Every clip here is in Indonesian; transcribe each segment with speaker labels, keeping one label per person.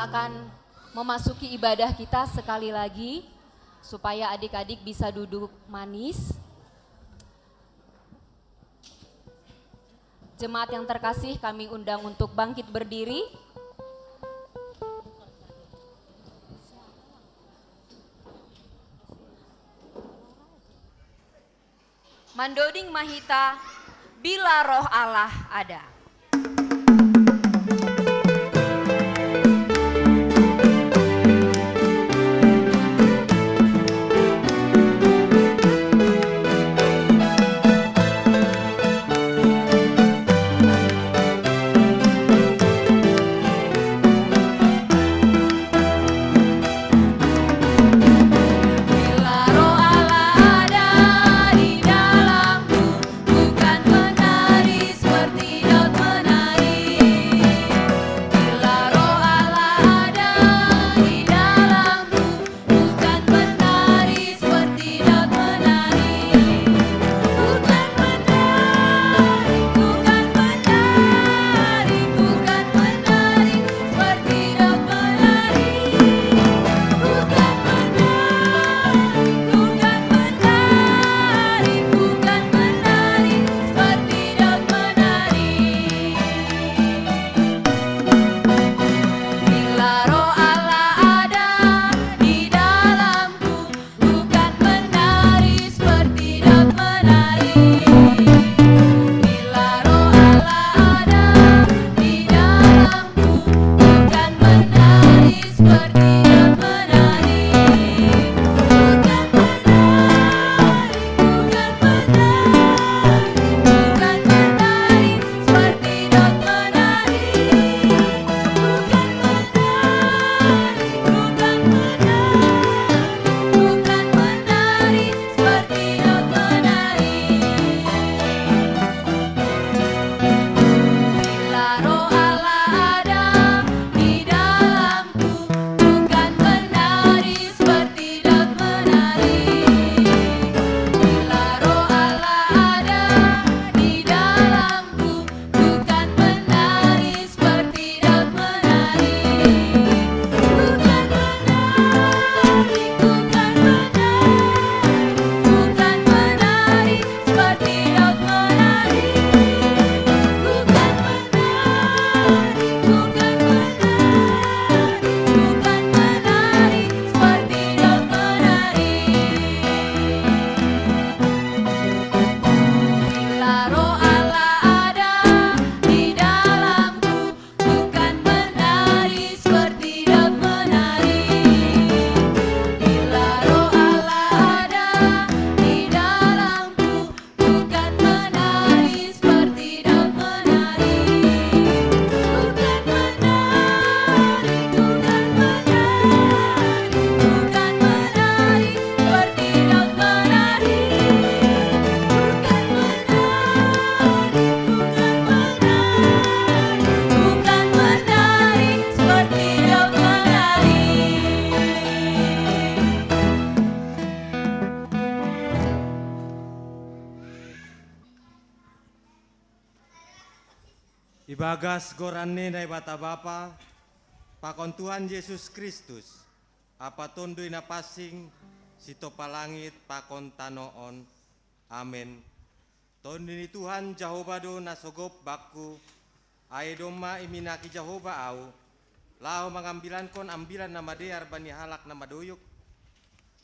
Speaker 1: kita akan memasuki ibadah kita sekali lagi, supaya adik-adik bisa duduk manis. Jemaat yang terkasih, kami undang untuk bangkit berdiri. Mandoding Mahita, bila roh Allah ada.
Speaker 2: Ibagas gorane nai bata Bapa, pakon Tuhan Yesus Kristus, apa tundui na pasing, sito palangit pakon tanoon, amin. Tondini Tuhan Jehovah do nasogop baku, ae doma iminaki Jehovah au, lao mengambilan kon ambilan nama dear bani halak nama doyuk,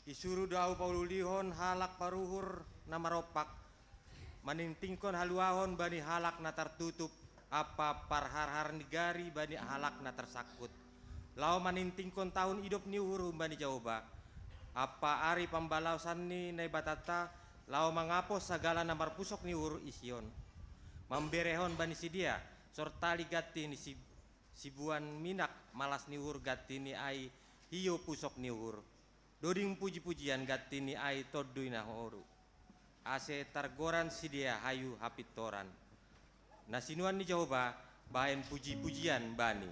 Speaker 2: isuru dau paululihon halak paruhur nama ropak, manintingkon haluahon bani halak na tertutup, apa parhar-har nigari bani halak na tersakut, lau manintingkon tahun hidup ni huru bani Jehovah, apa ari pambalausan ni nai batata, lau mangapos segala namar pusok ni huru ision, mamberehon bani sidia, sortali gati ni sibuan minak malas ni hur gati ni ai hiyo pusok ni hur, doding puji-pujian gati ni ai todui na horu, ase targoran sidia hayu hapitoran. Nasinuan ni Jehovah, bahen puji-pujian bani.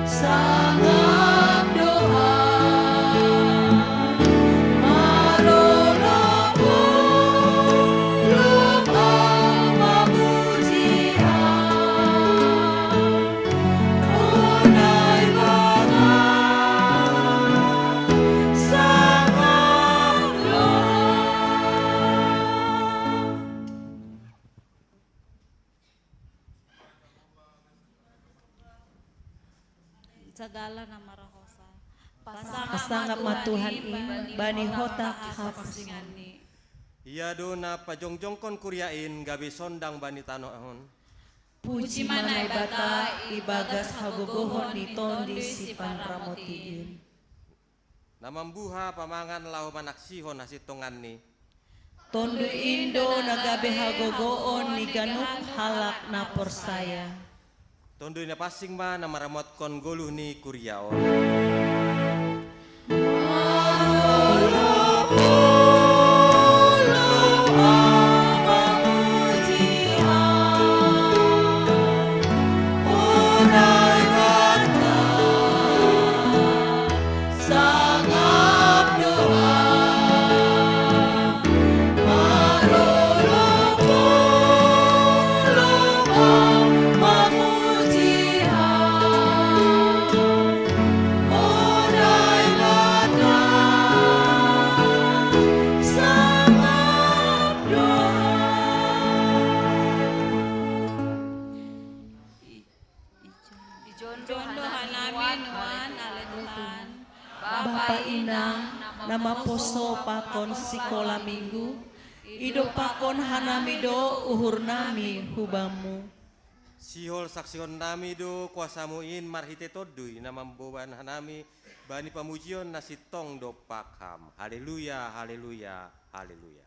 Speaker 3: Sa segala nama rahosa.
Speaker 4: Pasangap matuhan bani hotak
Speaker 3: hapasingani.
Speaker 2: Iya dona pajongjongkon kuryain gabi sondang bani tanohon.
Speaker 4: Puji manai bata ibagas hagogohon ni tondi si panramotiin.
Speaker 2: Namambuha pamangan lau manaksihon hasitongan ni.
Speaker 4: Tondo Indo nagabe hagogoon ni ganuk halak na porsaya.
Speaker 2: Tondo ina pasing ma namaramot kon goluh ni kuryaon.
Speaker 4: Bapa inang nama poso pakon sikola minggu ido pakon hanamido uhur nami hubamu.
Speaker 2: Sihol saksion nami do kuasamuin marhite todui namamboban hanami bani pamujion nasitong do pakham. Haleluya, haleluya, haleluya.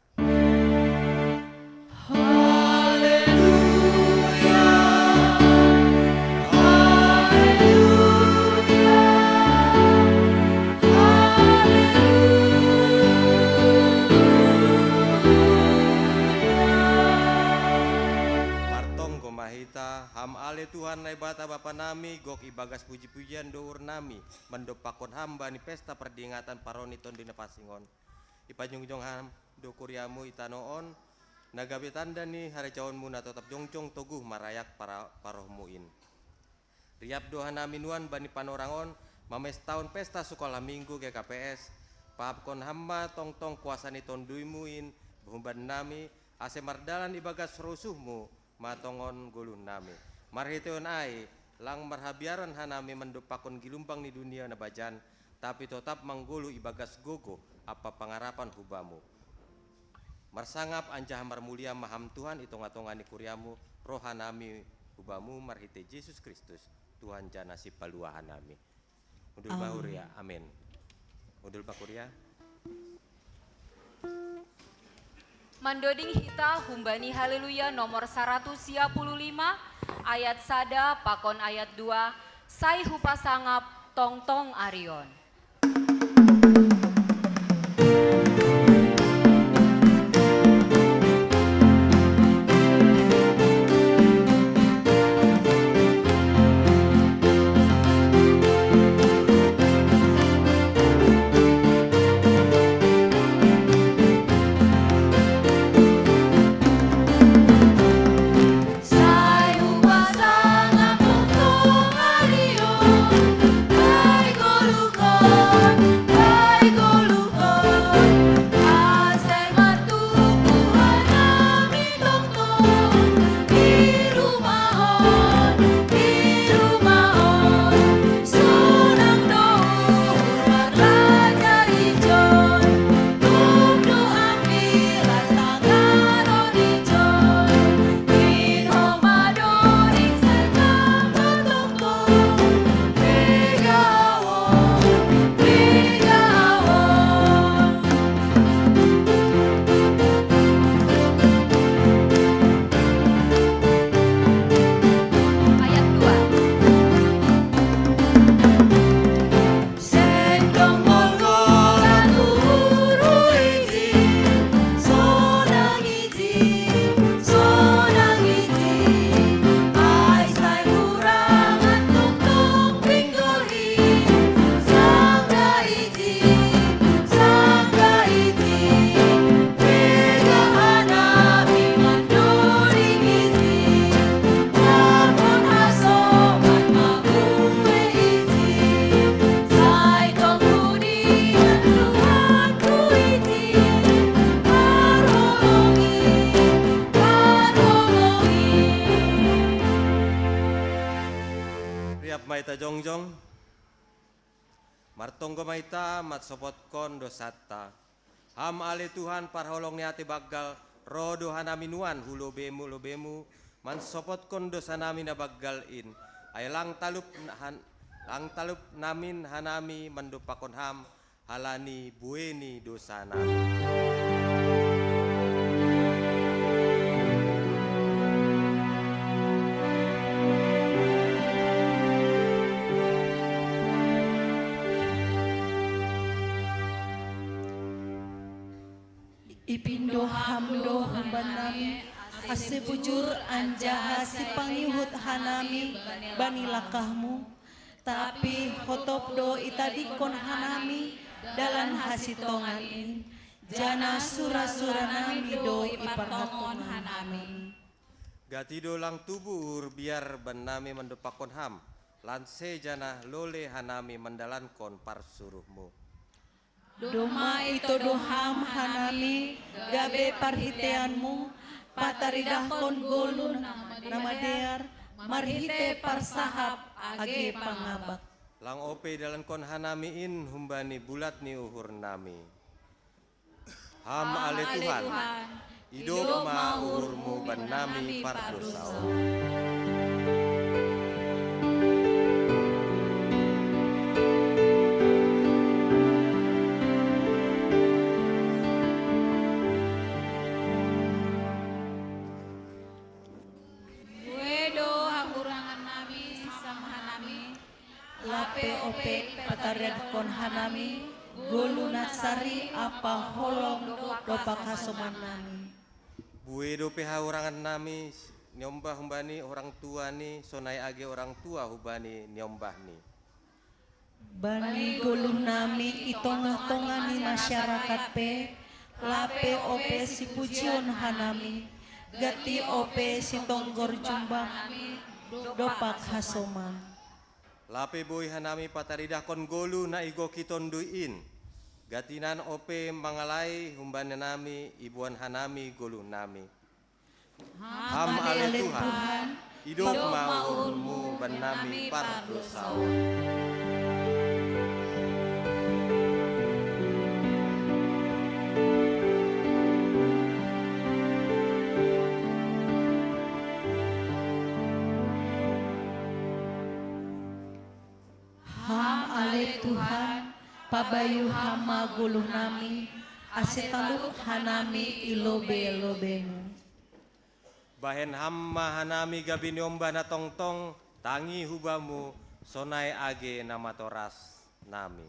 Speaker 2: Ham ale Tuhan nai bata bapa nami gok ibagas puji-pujian dour nami mendopakon hamba ni pesta perdingatan paroniton dina pasingon ipanjungjong ham do kuryamu itanoon nagabe tanda ni hari cawanmu na tetap jongjong toguh marayak para parohmuin riap doha nami nuan bani panorangon mames tahun pesta sekolah minggu GKPS paapkon hamba tong kuasa ni tonduimuin buhumban nami ase mardalan ibagas rusuhmu matongon gulun nami marhiteon ai lang marhabiaran hanami mendopakon gilumbang ni dunia na bajan tapi tetap manggulu ibagas gogo apa pangarapan hubamu marsangap anjah marmulia maham Tuhan itonga-tonga ni kuryamu rohanami hubamu marhite Yesus Kristus Tuhan jana si paluahan nami udul bahuria amin udul bakuria.
Speaker 1: Mandoding hita humbani haleluya nomor 155 ayat sada pakon ayat 2 sai hupasangap tong arion.
Speaker 2: Maita jongjong Martonggo maita mat sopotkon dosata. Ham ale Tuhan parholong niati baggal rodo hanami nuan hulo bemu man sopotkon dosa nami na baggal in. Ay lang talup namin hanami mandupakon ham halani bueni dosa nami.
Speaker 4: Ipindo hamdo humban nami, ase bujur anjaha si pangihut hanami bani lakahmu, tapi hotopdo itadikon hanami dalan hasitongan in, jana sura-sura nami do iparhatongan hanami.
Speaker 2: Gatido lang tubur biar benami mendupakon ham, lanse jana lole hanami mendalankon parsuruhmu.
Speaker 4: Doma ito doham hanami, gabe parhiteanmu, pataridahkon golun namadear, marhite parsahap age pangabak.
Speaker 2: Lang ope dalankon hanami in humbani bulat ni uhur nami. Ham ale Tuhan, idop ma uhurmu benami pardosau.
Speaker 4: Lape ope patariadkon hanami, gulu nasari apa holong dopak hasuman nami.
Speaker 2: Bue dope haurangan nami nyombah humbani orang tua ni sonai age orang tua hubani nyombah ni.
Speaker 4: Bani gulu nami itongah-tongah ni masyarakat pe, lape ope si pujion hanami, gati ope si tonggor jumbang dopak hasuman.
Speaker 2: Lape boy hanami pataridahkon golu na igo kiton duin. Gatinan ope mangalai humbani nami ibuan hanami golu nami. Ham ale Tuhan, idop maurmu benami pardosau.
Speaker 4: Tuhan, pabayu hama guluh nami, ase taluk hanami ilobe-lobemu.
Speaker 2: Bahen hamma hanami gabi nyombah na tongtong, tangi hubamu sonai age nama toras nami.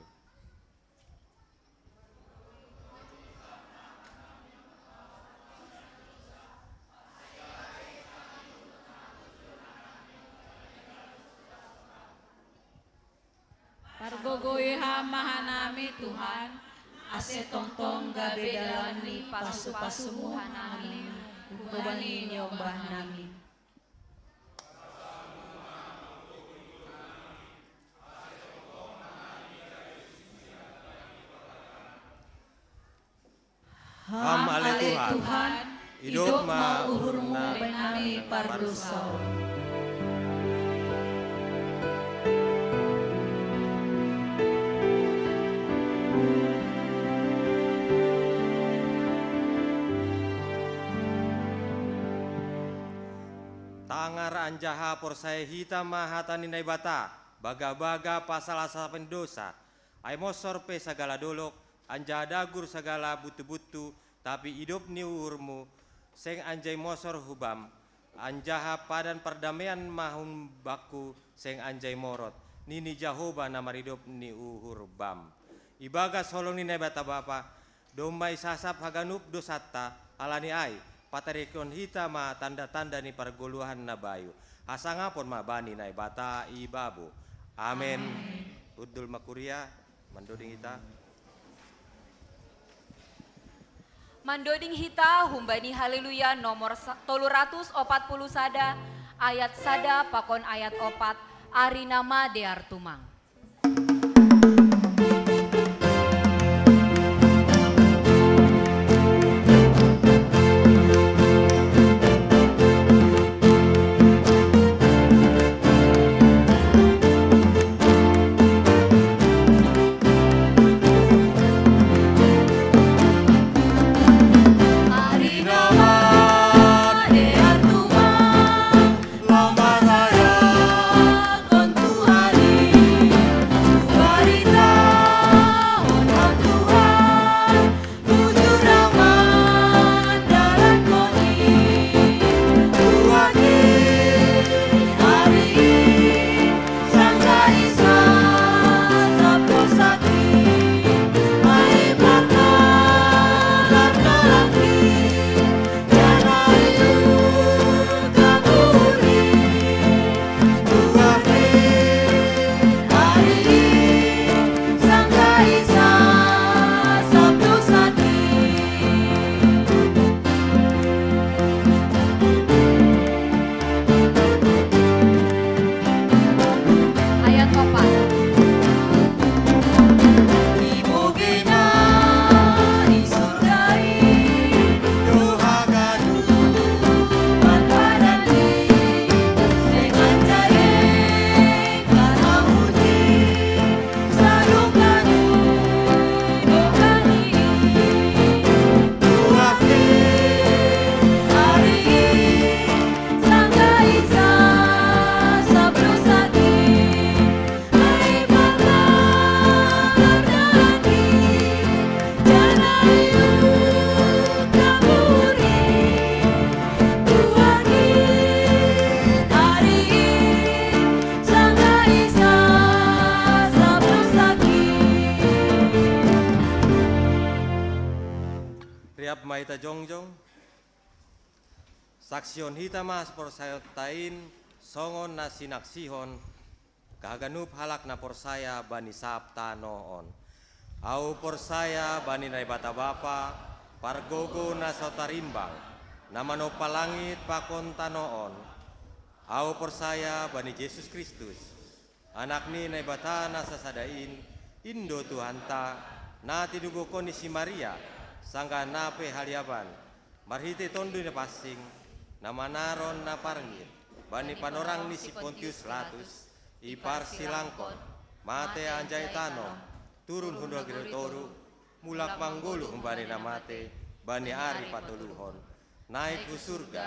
Speaker 3: Pargogoy hamahanami Tuhan,
Speaker 4: Ase tongtong gabe dalam ni pasu-pasumu hanami, hubani nyombah nami.
Speaker 2: Ham ale Tuhan, hidup ma
Speaker 4: uhurmu benami pardosau.
Speaker 2: Tangar anjaha porsai hita mahatani nai bata, baga-baga pasal asa pendosa, ai mosor pe segala dolok, anja dagur segala butu-butu, tapi hidup ni uhurmu, seng anjay mosor hubam, anjaha padan perdamaian mahun baku, seng anjay morot, nini Jahoba nama hidup ni uhur bam. Ibagas holong ni nai bata bapa, domba isasap haganup dosata, alani ai, patarikon hita ma tanda-tanda ni pergoluhan na bayu. Hasangapon ma bani nai bata ibabu. Amin. Udul makuria mandoding hita.
Speaker 1: Mandoding hita humbani haleluya nomor 340 sada ayat sada pakon ayat 4 ari nama dear tumang.
Speaker 2: baita jongjong. Saksion hita mas porsayot tain songon na sinaksihon kaganup halak na porsaya bani sabta noon. Au porsaya bani na bata bapa pargogo na sotarimbang na manopalangit pakon tanoon. Au porsaya bani Yesus Kristus anak ni na bata na sasadain Indo Tuhanta na tidugo ko ni si Maria sangga nape haliaban marhite tondu na pasing na manaron na parngit bani panorang ni si Pontius Latus ipar silangkon mate anjay tano turun hundol girotoru mulak manggulu bani na mate bani ari patuluhon naik ku surga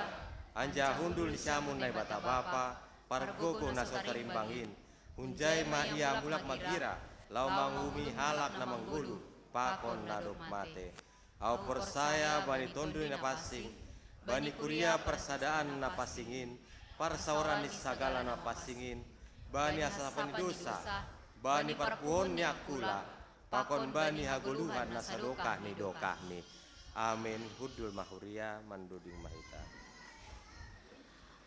Speaker 2: anja hundul samun na bata bapa pargogo na sotarimbangin unjay ma ia mulak magira lau mangumi halak na manggulu pakon nadop mate au persaya bani tondu na pasing bani kuria persadaan na pasingin parsauran ni sagala na pasingin bani asapan dosa bani parpuhon ni akula pakon bani haguluhan na sadoka ni doka ni amin hudul mahuria mandoding mahita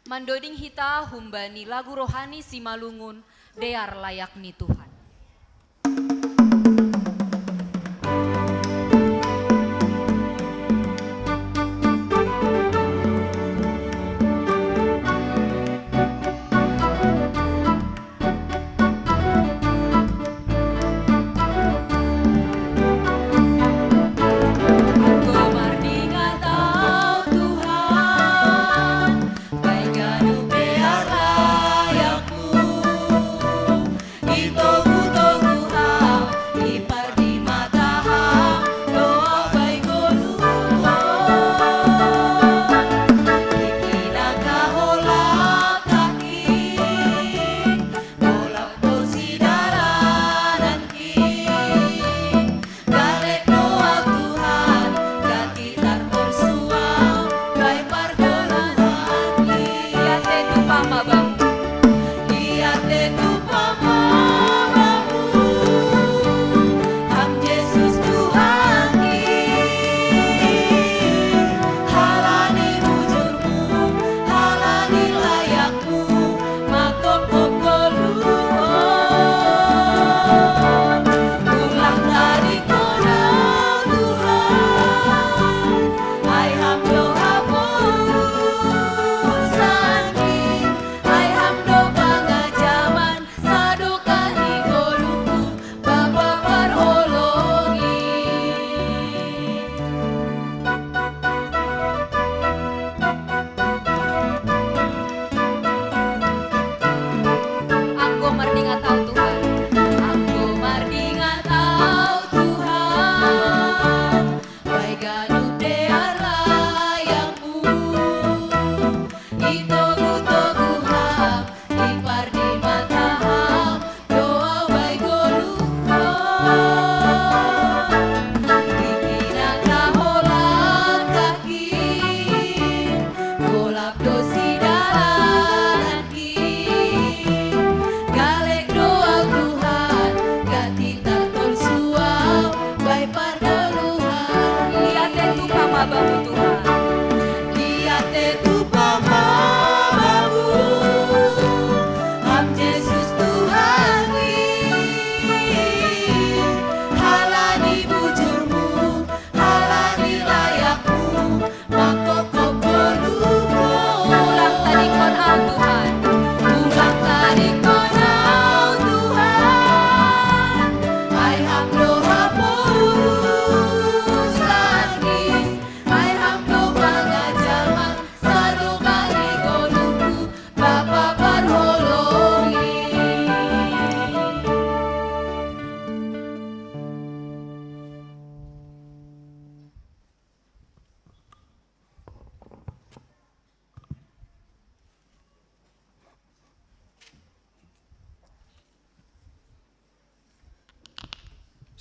Speaker 1: Mandoding hita humbani lagu rohani simalungun dear layak ni Tuhan.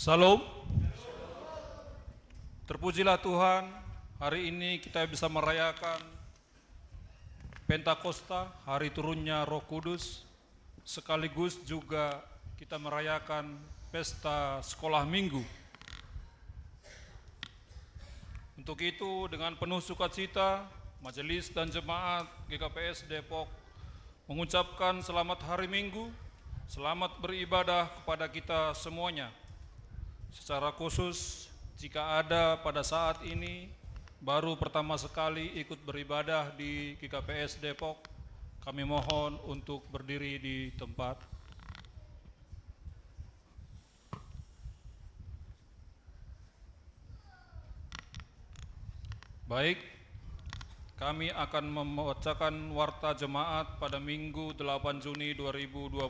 Speaker 5: Salam. Terpujilah Tuhan, hari ini kita bisa merayakan Pentakosta, hari turunnya Roh Kudus, sekaligus juga kita merayakan pesta sekolah minggu. Untuk itu, dengan penuh sukacita, Majelis dan Jemaat GKPS Depok mengucapkan selamat hari Minggu, selamat beribadah kepada kita semuanya. Secara khusus, jika ada pada saat ini baru pertama sekali ikut beribadah di GKPS Depok, kami mohon untuk berdiri di tempat. Baik, kami akan membacakan warta jemaat pada Minggu 8 Juni 2025.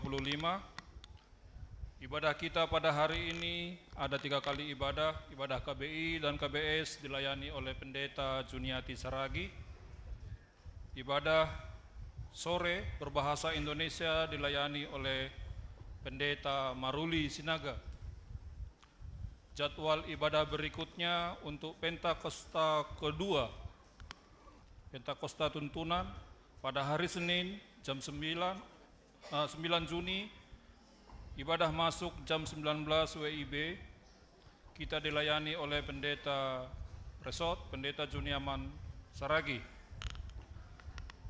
Speaker 5: Ibadah kita pada hari ini ada 3 kali ibadah KBI dan KBS dilayani oleh Pendeta Juniati Saragi. Ibadah sore berbahasa Indonesia dilayani oleh Pendeta Maruli Sinaga. Jadwal ibadah berikutnya untuk Pentakosta kedua, Pentakosta tuntunan pada hari Senin jam 9 Juni, ibadah masuk jam 19 WIB. Kita dilayani oleh Pendeta Resort, Pendeta Juniaman Saragi.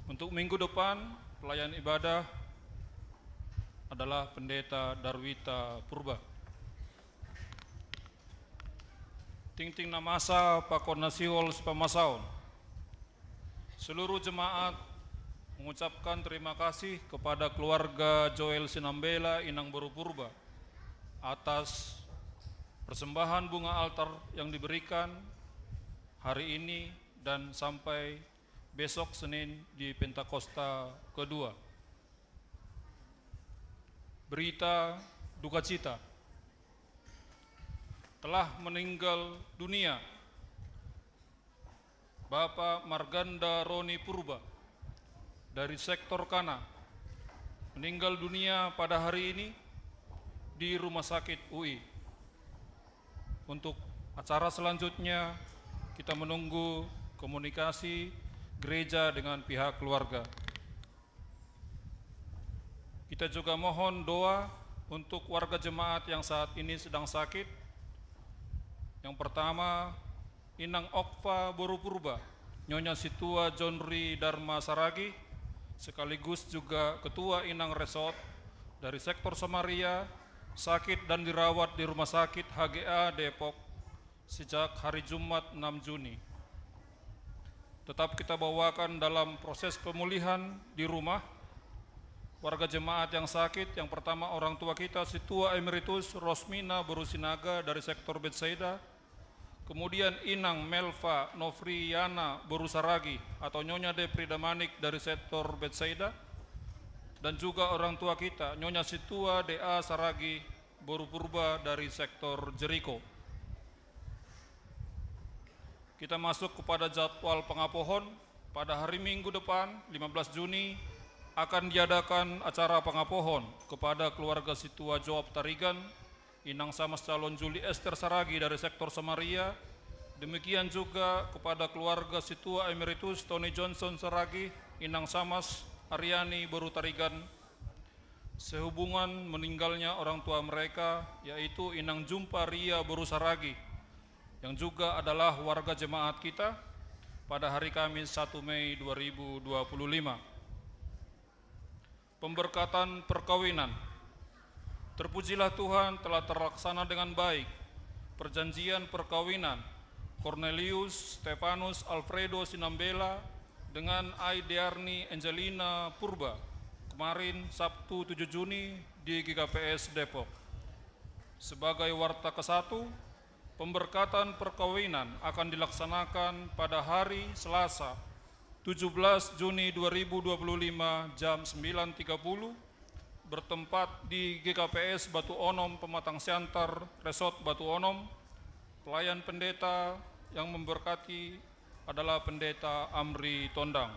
Speaker 5: Untuk minggu depan, pelayan ibadah adalah Pendeta Darwita Purba. Ting-ting namasa pakon nasiwol sepamasaon. Seluruh jemaat mengucapkan terima kasih kepada keluarga Joel Sinambela Inang Boru Purba atas persembahan bunga altar yang diberikan hari ini dan sampai besok Senin di Pentakosta kedua. Berita duka cita, telah meninggal dunia Bapak Marganda Roni Purba dari sektor Kana, meninggal dunia pada hari ini di Rumah Sakit UI. Untuk acara selanjutnya kita menunggu komunikasi gereja dengan pihak keluarga. Kita juga mohon doa untuk warga jemaat yang saat ini sedang sakit. Yang pertama, Inang Okfa Boru Purba, Nyonya Situa Jonri Dharma Saragi, sekaligus juga Ketua Inang Resort dari sektor Samaria, sakit dan dirawat di Rumah Sakit HGA Depok sejak hari Jumat 6 Juni. Tetap kita bawakan dalam proses pemulihan di rumah. Warga jemaat yang sakit, yang pertama orang tua kita, Situa Emeritus Rosmina Boru Sinaga dari sektor Betsaida, kemudian Inang Melva Novriana Boru Saragi atau Nyonya Deprida Manik dari sektor Betsaida, dan juga orang tua kita, Nyonya Situa DA Saragi Boru Purba dari sektor Jeriko. Kita masuk kepada jadwal pengapohon. Pada hari Minggu depan, 15 Juni, akan diadakan acara pengapohon kepada keluarga Situa Joab Tarigan, Inang Samas calon Juli Esther Saragi dari sektor Samaria. Demikian juga kepada keluarga Situa Emeritus Tony Johnson Saragi, Inang Samas Aryani Boru Tarigan, sehubungan meninggalnya orang tua mereka, yaitu Inang Jumpa Ria Boru Saragi, yang juga adalah warga jemaat kita, pada hari Kamis 1 Mei 2025. Pemberkatan perkawinan. Terpujilah Tuhan telah terlaksana dengan baik perjanjian perkawinan Cornelius Stefanus Alfredo Sinambela dengan Aidearni Angelina Purba kemarin Sabtu 7 Juni di GKPS Depok. Sebagai warta ke-1, pemberkatan perkawinan akan dilaksanakan pada hari Selasa 17 Juni 2025 jam 9.30 bertempat di GKPS Batu Onom Pematang Siantar Resort Batu Onom. Pelayan pendeta yang memberkati adalah Pendeta Amri Tondang.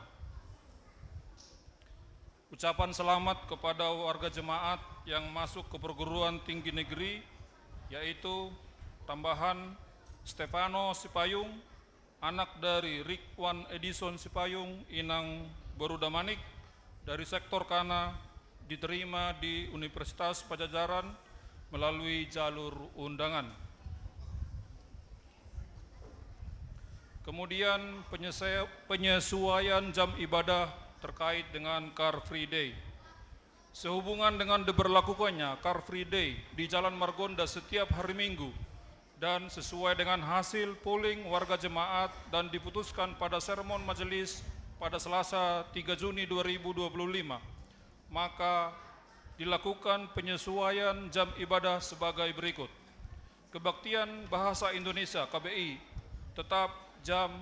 Speaker 5: Ucapan selamat kepada warga jemaat yang masuk ke perguruan tinggi negeri, yaitu tambahan Stefano Sipayung, anak dari Rikwan Edison Sipayung, Inang Borudamanik dari sektor Kana, diterima di Universitas Pajajaran melalui jalur undangan. Kemudian penyesuaian jam ibadah terkait dengan Car Free Day. Sehubungan dengan diberlakukannya Car Free Day di Jalan Margonda setiap hari Minggu dan sesuai dengan hasil polling warga jemaat dan diputuskan pada sermon majelis pada Selasa 3 Juni 2025, maka dilakukan penyesuaian jam ibadah sebagai berikut. Kebaktian Bahasa Indonesia KBI tetap jam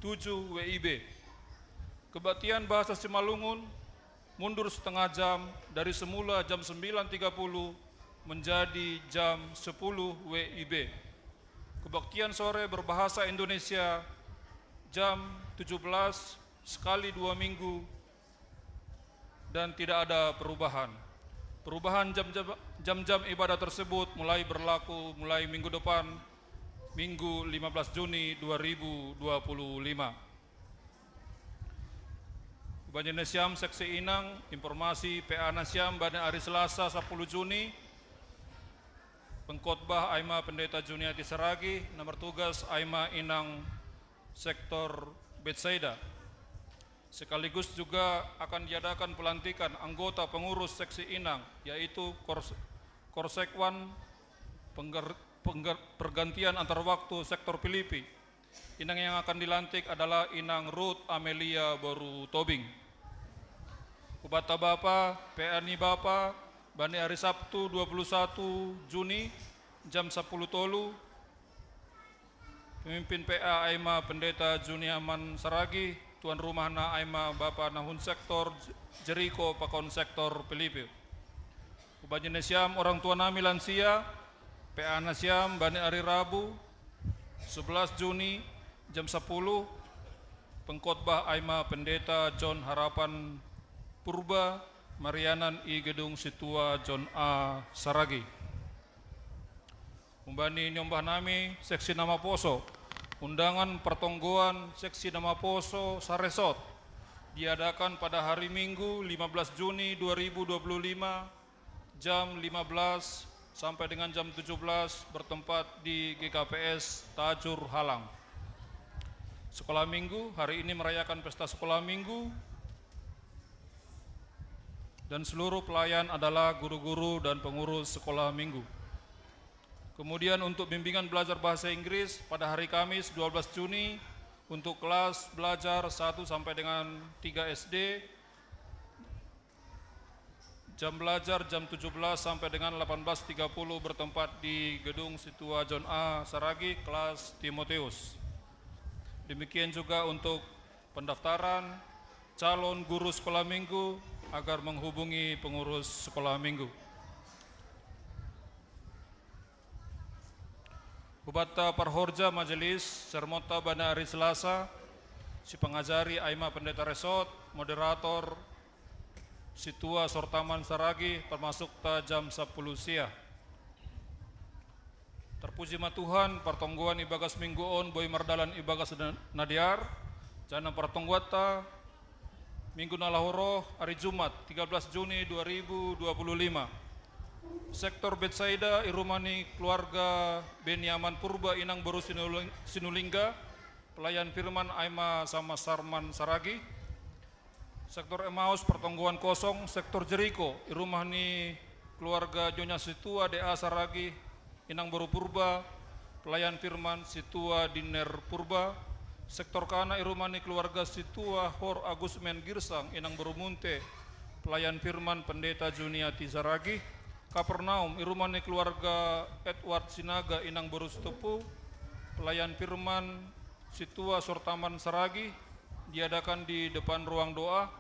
Speaker 5: 7 WIB. Kebaktian Bahasa Simalungun mundur setengah jam dari semula jam 9.30 menjadi jam 10 WIB. Kebaktian sore berbahasa Indonesia jam 17 sekali 2 minggu dan tidak ada perubahan. Perubahan jam-jam ibadah tersebut mulai berlaku mulai minggu depan, Minggu 15 Juni 2025. Bani Nasiam Seksi Inang, informasi PA Nasiam pada hari Selasa 10 Juni, pengkhotbah Aima Pendeta Juniati Saragi, nomor tugas Aima Inang Sektor Betsaida. Sekaligus juga akan diadakan pelantikan anggota pengurus Seksi Inang, yaitu Korsekwan, pergantian antar waktu Sektor Filipi. Inang yang akan dilantik adalah Inang Ruth Amelia Boru Tobing. Ubata Bapa, PNI Bapa, Bani hari Sabtu 21 Juni, jam 10 tolu, pemimpin PA Aima Pendeta Juniaman Saragi, tuan rumah na Aima Bapa Nahun Sektor Jeriko Pakon Sektor Filipi. Ubani Nasiam orang tua nami lansia, PA Nasiam Bani hari Rabu 11 Juni, jam 10, pengkhotbah Aima Pendeta John Harapan Purba, Marianan I Gedung Situa John A. Saragi. Umbani nyombah nami Seksi Nama Poso, undangan pertonggoan Seksi Nama Poso Saresot diadakan pada hari Minggu 15 Juni 2025 jam 15 sampai dengan jam 17 bertempat di GKPS Tajur Halang. Sekolah Minggu hari ini merayakan pesta sekolah Minggu dan seluruh pelayan adalah guru-guru dan pengurus sekolah minggu. Kemudian untuk bimbingan belajar bahasa Inggris pada hari Kamis 12 Juni untuk kelas belajar 1 sampai dengan 3 SD, jam belajar jam 17 sampai dengan 18.30 bertempat di Gedung Situa John A. Saragi, kelas Timoteus. Demikian juga untuk pendaftaran calon guru sekolah minggu agar menghubungi pengurus sekolah minggu. Ubata Parhorja Majelis Sermota pada hari Selasa, si pengajari Aima Pendeta Resort, moderator Situa Sortaman Saragi, termasuk jam 10 siang. Terpuji ma Tuhan, pertongguan ibagas minggu on boy mardalan ibagas nadiar, jana pertongguata Minggu Nalahoro hari Jumat 13 Juni 2025. Sektor Betsaida Irumani keluarga Benyaman Purba Inang Boru Sinulingga, pelayan firman Aima sama Sarman Saragi. Sektor Emmaus pertongguan kosong Sektor Jeriko Irumani keluarga Jonya Situa DA Saragi Inang Boru Purba, pelayan firman Situa Diner Purba. Sektor Kana Irumani keluarga Situa Hor Agus Men Girsang Inang Berumunte, pelayan firman Pendeta Juniati Saragi. Kapernaum Irumani keluarga Edward Sinaga Inang Berustepu, pelayan firman Situa Sortaman Saragi, diadakan di depan ruang doa.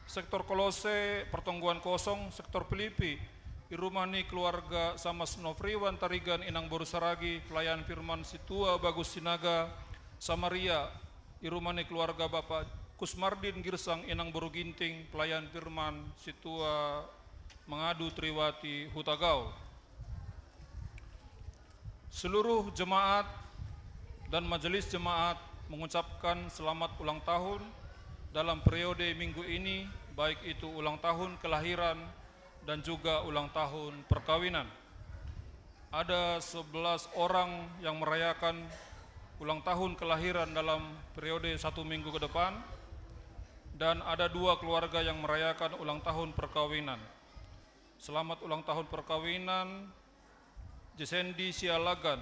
Speaker 5: Sektor Kolose pertongguan kosong Sektor Filipi Irumani keluarga Samas Nofriwan Tarigan Inang Boru Saragi, pelayan firman Situa Bagus Sinaga. Samaria Irumani keluarga Bapak Kusmardin Girsang Inang Boru Ginting, pelayan firman Situa Mengadu Triwati Hutagau. Seluruh jemaat dan majelis jemaat mengucapkan selamat ulang tahun dalam periode minggu ini, baik itu ulang tahun kelahiran dan juga ulang tahun perkawinan. Ada 11 orang yang merayakan ulang tahun kelahiran dalam periode 1 minggu ke depan, dan ada 2 keluarga yang merayakan ulang tahun perkawinan. Selamat ulang tahun perkawinan Jesendi Sialagan,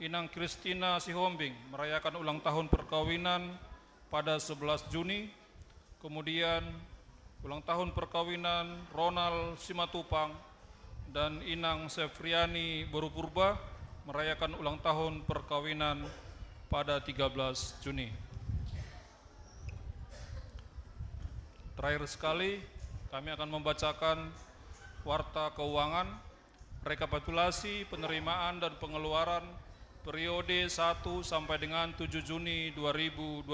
Speaker 5: Inang Kristina Sihombing merayakan ulang tahun perkawinan pada 11 Juni. Kemudian ulang tahun perkawinan Ronald Simatupang dan Inang Sefriani Borupurba merayakan ulang tahun perkawinan pada 13 Juni. Terakhir sekali, kami akan membacakan warta keuangan, rekapitulasi penerimaan dan pengeluaran periode 1 sampai dengan 7 Juni 2025.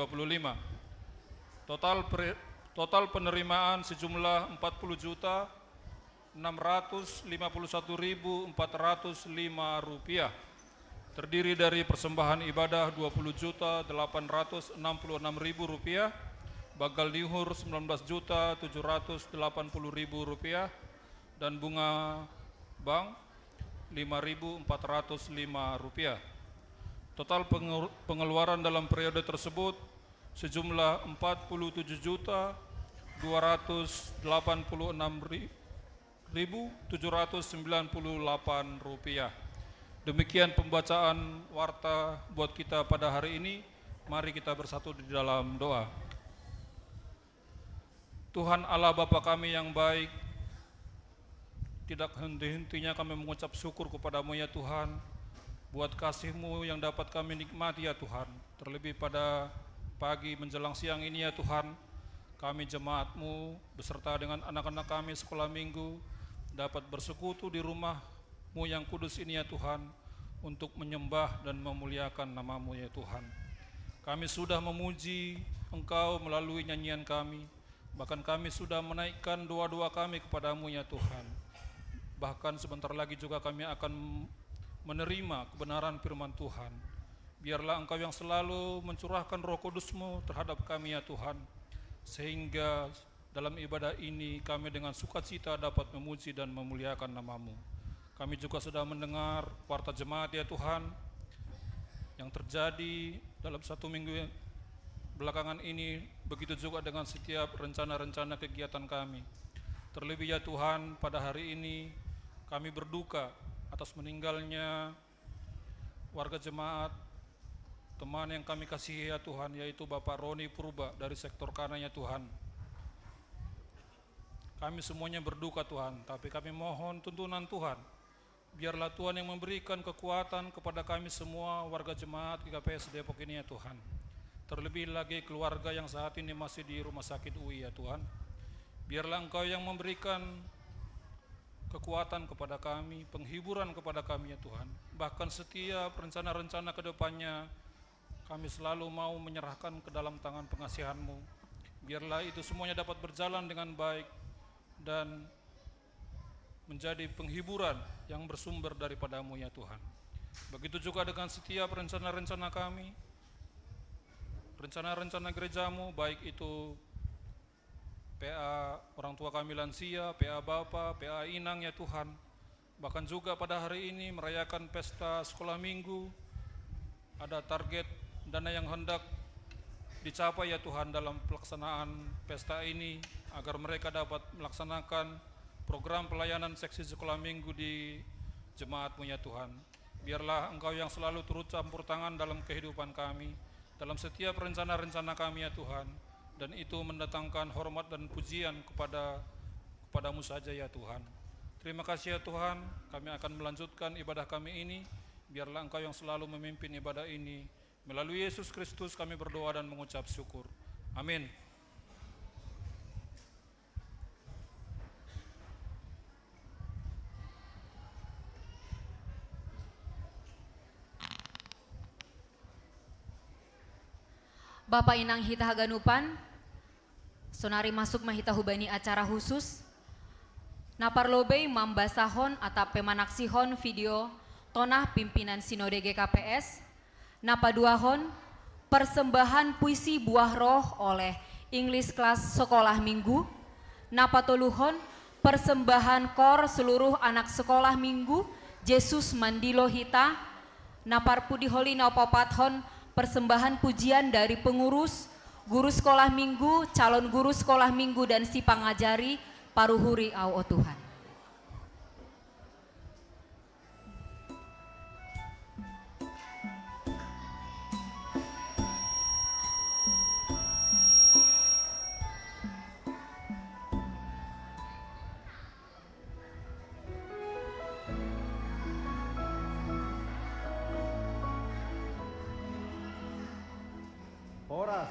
Speaker 5: Total penerimaan sejumlah 40.651.405 rupiah. Terdiri dari persembahan ibadah 20.866.000 rupiah, bagal lihur 19.780.000 rupiah, dan bunga bank 5.405 rupiah. Total pengeluaran dalam periode tersebut sejumlah 47.286.798 rupiah. Demikian pembacaan warta buat kita pada hari ini. Mari kita bersatu di dalam doa. Tuhan Allah Bapa kami yang baik, tidak henti-hentinya kami mengucap syukur kepadamu ya Tuhan, buat kasih-Mu yang dapat kami nikmati ya Tuhan. Terlebih pada pagi menjelang siang ini ya Tuhan, kami jemaat-Mu beserta dengan anak-anak kami sekolah minggu dapat bersekutu di rumah-Mu yang kudus ini ya Tuhan, untuk menyembah dan memuliakan nama-Mu ya Tuhan. Kami sudah memuji Engkau melalui nyanyian kami, bahkan kami sudah menaikkan doa-doa kami kepadamu ya Tuhan. Bahkan sebentar lagi juga kami akan menerima kebenaran firman Tuhan. Biarlah Engkau yang selalu mencurahkan Roh Kudus-Mu terhadap kami ya Tuhan, sehingga dalam ibadah ini kami dengan sukacita dapat memuji dan memuliakan nama-Mu. Kami juga sudah mendengar warta jemaat ya Tuhan, yang terjadi dalam 1 minggu belakangan ini, begitu juga dengan setiap rencana-rencana kegiatan kami. Terlebih ya Tuhan, pada hari ini kami berduka atas meninggalnya warga jemaat, teman yang kami kasihi ya Tuhan, yaitu Bapak Roni Purba dari sektor kanan ya Tuhan. Kami semuanya berduka Tuhan, tapi kami mohon tuntunan Tuhan. Biarlah Tuhan yang memberikan kekuatan kepada kami semua warga jemaat GKPS Depok ini ya Tuhan. Terlebih lagi keluarga yang saat ini masih di rumah sakit UI ya Tuhan. Biarlah Engkau yang memberikan kekuatan kepada kami, penghiburan kepada kami ya Tuhan. Bahkan setiap rencana-rencana ke depannya kami selalu mau menyerahkan ke dalam tangan pengasihan-Mu. Biarlah itu semuanya dapat berjalan dengan baik dan menjadi penghiburan yang bersumber daripada-Mu ya Tuhan. Begitu juga dengan setiap rencana-rencana kami, rencana-rencana gereja-Mu, baik itu PA orang tua kami lansia, PA Bapak, PA Inang ya Tuhan. Bahkan juga pada hari ini merayakan pesta sekolah minggu, ada target dana yang hendak dicapai ya Tuhan dalam pelaksanaan pesta ini, agar mereka dapat melaksanakan program pelayanan seksi sekolah minggu di jemaat-Mu ya Tuhan. Biarlah Engkau yang selalu turut campur tangan dalam kehidupan kami, dalam setiap rencana-rencana kami ya Tuhan, dan itu mendatangkan hormat dan pujian kepadamu saja ya Tuhan. Terima kasih ya Tuhan, kami akan melanjutkan ibadah kami ini. Biarlah Engkau yang selalu memimpin ibadah ini. Melalui Yesus Kristus kami berdoa dan mengucap syukur. Amin.
Speaker 1: Bapak Inang Hita Haganupan, sonari masuk mahita hubani acara khusus, naparlobei mambasahon atap pemanaksihon video tonah pimpinan Sinode GKPS, napaduahon persembahan puisi buah roh oleh English Class Sekolah Minggu, napatoluhon persembahan kor seluruh anak sekolah minggu Yesus Mandilo Hita, naparpudiholi napapathon Persembahan pujian dari pengurus, guru sekolah minggu, calon guru sekolah minggu dan si pangajari, paruhuri au o Tuhan.
Speaker 6: Horas,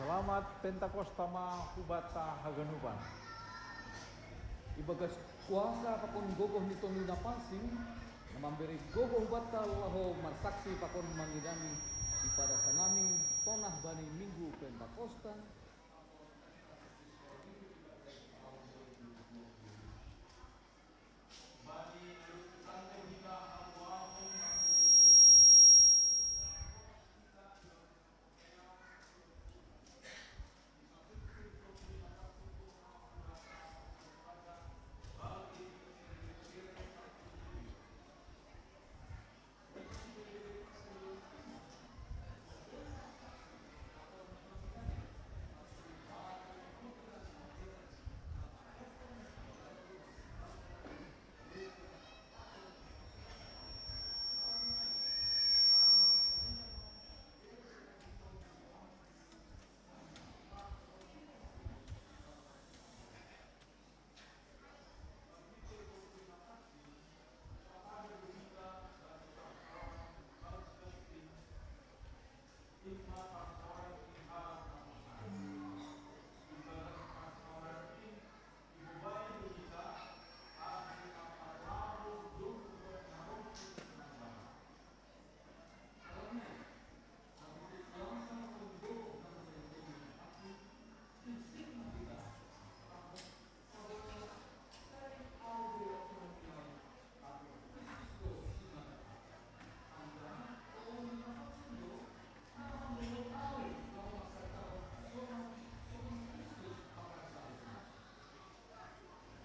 Speaker 6: selamat Pentakostama Hubata Haganuban. Ibagas kuasa pakon gogoh nito nuna pasing, namamberi gogoh hubata laho marsaksi pakon mangidani ipada sanami tonah bani minggu Pentakostan.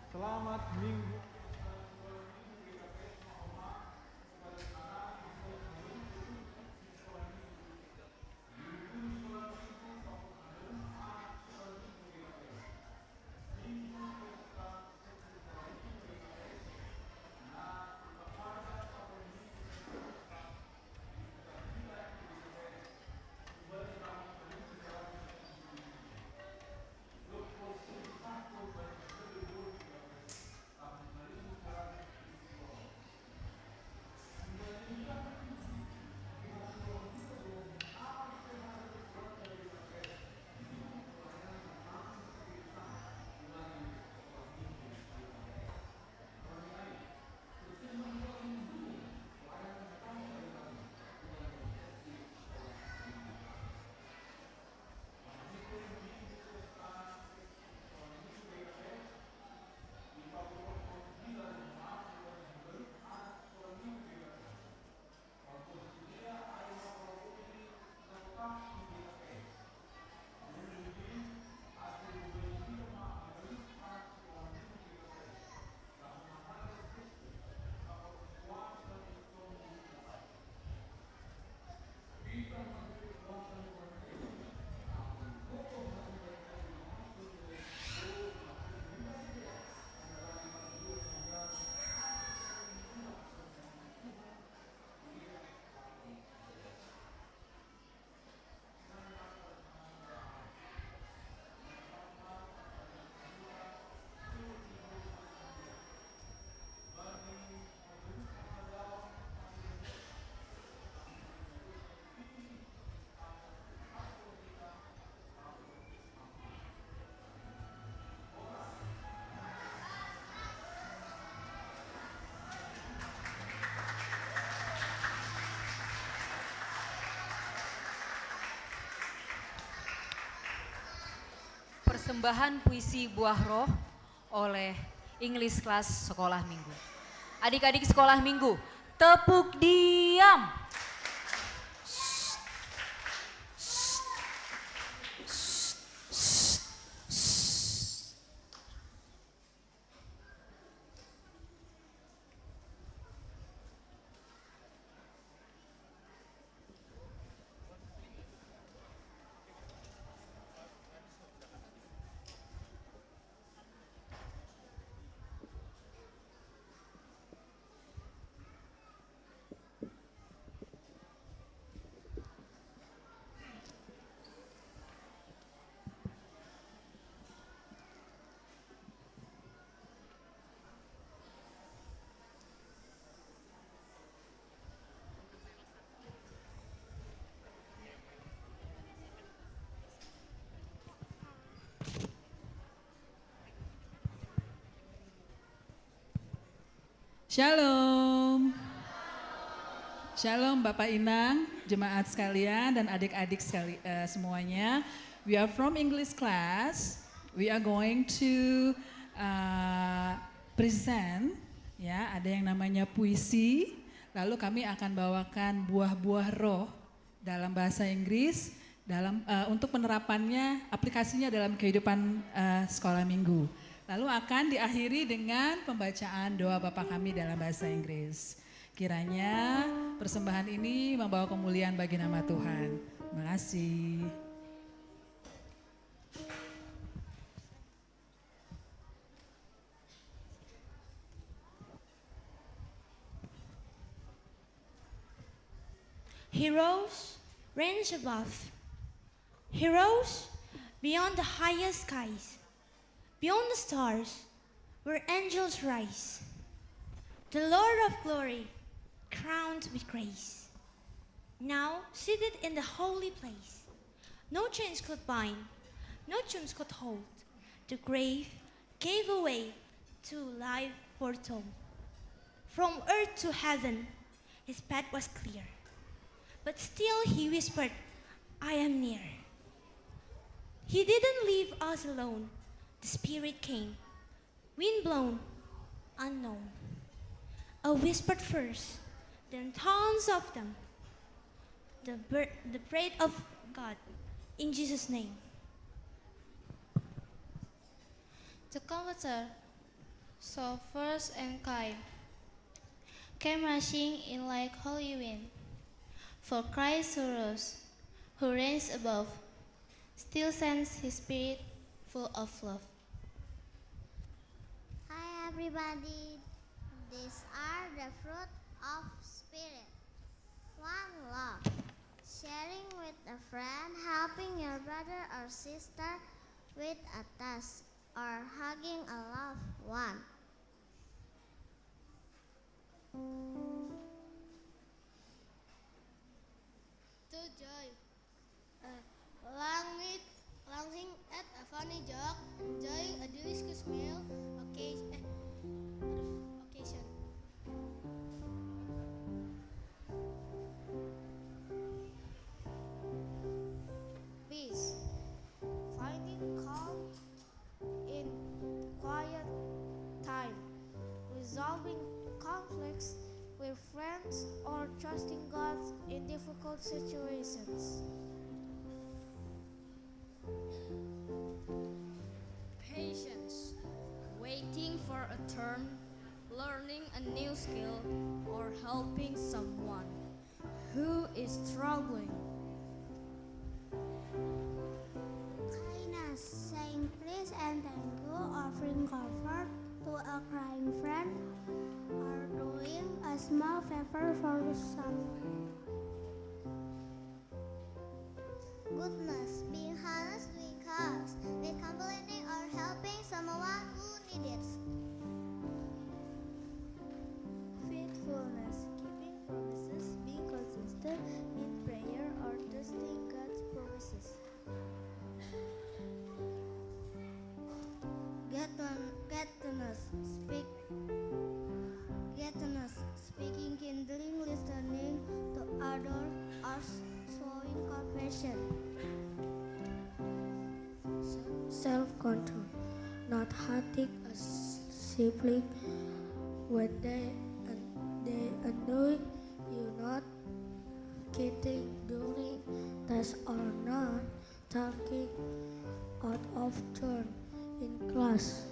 Speaker 6: Selamat Minggu.
Speaker 1: Persembahan puisi Buah Roh oleh English Class Sekolah Minggu. Adik-adik sekolah minggu, tepuk diam.
Speaker 3: Shalom. Shalom Bapak Inang, jemaat sekalian dan adik-adik semuanya. We are from English class. We are going to present, ya, ada yang namanya puisi. Lalu kami akan bawakan buah-buah roh dalam bahasa Inggris untuk penerapannya, aplikasinya dalam kehidupan sekolah minggu. Lalu akan diakhiri dengan pembacaan doa Bapa kami dalam bahasa Inggris. Kiranya persembahan ini membawa kemuliaan bagi nama Tuhan. Terima kasih.
Speaker 7: Heroes range above. Heroes beyond the highest skies. Beyond the stars where angels rise. The Lord of glory, crowned with grace, now seated in the holy place. No chains could bind, no tombs could hold. The grave gave away to life foretold. From earth to heaven, his path was clear. But still he whispered, I am near. He didn't leave us alone. The Spirit came, wind blown, unknown. A whispered first, then tons of them. The breath of God, in Jesus' name.
Speaker 8: The Comforter, so first and kind, came rushing in like holy wind. For Christ who rose, who reigns above, still sends his Spirit full of love.
Speaker 9: Hi everybody, these are the fruit of Spirit. One, love, sharing with a friend, helping your brother or sister with a task, or hugging a loved one.
Speaker 10: Two, joy, laughing at a funny joke, enjoying a delicious meal, occasion. Peace, finding calm in quiet time, resolving conflicts with friends or trusting God in difficult situations.
Speaker 11: Patience, waiting for a turn, learning a new skill, or helping someone who is struggling.
Speaker 9: Kindness, saying please and thank you, offering comfort to a crying friend, or doing a small favor for someone. Goodness, being honest, being kind, with complaining or helping someone who needs it.
Speaker 12: Faithfulness, keeping promises, being consistent in prayer or trusting God's promises.
Speaker 9: Gentleness, speaking kindling, listening to others, or showing compassion.
Speaker 12: Self-control, not hurting a sibling when they annoy you, not getting during tests or not talking out of turn in class.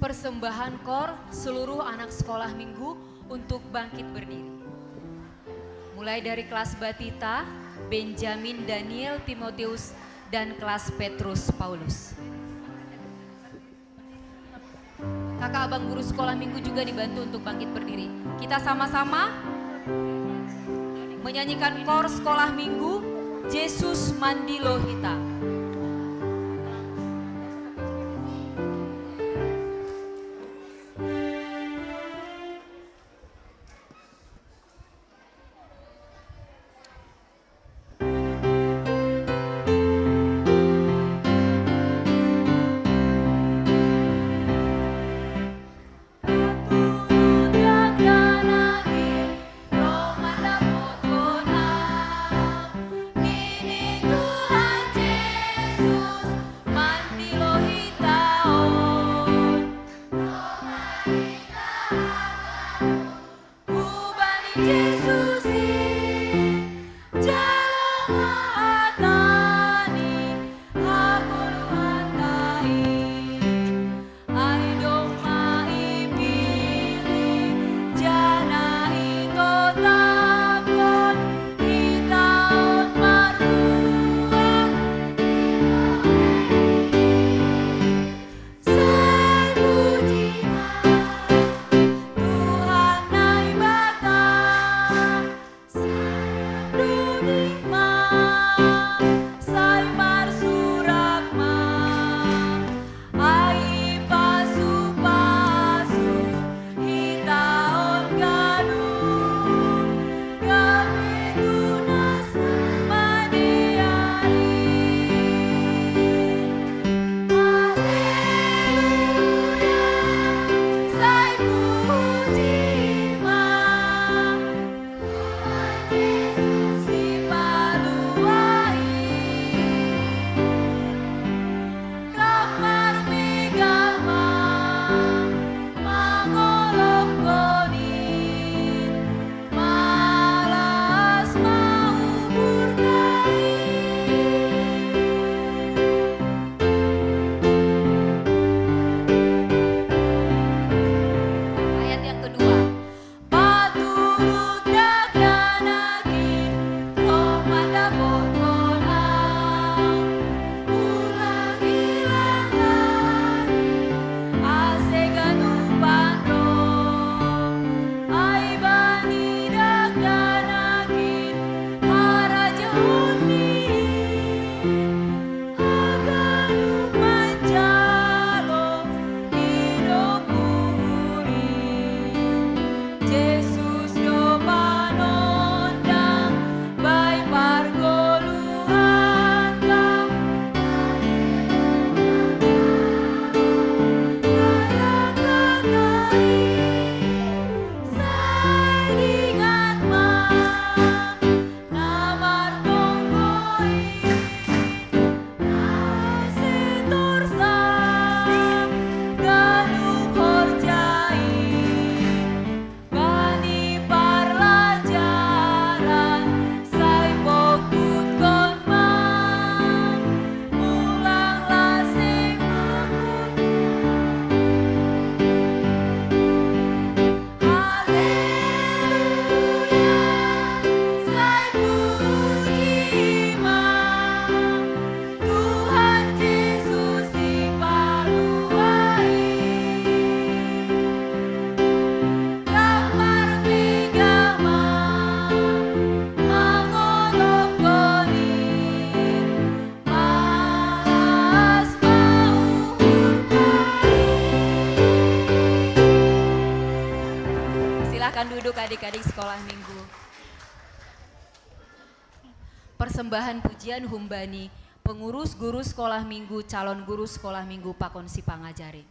Speaker 1: Persembahan KOR seluruh anak sekolah minggu untuk bangkit berdiri. Mulai dari kelas Batita, Benjamin Daniel Timotius, dan kelas Petrus Paulus. Kakak abang guru sekolah minggu juga dibantu untuk bangkit berdiri. Kita sama-sama menyanyikan KOR sekolah minggu, Yesus Mandi Lohita. Duduk adik-adik sekolah minggu. Persembahan pujian Humbani, pengurus guru sekolah minggu, calon guru sekolah minggu Pakon Sipangajari.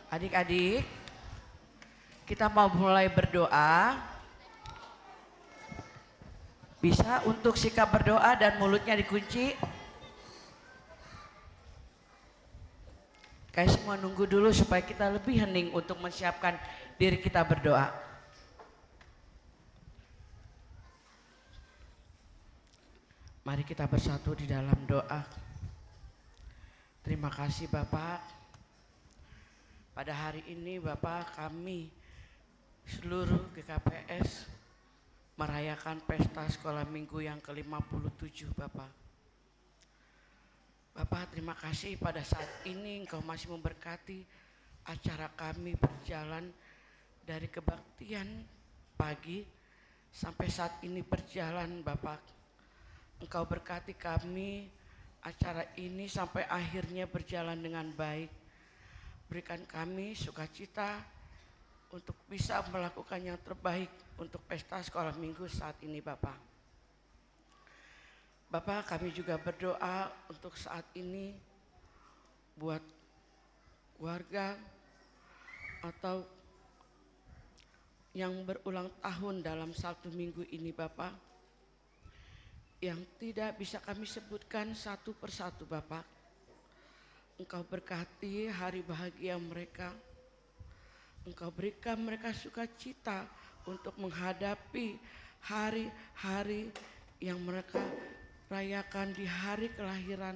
Speaker 13: Adik-adik, kita mau mulai berdoa. Bisa untuk sikap berdoa dan mulutnya dikunci. Kayak semua nunggu dulu supaya kita lebih hening untuk menyiapkan diri kita berdoa. Mari kita bersatu di dalam doa. Terima kasih Bapak. Pada hari ini Bapak, kami seluruh GKPS merayakan pesta sekolah minggu yang ke-57 Bapak. Bapak, terima kasih pada saat ini Engkau masih memberkati acara kami berjalan dari kebaktian pagi sampai saat ini berjalan Bapak. Engkau berkati kami acara ini sampai akhirnya berjalan dengan baik. Berikan kami sukacita untuk bisa melakukan yang terbaik untuk pesta sekolah minggu saat ini Bapak. Bapak, kami juga berdoa untuk saat ini buat keluarga atau yang berulang tahun dalam satu minggu ini Bapak, yang tidak bisa kami sebutkan satu persatu Bapak. Engkau berkati hari bahagia mereka. Engkau berikan mereka sukacita untuk menghadapi hari-hari yang mereka rayakan di hari kelahiran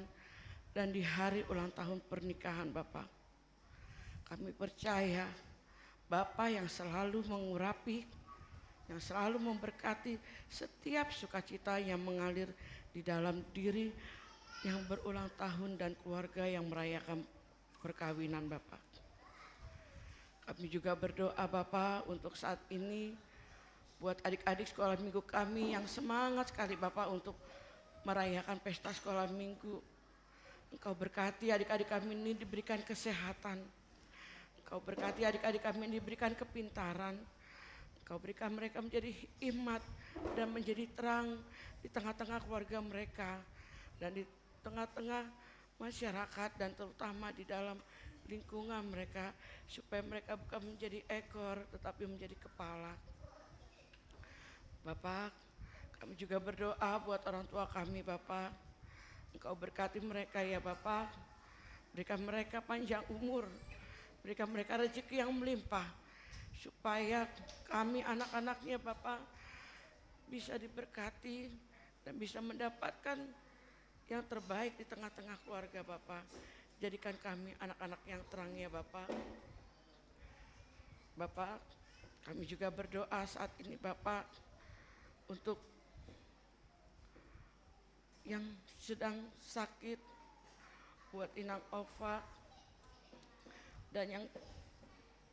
Speaker 13: dan di hari ulang tahun pernikahan Bapak. Kami percaya Bapak yang selalu mengurapi, yang selalu memberkati setiap sukacita yang mengalir di dalam diri yang berulang tahun dan keluarga yang merayakan perkawinan Bapak. Kami juga berdoa Bapak untuk saat ini buat adik-adik sekolah minggu kami yang semangat sekali Bapak untuk merayakan pesta sekolah minggu. Engkau berkati adik-adik kami ini diberikan kesehatan. Engkau berkati adik-adik kami ini diberikan kepintaran. Engkau berikan mereka menjadi hikmat dan menjadi terang di tengah-tengah keluarga mereka dan di tengah-tengah masyarakat dan terutama di dalam lingkungan mereka, supaya mereka bukan menjadi ekor tetapi menjadi kepala. Bapak, kami juga berdoa buat orang tua kami Bapak. Engkau berkati mereka ya Bapak, berikan mereka panjang umur, berikan mereka rezeki yang melimpah, supaya kami anak-anaknya Bapak bisa diberkati dan bisa mendapatkan yang terbaik di tengah-tengah keluarga Bapak. Jadikan kami anak-anak yang terang ya Bapak. Bapak, kami juga berdoa saat ini Bapak untuk yang sedang sakit, buat Inang Ova dan yang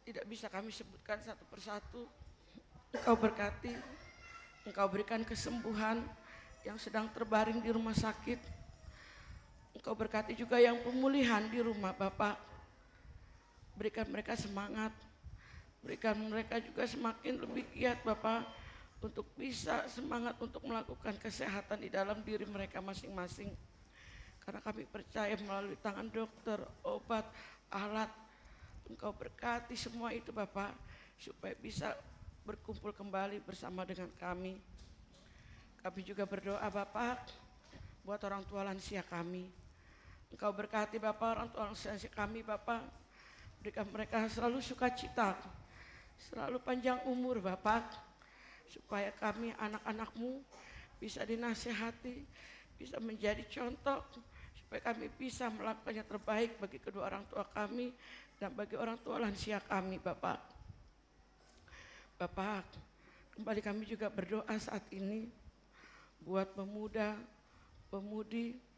Speaker 13: tidak bisa kami sebutkan satu persatu. Engkau berkati, Engkau berikan kesembuhan yang sedang terbaring di rumah sakit. Engkau berkati juga yang pemulihan di rumah Bapak. Berikan mereka semangat, berikan mereka juga semakin lebih giat Bapak untuk bisa semangat untuk melakukan kesehatan di dalam diri mereka masing-masing. Karena kami percaya melalui tangan dokter, obat, alat, Engkau berkati semua itu Bapak, supaya bisa berkumpul kembali bersama dengan kami. Kami juga berdoa Bapak buat orang tua lansia kami. Engkau berkati Bapak orang tua lansia kami Bapak, berikan mereka selalu sukacita, selalu panjang umur Bapak, supaya kami anak-anak-Mu bisa dinasihati, bisa menjadi contoh, supaya kami bisa melakukan yang terbaik bagi kedua orang tua kami dan bagi orang tua lansia kami Bapak. Bapak, kembali kami juga berdoa saat ini buat pemuda, pemudi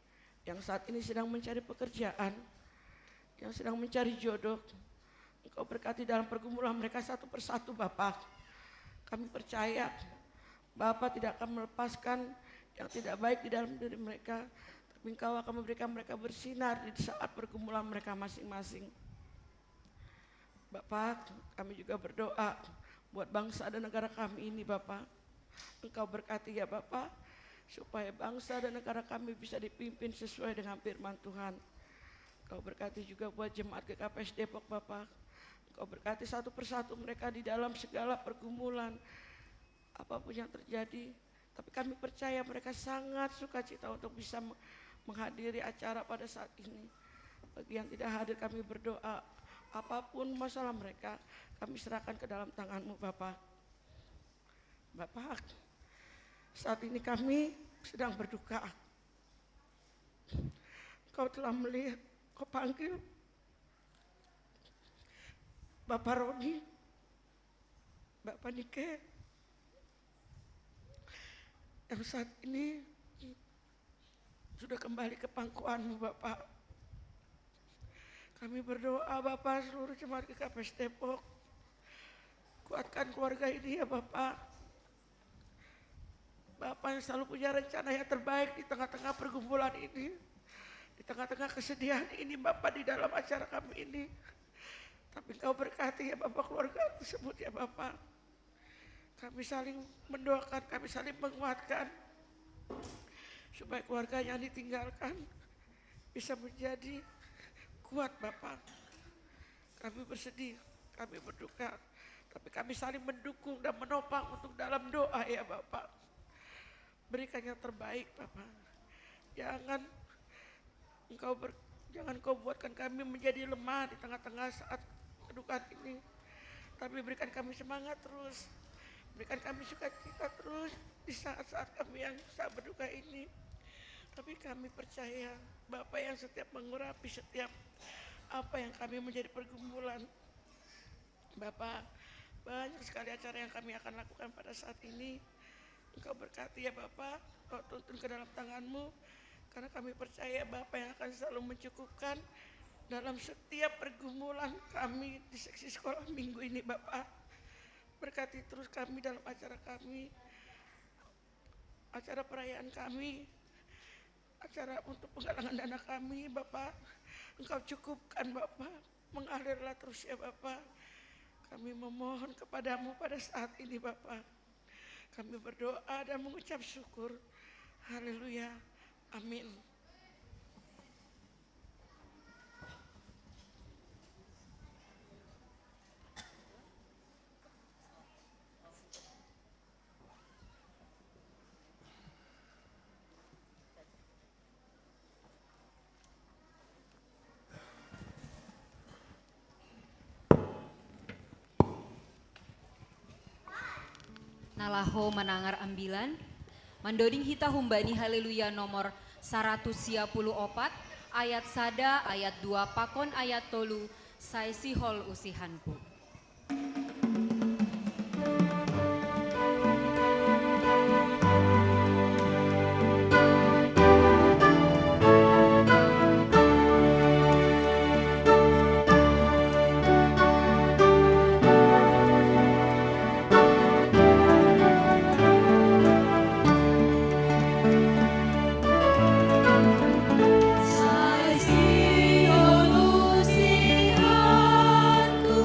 Speaker 13: yang saat ini sedang mencari pekerjaan, yang sedang mencari jodoh. Engkau berkati dalam pergumulan mereka satu persatu Bapak. Kami percaya Bapak tidak akan melepaskan yang tidak baik di dalam diri mereka, tapi Engkau akan memberikan mereka bersinar di saat pergumulan mereka masing-masing. Bapak, kami juga berdoa buat bangsa dan negara kami ini Bapak. Engkau berkati ya Bapak, supaya bangsa dan negara kami bisa dipimpin sesuai dengan firman Tuhan. Engkau berkati juga buat jemaat GKPS Depok Bapak. Kau berkati satu persatu mereka di dalam segala pergumulan, apapun yang terjadi. Tapi kami percaya mereka sangat sukacita untuk bisa menghadiri acara pada saat ini. Bagi yang tidak hadir kami berdoa, apapun masalah mereka, kami serahkan ke dalam tangan-Mu Bapak. Bapak, saat ini kami sedang berduka. Kau telah melihat, Kau panggil Bapak Roni, Bapak Nike, yang saat ini sudah kembali ke pangkuan-Mu Bapak. Kami berdoa Bapak, seluruh jemaat GKPS Depok, kuatkan keluarga ini ya Bapak. Bapak yang selalu punya rencana yang terbaik di tengah-tengah pergumulan ini, di tengah-tengah kesedihan ini Bapak, di dalam acara kami ini. Tapi Kau berkati ya Bapak keluarga tersebut ya Bapak. Kami saling mendoakan, kami saling menguatkan, supaya keluarga yang ditinggalkan bisa menjadi kuat Bapak. Kami bersedih, kami berduka, tapi kami saling mendukung dan menopang untuk dalam doa ya Bapak. Berikan yang terbaik Bapak. Jangan Kau buatkan kami menjadi lemah di tengah-tengah saat kedukaan ini. Tapi berikan kami semangat terus. Berikan kami sukacita terus di saat-saat kami yang saat berduka ini. Tapi kami percaya Bapak yang setiap mengurapi setiap apa yang kami menjadi pergumulan. Bapak, banyak sekali acara yang kami akan lakukan pada saat ini. Engkau berkati ya Bapak, Kau tuntun ke dalam tangan-Mu. Karena kami percaya Bapak yang akan selalu mencukupkan dalam setiap pergumulan kami di seksi sekolah minggu ini Bapak. Berkati terus kami dalam acara kami, acara perayaan kami, acara untuk penggalangan dana kami Bapak. Engkau cukupkan Bapak, mengalirlah terus ya Bapak. Kami memohon kepadamu pada saat ini Bapak. Kami berdoa dan mengucap syukur. Haleluya. Amin.
Speaker 1: Nalaho menangar ambilan, mandoding hita humbani haleluya nomor 114 ayat sada ayat 2 pakon ayat tolu saisi hol usihanku.
Speaker 14: Saisi hol usihanku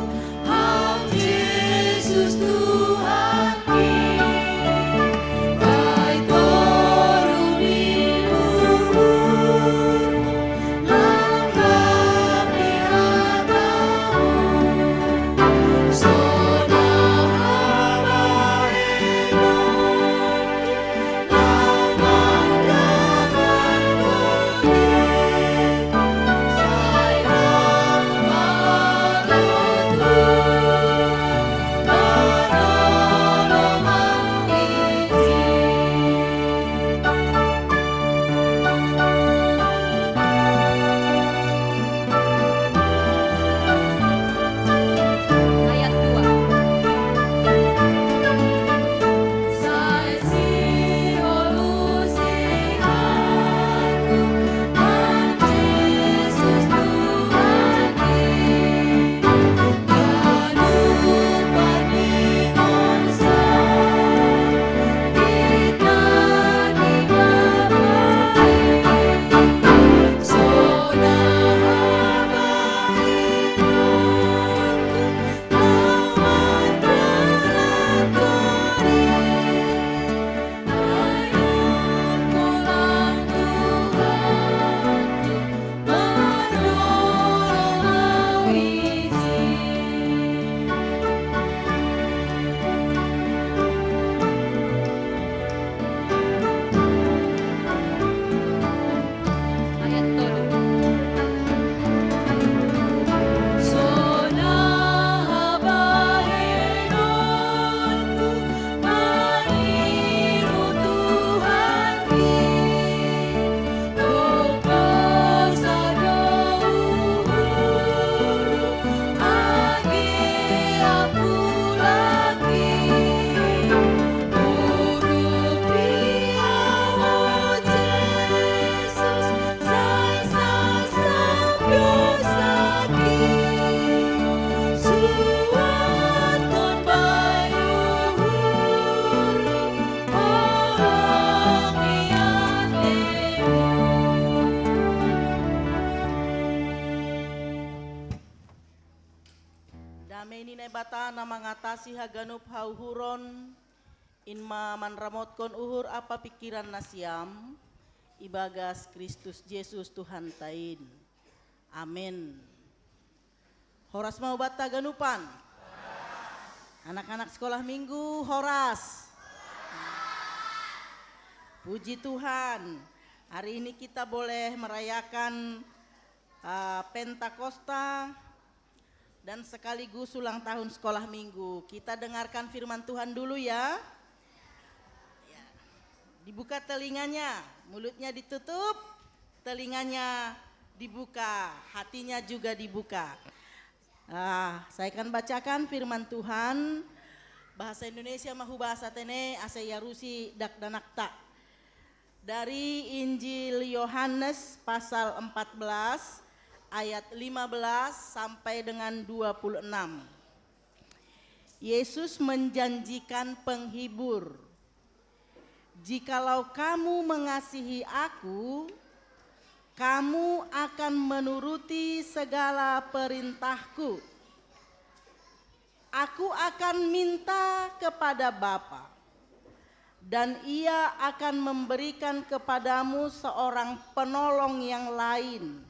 Speaker 4: Iname ini nebata na mangatasi haganup hauhuron inma manramotkon uhur apa pikiran nasiam ibagas Kristus Yesus Tuhan tain. Amin. Horas mau bata ganupan. Anak-anak sekolah minggu horas. Puji Tuhan. Hari ini kita boleh merayakan Pentakosta dan sekaligus ulang tahun sekolah minggu. Kita dengarkan firman Tuhan dulu ya. Dibuka telinganya, mulutnya ditutup, telinganya dibuka, hatinya juga dibuka. Saya akan bacakan firman Tuhan bahasa Indonesia mahu bahasa tene ase yarusi dak danakta. Dari Injil Yohanes pasal 14 ayat 15 sampai dengan 26. Yesus menjanjikan penghibur. Jikalau kamu mengasihi aku, kamu akan menuruti segala perintahku. Aku akan minta kepada Bapa, dan Ia akan memberikan kepadamu seorang penolong yang lain,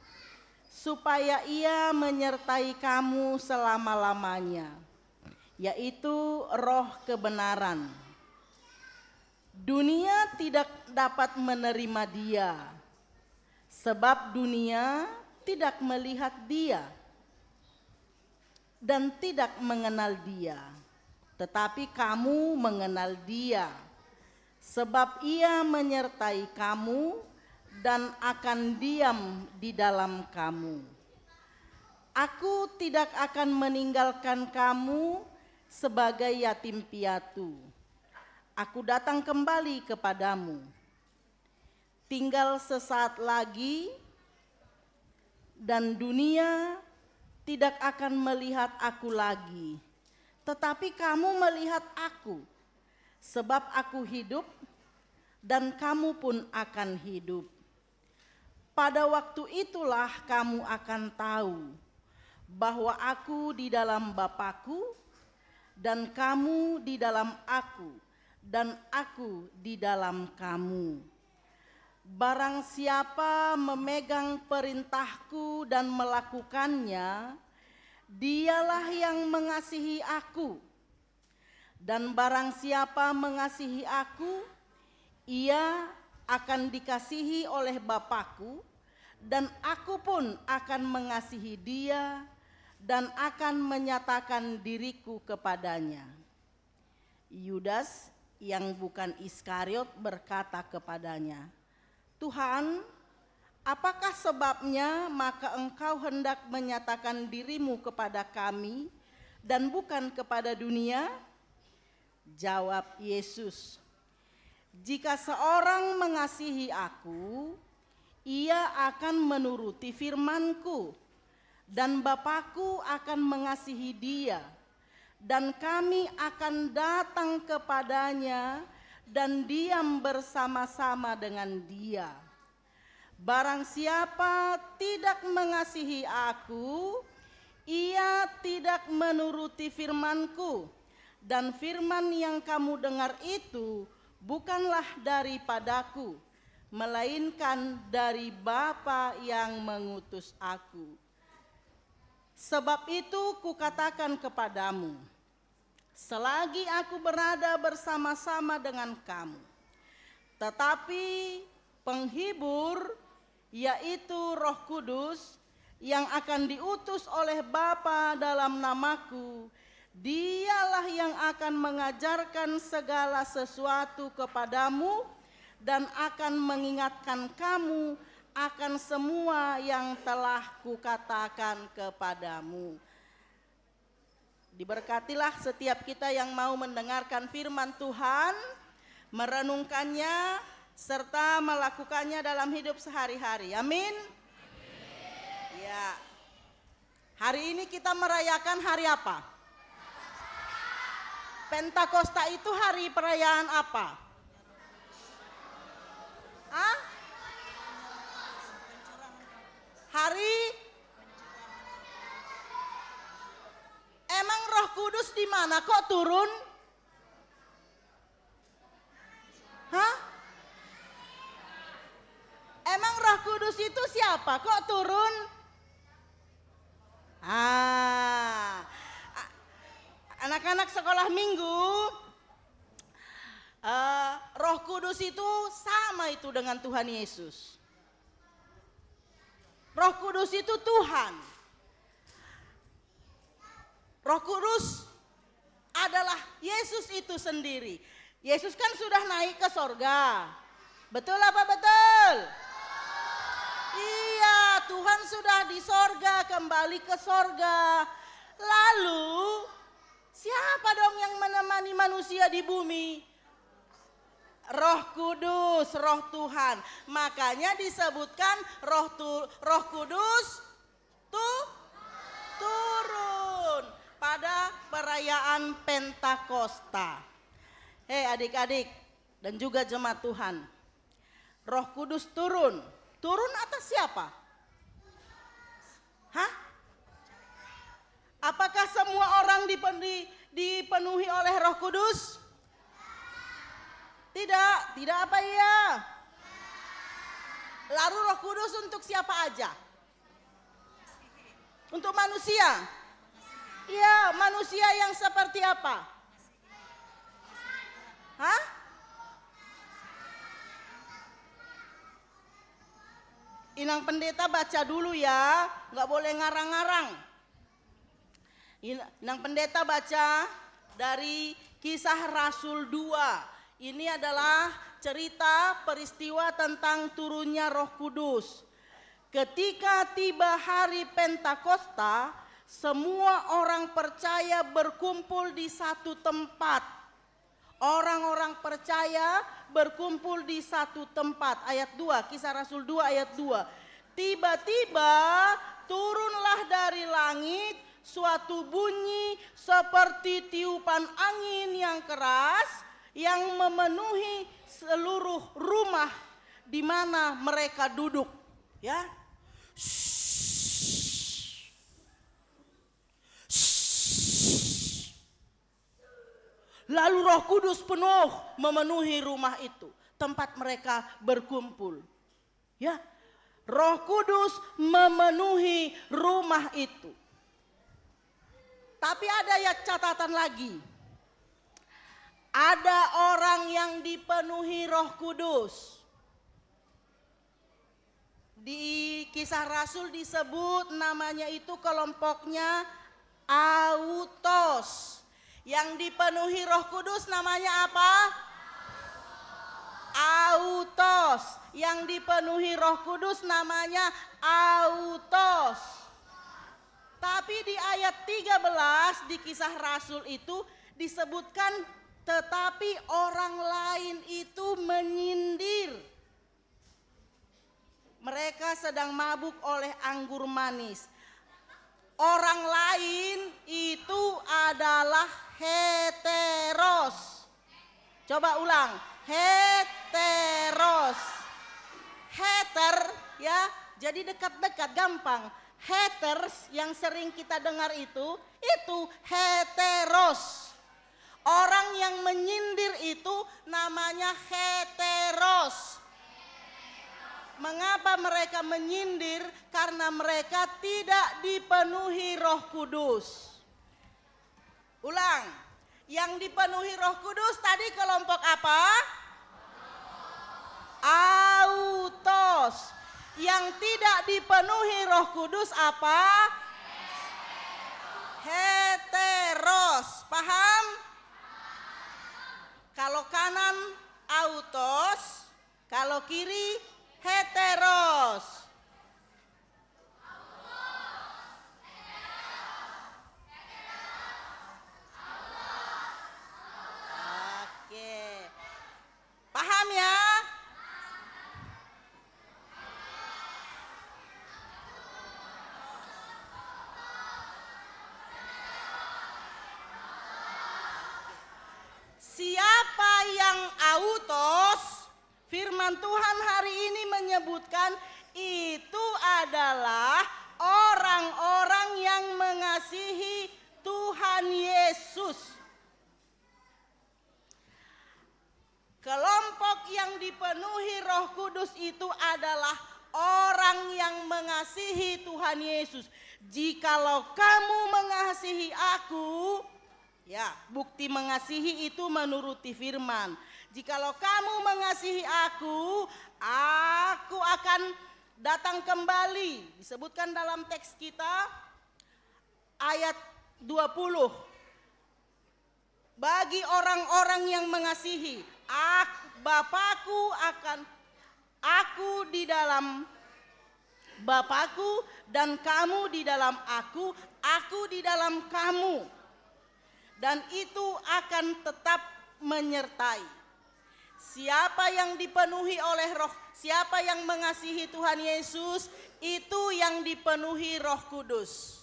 Speaker 4: supaya Ia menyertai kamu selama-lamanya, yaitu Roh kebenaran. Dunia tidak dapat menerima Dia, sebab dunia tidak melihat Dia dan tidak mengenal Dia. Tetapi kamu mengenal Dia, sebab Ia menyertai kamu dan akan diam di dalam kamu. Aku tidak akan meninggalkan kamu sebagai yatim piatu. Aku datang kembali kepadamu. Tinggal sesaat lagi dan dunia tidak akan melihat aku lagi, tetapi kamu melihat aku, sebab aku hidup dan kamu pun akan hidup. Pada waktu itulah kamu akan tahu bahwa aku di dalam Bapa-Ku dan kamu di dalam aku dan aku di dalam kamu. Barang siapa memegang perintahku dan melakukannya, dialah yang mengasihi aku. Dan barang siapa mengasihi aku, ia akan dikasihi oleh Bapa-Ku, dan aku pun akan mengasihi dia dan akan menyatakan diriku kepadanya. Yudas yang bukan Iskariot berkata kepadanya, Tuhan, apakah sebabnya maka engkau hendak menyatakan dirimu kepada kami dan bukan kepada dunia? Jawab Yesus, jika seorang mengasihi aku, ia akan menuruti firman-Ku, dan Bapa-Ku akan mengasihi dia, dan kami akan datang kepadanya dan diam bersama-sama dengan dia. Barang siapa tidak mengasihi aku, ia tidak menuruti firman-Ku, dan firman yang kamu dengar itu bukanlah daripadaku, melainkan dari Bapa yang mengutus aku. Sebab itu kukatakan kepadamu, selagi aku berada bersama-sama dengan kamu, tetapi penghibur, yaitu Roh Kudus, yang akan diutus oleh Bapa dalam namaku, dialah yang akan mengajarkan segala sesuatu kepadamu dan akan mengingatkan kamu akan semua yang telah kukatakan kepadamu. Diberkatilah setiap kita yang mau mendengarkan firman Tuhan, merenungkannya, serta melakukannya dalam hidup sehari-hari. Amin. Ya. Hari ini kita merayakan hari apa? Pentakosta itu hari perayaan apa? Hari emang Roh Kudus di mana? Kok turun? Hah? Emang Roh Kudus itu siapa? Kok turun? Anak-anak sekolah minggu, Roh Kudus itu sama itu dengan Tuhan Yesus. Roh Kudus itu Tuhan. Roh Kudus adalah Yesus itu sendiri. Yesus kan sudah naik ke sorga. Betul apa betul? Iya, Tuhan sudah di sorga, kembali ke sorga. Lalu siapa dong yang menemani manusia di bumi? Roh Kudus, Roh Tuhan. Makanya disebutkan Roh Kudus turun pada perayaan Pentakosta. Hei adik-adik dan juga jemaat Tuhan. Roh Kudus turun. Turun atas siapa? Hah? Apakah semua orang dipenuhi oleh Roh Kudus? Tidak apa ya? Lalu Roh Kudus untuk siapa aja? Untuk manusia? Iya, manusia yang seperti apa? Hah? Inang pendeta baca dulu ya, nggak boleh ngarang-ngarang. Inang pendeta baca dari Kisah Rasul 2. Ini adalah cerita peristiwa tentang turunnya Roh Kudus. Ketika tiba hari Pentakosta, semua orang percaya berkumpul di satu tempat. Orang-orang percaya berkumpul di satu tempat. Ayat 2, Kisah Rasul 2 ayat 2. Tiba-tiba turunlah dari langit suatu bunyi seperti tiupan angin yang keras yang memenuhi seluruh rumah di mana mereka duduk. Ya. Lalu Roh Kudus penuh memenuhi rumah itu, tempat mereka berkumpul. Ya, Roh Kudus memenuhi rumah itu. Tapi ada ya catatan lagi. Ada orang yang dipenuhi Roh Kudus. Di Kisah Rasul disebut namanya itu kelompoknya autos. Yang dipenuhi Roh Kudus namanya apa? Autos. Yang dipenuhi Roh Kudus namanya autos. Tapi di ayat 13 di Kisah Rasul itu disebutkan tetapi orang lain itu menyindir. Mereka sedang mabuk oleh anggur manis. Orang lain itu adalah heteros. Coba ulang, heteros. Heter ya, jadi dekat-dekat gampang. Haters yang sering kita dengar itu heteros. Orang yang menyindir itu namanya heteros. Mengapa mereka menyindir? Karena mereka tidak dipenuhi Roh Kudus. Ulang, yang dipenuhi Roh Kudus tadi kelompok apa? Autos. Yang tidak dipenuhi Roh Kudus apa? Heteros. Paham? Kalau kanan autos, kalau kiri heteros. Oke. Paham ya? Siapa yang autos? Firman Tuhan hari ini menyebutkan itu adalah orang-orang yang mengasihi Tuhan Tuhan Yesus. Kelompok yang dipenuhi Roh Kudus itu adalah orang yang mengasihi Tuhan Yesus. Jikalau kamu mengasihi aku, ya, bukti mengasihi itu menuruti firman. Jikalau kamu mengasihi aku akan datang kembali. Disebutkan dalam teks kita ayat 20. Bagi orang-orang yang mengasihi, aku di dalam Bapakku dan kamu di dalam aku di dalam kamu. Dan itu akan tetap menyertai. Siapa yang dipenuhi oleh Roh, siapa yang mengasihi Tuhan Yesus, itu yang dipenuhi Roh Kudus.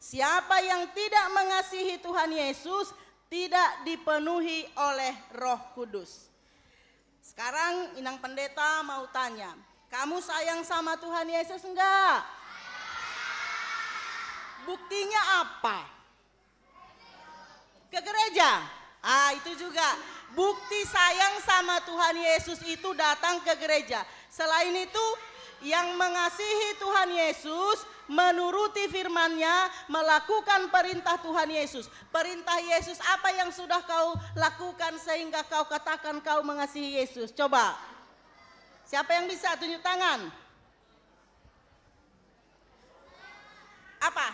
Speaker 4: Siapa yang tidak mengasihi Tuhan Yesus, tidak dipenuhi oleh Roh Kudus. Sekarang Inang Pendeta mau tanya, kamu sayang sama Tuhan Yesus enggak? Buktinya apa? Ke gereja. Itu juga. Bukti sayang sama Tuhan Yesus itu datang ke gereja. Selain itu, yang mengasihi Tuhan Yesus, menuruti firman-Nya, melakukan perintah Tuhan Yesus. Perintah Yesus apa yang sudah kau lakukan sehingga kau katakan kau mengasihi Yesus? Coba. Siapa yang bisa tunjuk tangan? Apa?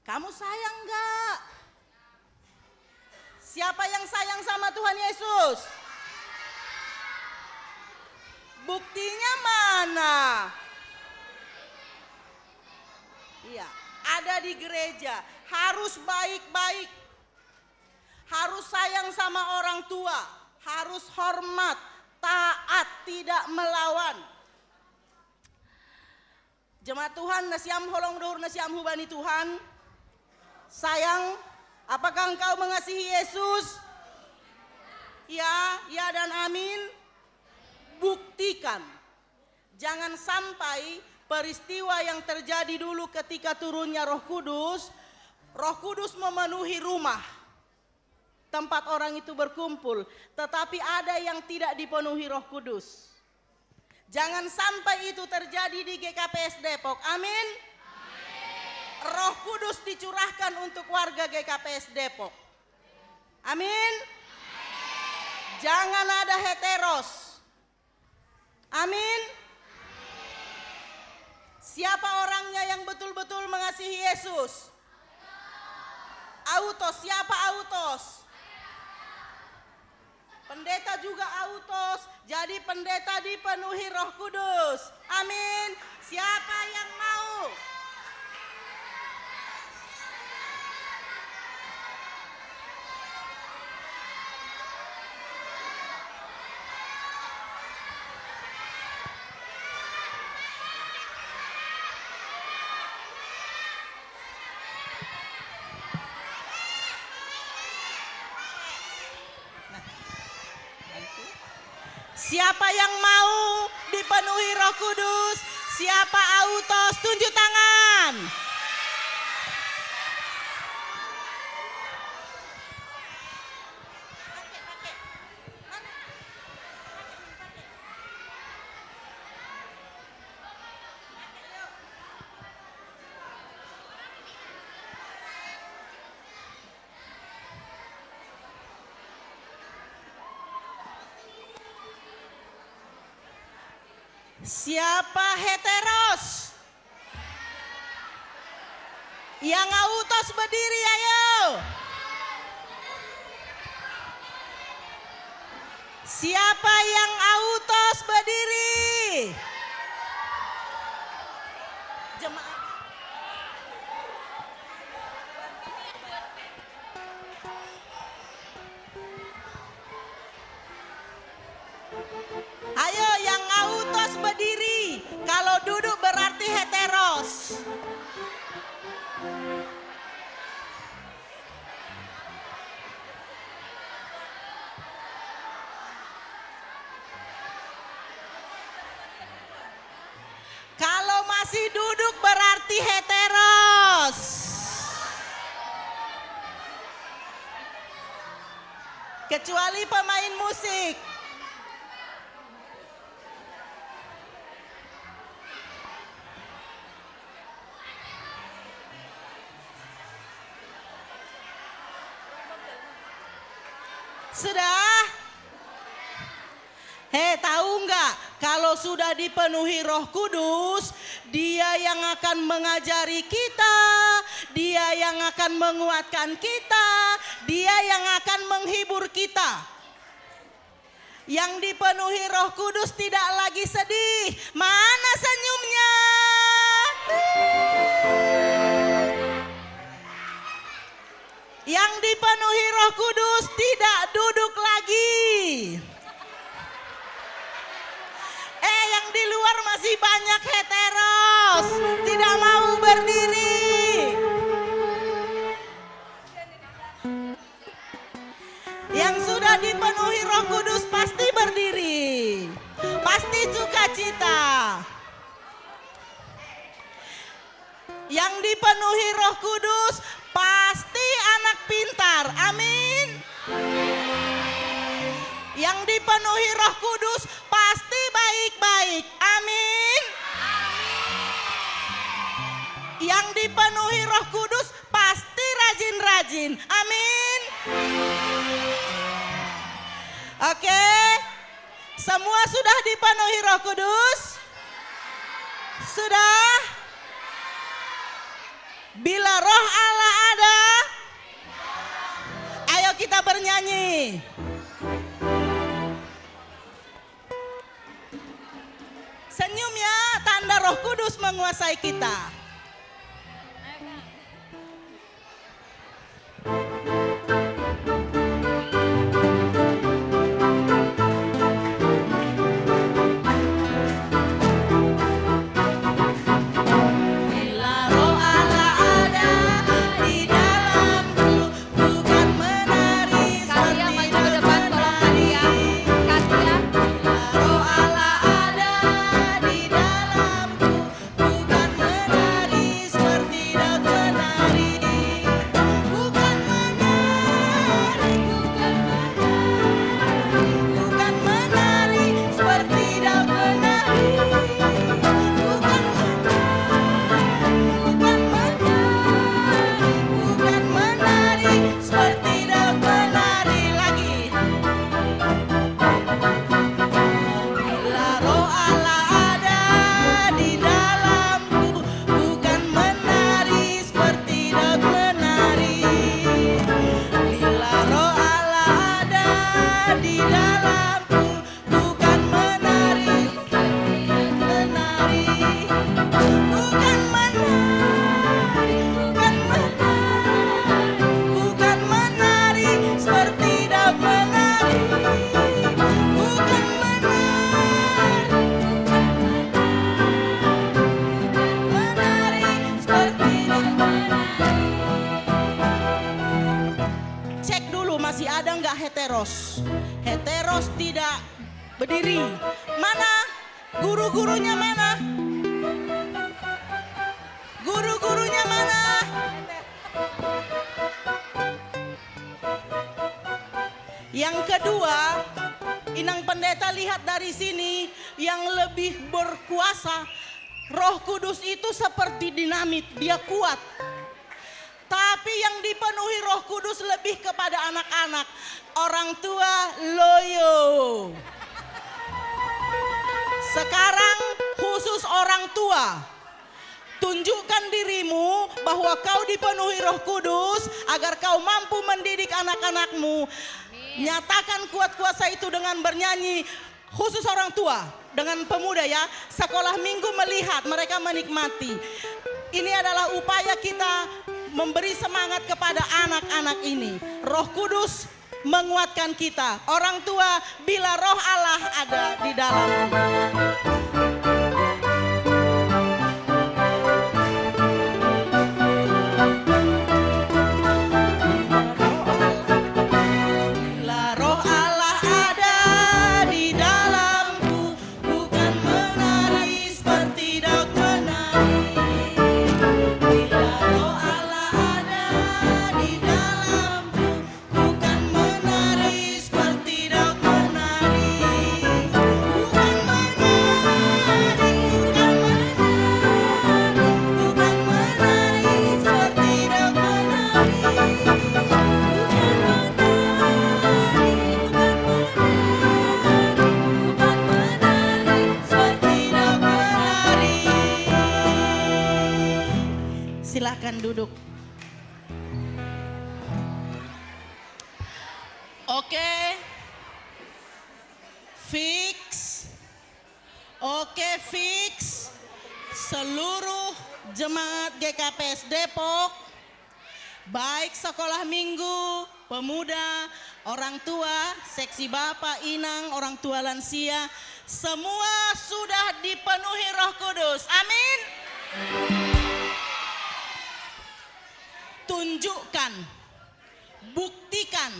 Speaker 4: Kamu sayang enggak? Siapa yang sayang sama Tuhan Yesus? Buktinya mana? Iya, ada di gereja. Harus baik-baik. Harus sayang sama orang tua. Harus hormat, taat, tidak melawan. Jemaat Tuhan, nasiam holong dohur nasiam hubani Tuhan. Sayang, apakah engkau mengasihi Yesus? Ya, ya dan amin. Buktikan. Jangan sampai peristiwa yang terjadi dulu ketika turunnya Roh Kudus memenuhi rumah tempat orang itu berkumpul, tetapi ada yang tidak dipenuhi Roh Kudus. Jangan sampai itu terjadi di GKPS Depok. Amin. Roh Kudus dicurahkan untuk warga GKPS Depok. Amin. Jangan ada heteros. Amin. Siapa orangnya yang betul-betul mengasihi Yesus? Autos. Siapa autos? Pendeta juga autos. Jadi pendeta dipenuhi Roh Kudus. Amin. Siapa yang mau? Siapa yang mau dipenuhi Roh Kudus? Siapa autos? Tunjuk tangan. Siapa heteros? Yang autos berdiri, ayo. Siapa yang autos berdiri? Jemaat. Ayo yang autos berdiri. Kalau duduk berarti heteros. Kalau masih duduk berarti heteros. kecuali pemain musik. Sudah? Tahu nggak? Kalau sudah dipenuhi Roh Kudus, Dia yang akan mengajari kita, Dia yang akan menguatkan kita, Dia yang akan menghibur kita. Yang dipenuhi Roh Kudus tidak lagi sedih. Mana senyumnya? Yang dipenuhi Roh Kudus tidak duduk lagi. Yang di luar masih banyak heteros, tidak mau berdiri. Yang sudah dipenuhi Roh Kudus pasti berdiri, pasti sukacita. Yang dipenuhi Roh Kudus pasti anak pintar, amin. Yang dipenuhi Roh Kudus pasti baik-baik, amin. Yang dipenuhi Roh Kudus pasti rajin-rajin, amin. Oke, semua sudah dipenuhi Roh Kudus? Sudah? Bila Roh Allah ada, ayo kita bernyanyi. Senyum ya, tanda Roh Kudus menguasai kita. Bila Roh Allah ada di dalamku, bukan menari
Speaker 1: Katia
Speaker 4: seperti
Speaker 1: maju ke depan, tolong Katia. Katia.
Speaker 4: Roh Allah ada di dalamku, bukan menari seperti daun menari. Bukan menari, bukan menari seperti daun menari. Bukan menari seperti daun menari lagi. Bila Roh Allah ada di dalamku, bukan menari seperti daun menari. Bila Roh Allah ada di dalamku, bukan menari seperti daun menari. Bukan menari seperti daun menari. Bukan menari seperti daun menari. Cek dulu masih ada nggak heteros? Heteros tidak berdiri. Mana? Guru-gurunya mana? Guru-gurunya mana? Yang kedua, Inang Pendeta lihat dari sini, yang lebih berkuasa, Roh Kudus itu seperti dinamit, dia kuat. Tapi yang dipenuhi Roh Kudus lebih kepada anak-anak. Orang tua loyo. Sekarang khusus orang tua. Tunjukkan dirimu bahwa kau dipenuhi Roh Kudus agar kau mampu mendidik anak-anakmu. Nyatakan kuat kuasa itu dengan bernyanyi, khusus orang tua. Dengan pemuda ya, sekolah minggu melihat mereka menikmati. Ini adalah upaya kita memberi semangat kepada anak-anak ini. Roh Kudus menguatkan kita. Orang tua, bila Roh Allah ada di dalammu. Bila Roh Allah ada di dalamku, bukan menari seperti daun menari. Bila Roh Allah ada di dalamku, bukan menari Silakan duduk. Oke. Fix. Oke, fix. Seluruh jemaat GKPS Depok, baik sekolah minggu, pemuda, orang tua, seksi bapak, inang, orang tua lansia, semua sudah dipenuhi Roh Kudus. Amin. Tunjukkan, buktikan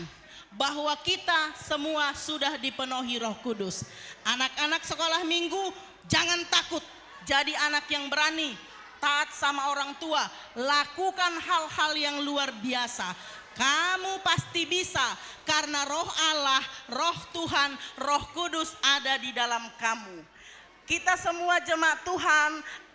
Speaker 4: bahwa kita semua sudah dipenuhi Roh Kudus. Anak-anak sekolah minggu, jangan takut. Jadi anak yang berani, taat sama orang tua, lakukan hal-hal yang luar biasa. Kamu pasti bisa karena Roh Allah, Roh Tuhan, Roh Kudus ada di dalam kamu. Kita semua jemaat Tuhan,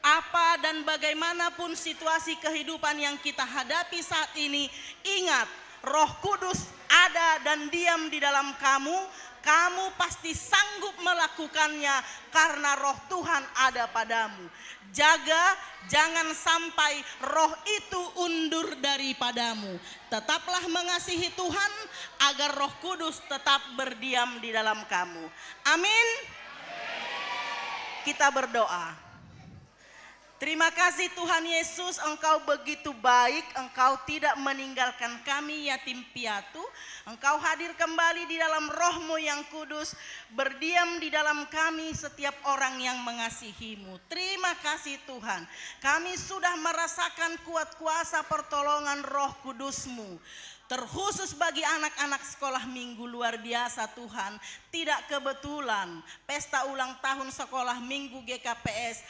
Speaker 4: apa dan bagaimanapun situasi kehidupan yang kita hadapi saat ini, ingat Roh Kudus ada dan diam di dalam kamu. Kamu pasti sanggup melakukannya karena Roh Tuhan ada padamu. Jaga, jangan sampai roh itu undur daripadamu. Tetaplah mengasihi Tuhan agar Roh Kudus tetap berdiam di dalam kamu. Amin. Kita berdoa. Terima kasih Tuhan Yesus, Engkau begitu baik, Engkau tidak meninggalkan kami yatim piatu. Engkau hadir kembali di dalam Roh-Mu yang kudus, berdiam di dalam kami setiap orang yang mengasihi-Mu. Terima kasih Tuhan, kami sudah merasakan kuat kuasa pertolongan Roh Kudus-Mu. Terkhusus bagi anak-anak sekolah minggu luar biasa Tuhan. Tidak kebetulan pesta ulang tahun sekolah minggu GKPS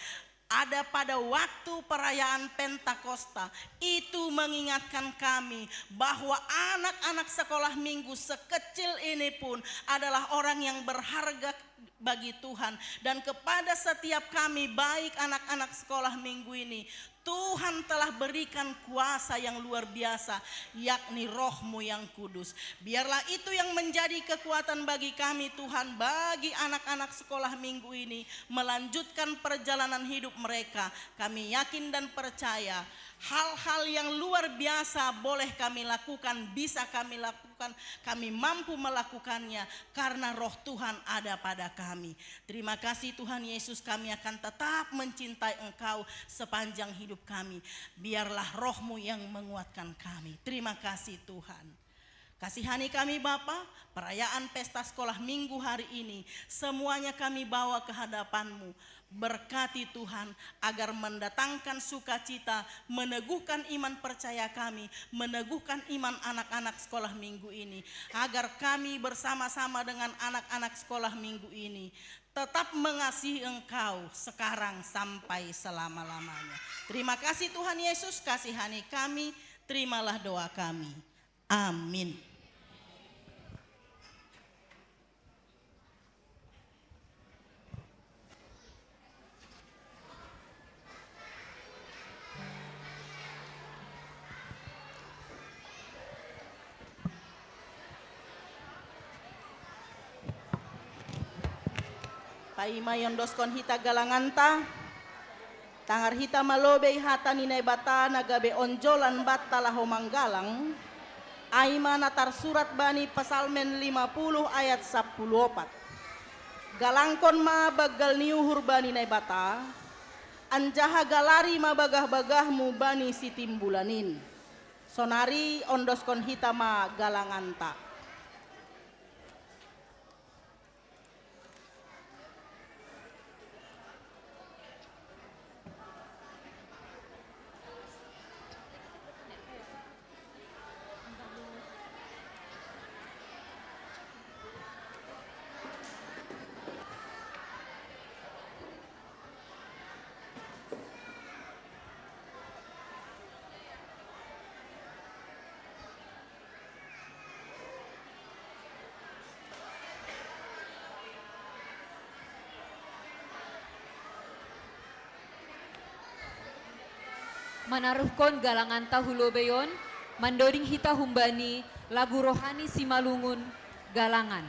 Speaker 4: ada pada waktu perayaan Pentakosta. Itu mengingatkan kami bahwa anak-anak sekolah minggu sekecil ini pun adalah orang yang berharga bagi Tuhan. Dan kepada setiap kami, baik anak-anak sekolah minggu ini, Tuhan telah berikan kuasa yang luar biasa, yakni Roh-Mu yang kudus. Biarlah itu yang menjadi kekuatan bagi kami Tuhan, bagi anak-anak sekolah minggu ini, melanjutkan perjalanan hidup mereka. Kami yakin dan percaya hal-hal yang luar biasa boleh kami lakukan, bisa kami lakukan, kami mampu melakukannya karena Roh Tuhan ada pada kami. Terima kasih Tuhan Yesus, kami akan tetap mencintai Engkau sepanjang hidup kami. Biarlah Roh-Mu yang menguatkan kami. Terima kasih Tuhan. Kasihani kami Bapa, perayaan pesta sekolah minggu hari ini semuanya kami bawa ke hadapan-Mu. Berkati Tuhan agar mendatangkan sukacita, meneguhkan iman percaya kami, meneguhkan iman anak-anak sekolah minggu ini. Agar kami bersama-sama dengan anak-anak sekolah minggu ini tetap mengasihi Engkau sekarang sampai selama-lamanya. Terima kasih Tuhan Yesus, kasihani kami, terimalah doa kami. Amin. Paima yondoskon hita galanganta, tangar hita malobe hata ninay bata nagabe onjolan bata laho manggalang, aima natar surat bani Pasalmen 50 ayat 14. Galangkon ma bagal niuhur bani nay bata, anjaha galari ma bagah-bagahmu bani sitimbulanin. Sonari ondoskon hita ma galanganta.
Speaker 1: Manaruhkon galangan tahulobeyon, mandoding hita humbani, lagu rohani Simalungun, galangan.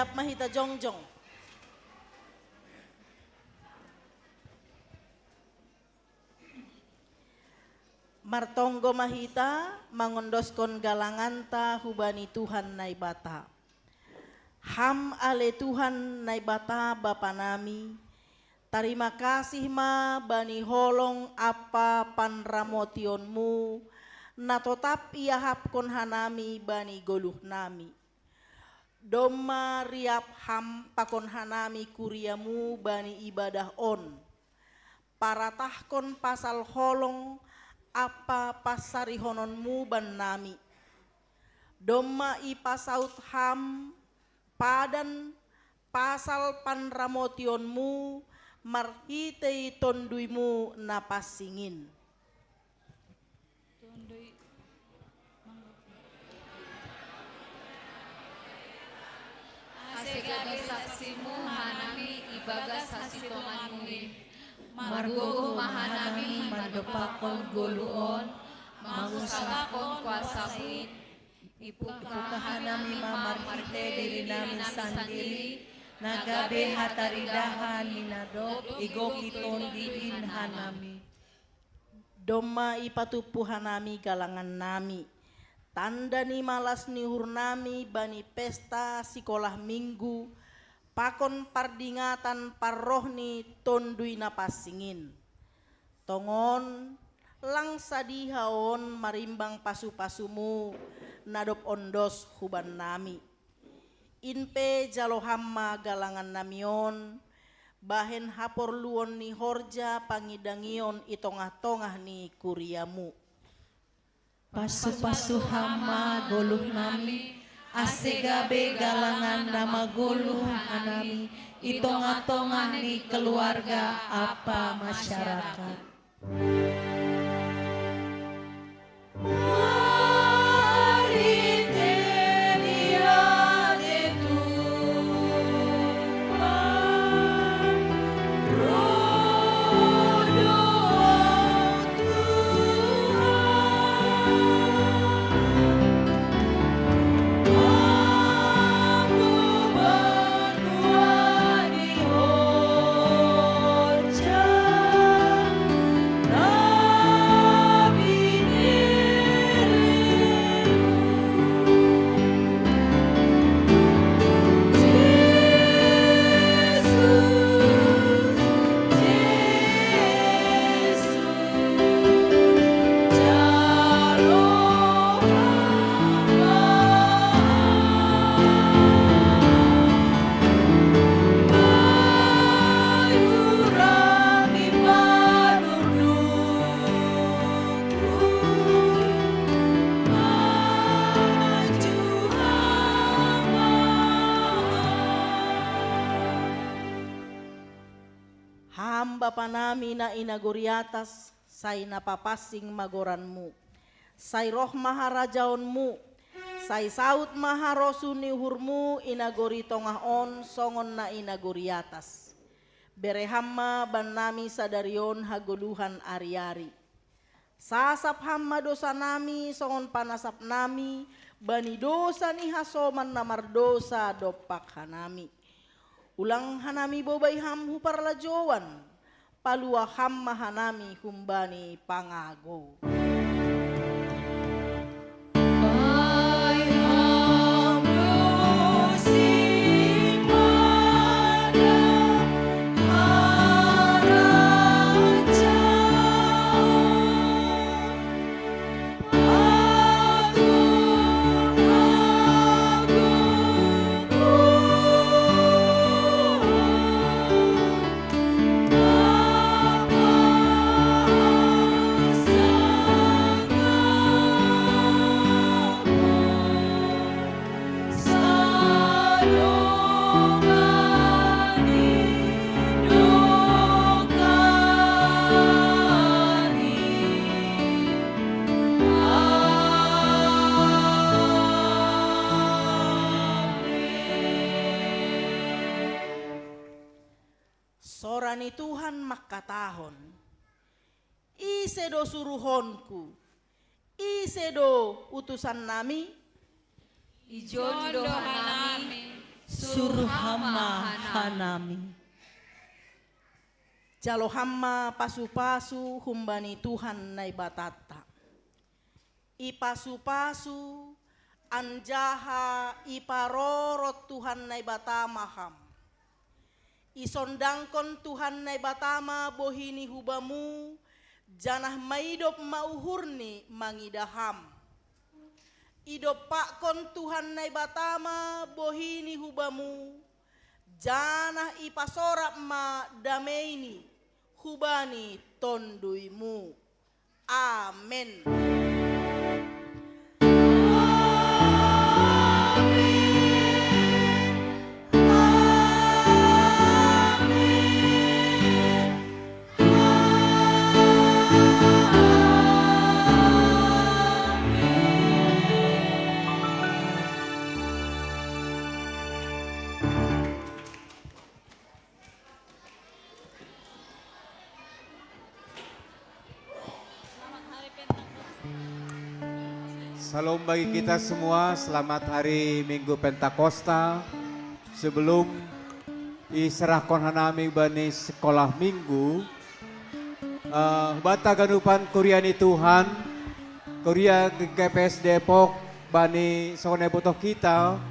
Speaker 4: Siap mahita jongjong. Martonggo mahita mangondoskon galanganta hubani Tuhan naibata. Ham ale Tuhan naibata Bapa nami. Terima kasih ma bani holong apa panramotionmu. Na tetap ia hapkon hanami bani goluh nami. Doma riap ham pakon hanami kuriamu bani ibadah on. Paratahkon pasal holong apa pasarihononmu ban nami. Doma i pasaut ham padan pasal panramotionmu marhitei tonduimu napasingin.
Speaker 1: Asegadi saksimu hanami ibagas sasitonganmuin. Margogo mahanami mandopakon goluon. Mangusakon kuasamuin. Ipukahanami mamarhite diri nami sandiri. Nagabe hataridahan ninadok igokiton diin hanami.
Speaker 4: Doma ipatupu hanami galangan nami. Tanda ni malas ni hurnami bani pesta sekolah minggu. Pakon pardingatan parrohni tondui napasingin. Tongon lang sadihaon marimbang pasu-pasumu nadop ondos huban nami. Inpe jalohamma galangan namion. Bahen haporluon ni horja pangidangion itongah-tongah ni kuriamu.
Speaker 14: Pasu-pasu hama goluh nami, asegabe galangan nama goluh hanami, itongah-tongah ni keluarga apa masyarakat.
Speaker 4: Bapa nami na inaguriatas, say napapasing magoranmu. Say roh maharajaonmu, say saut maharosuni hurmu inagori tongahon songon na inaguriatas. Berehamma ban nami sadarion haguluhan ari-ari. Sasap hamma dosa nami songon panasap nami, bani dosa ni hasoman namardosa dopak hanami. Ulang hanami bobay ham huparlajowan, palua hamma hanami humbani pangago. Sorani Tuhan makatahon, isedo suruhonku, isedo utusan nami,
Speaker 1: Ijon dohanami,
Speaker 14: suruh hama hanami.
Speaker 4: Jalo hamma pasu-pasu humbani Tuhan nai batata. Ipasu-pasu anjaha iparorot Tuhan nai batamaham. Isondangkon Tuhan nai batama bohini hubamu, janah maidop mauhurni mangidaham. Idop pakon Tuhan nai batama bohini hubamu, janah ipasorak ma dameini hubani tonduimu. Amin.
Speaker 15: Salam bagi kita semua, selamat hari Minggu Pentakosta. Sebelum iserahkan hanami bani sekolah minggu, bata ganupan kuriani Tuhan, kuria GPS Depok, bani sone botoh kita,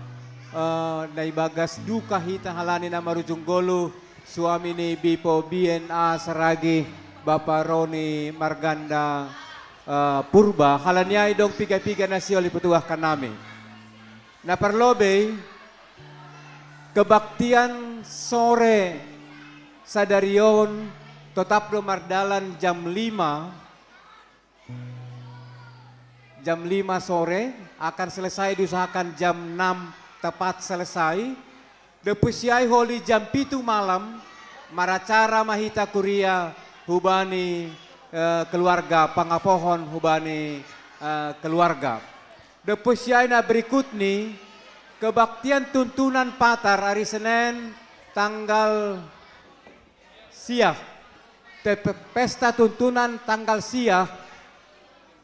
Speaker 15: nai bagas duka hita halani nama rujung golu, suami ni Bipo BNA Saragi, Bapak Roni Marganda, Purba, halanya idong piga-piga nasi oleh petuah kanami. Na perlobe, kebaktian sore sadarion tetap mardalan jam 5 sore, akan selesai diusahakan jam 6 tepat selesai. Depusiai holi jam 7 malam, maracara mahita kuria hubani keluarga pangapohon hubani keluarga. Depusiai na berikut ni kebaktian tuntunan patar hari Senin tanggal siah. Pesta tuntunan tanggal siah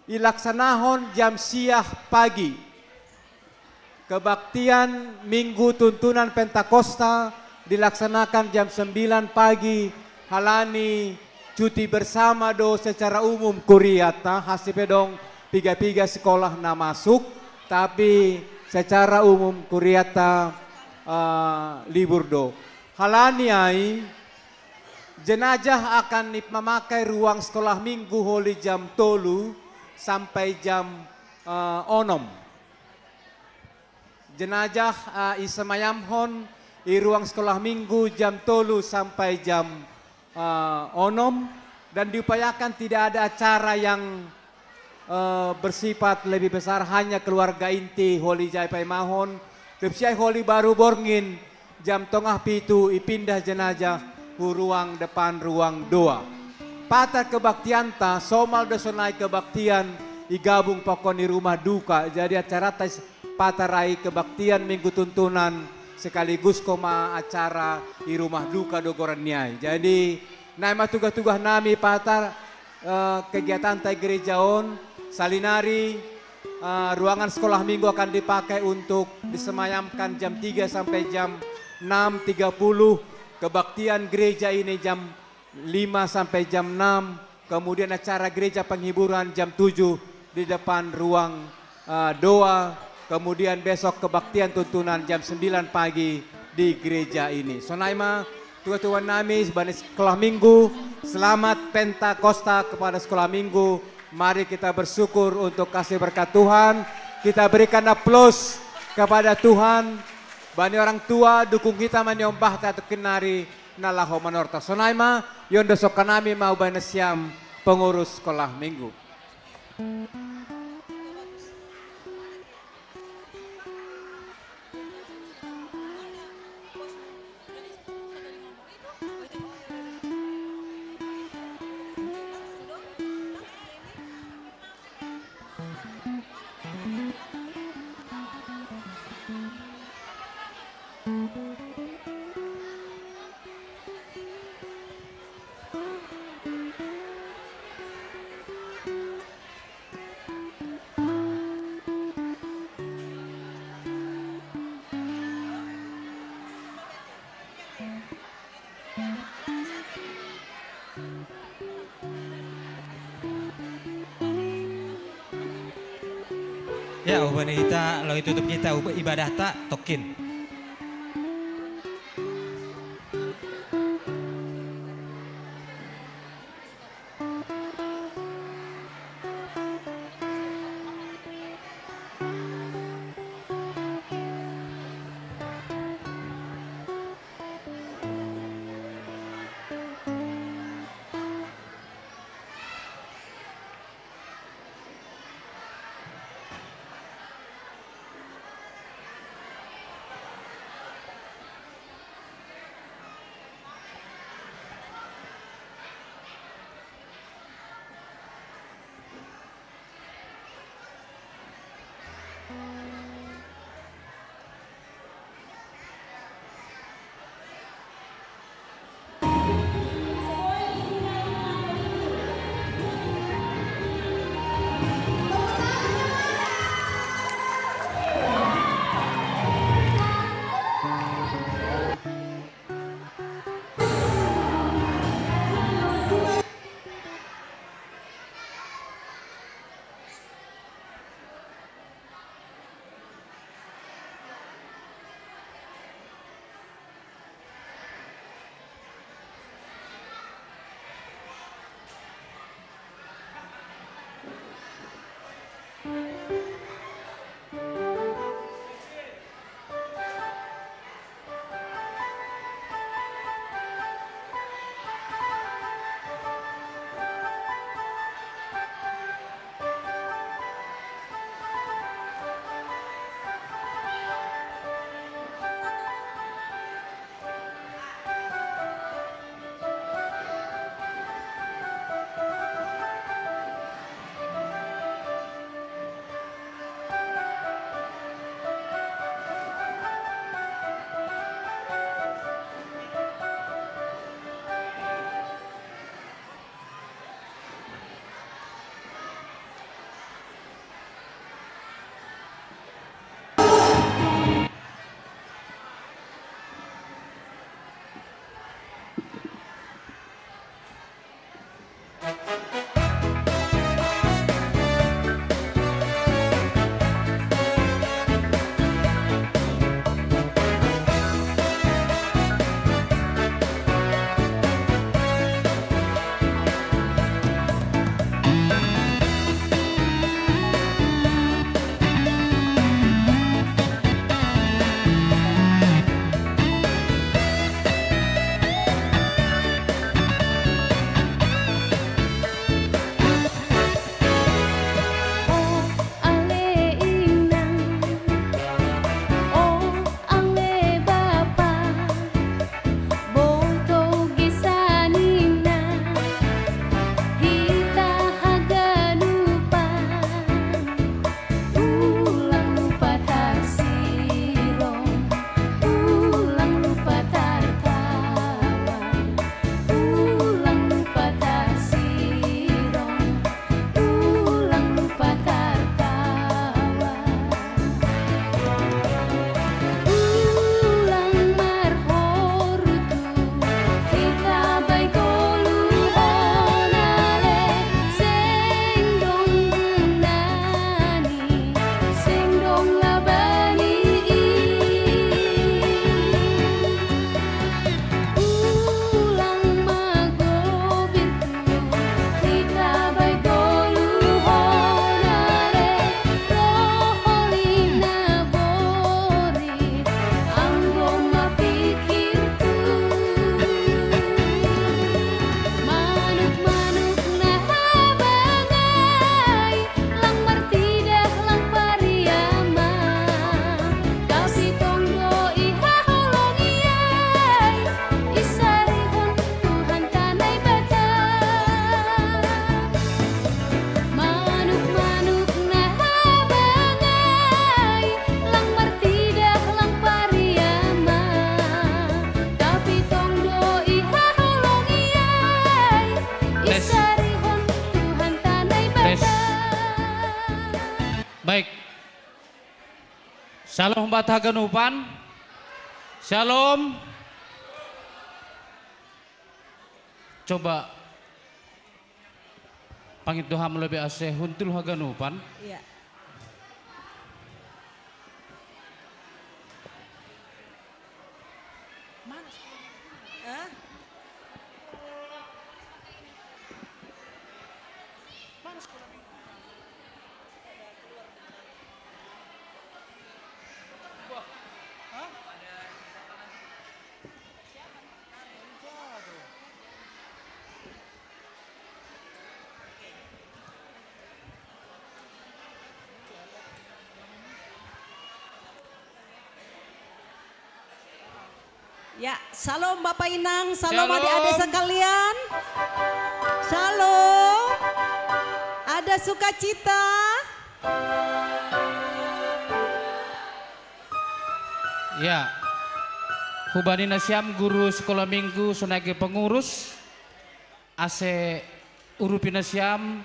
Speaker 15: ilaksanahon jam siah pagi. Kebaktian Minggu tuntunan Pentakosta dilaksanakan jam 9 pagi halani cuti bersama do secara umum kuriata hasil pedong piga-piga sekolah na masuk, tapi secara umum kuriata libur do. Halani ai jenazah akan memakai ruang sekolah minggu holi jam 3 sampai jam 6. Jenazah isemayamhon i ruang sekolah minggu jam 3 sampai jam 6, dan diupayakan tidak ada acara yang bersifat lebih besar, hanya keluarga inti holi jai paimahon. Depsiai holi baru borngin jam tengah pitu ipindah jenazah ku ruang depan ruang doa. Patah kebaktian ta somal dosonai kebaktian igabung pokon di rumah duka. Jadi acara tais patarai kebaktian minggu tuntunan sekaligus koma acara di rumah duka dogoran niai. Jadi nama tugas-tugas nami patar kegiatan tai gerejaon salinari ruangan sekolah minggu akan dipakai untuk disemayamkan jam 3 sampai jam 6.30. Kebaktian gereja ini jam 5 sampai jam 6. Kemudian acara gereja penghiburan jam 7 di depan ruang doa. Kemudian besok kebaktian tuntunan jam 9 pagi di gereja ini. Sonaima, tuan-tuan nami sebagai sekolah minggu, selamat Pentakosta kepada sekolah minggu. Mari kita bersyukur untuk kasih berkat Tuhan. Kita berikan aplaus kepada Tuhan. Bani orang tua dukung kita maniombah tatu kenari nalaho manorta. Sonaima, yon dosok kanami mau banesiam pengurus sekolah minggu.
Speaker 16: Ya, ubah kita lo tutup kita ibadah tak tokin.
Speaker 17: Baik. Shalom Bataganupan. Shalom. Coba pangit doa melebih asih huntul haganupan.
Speaker 18: Iya. Ya, salam Bapak Inang, salam
Speaker 17: Shalom.
Speaker 18: adik-adik sekalian. Shalom. Ada sukacita.
Speaker 17: Ya. Hubani Nasiam guru sekolah minggu sebagai pengurus ase urupi Nasiam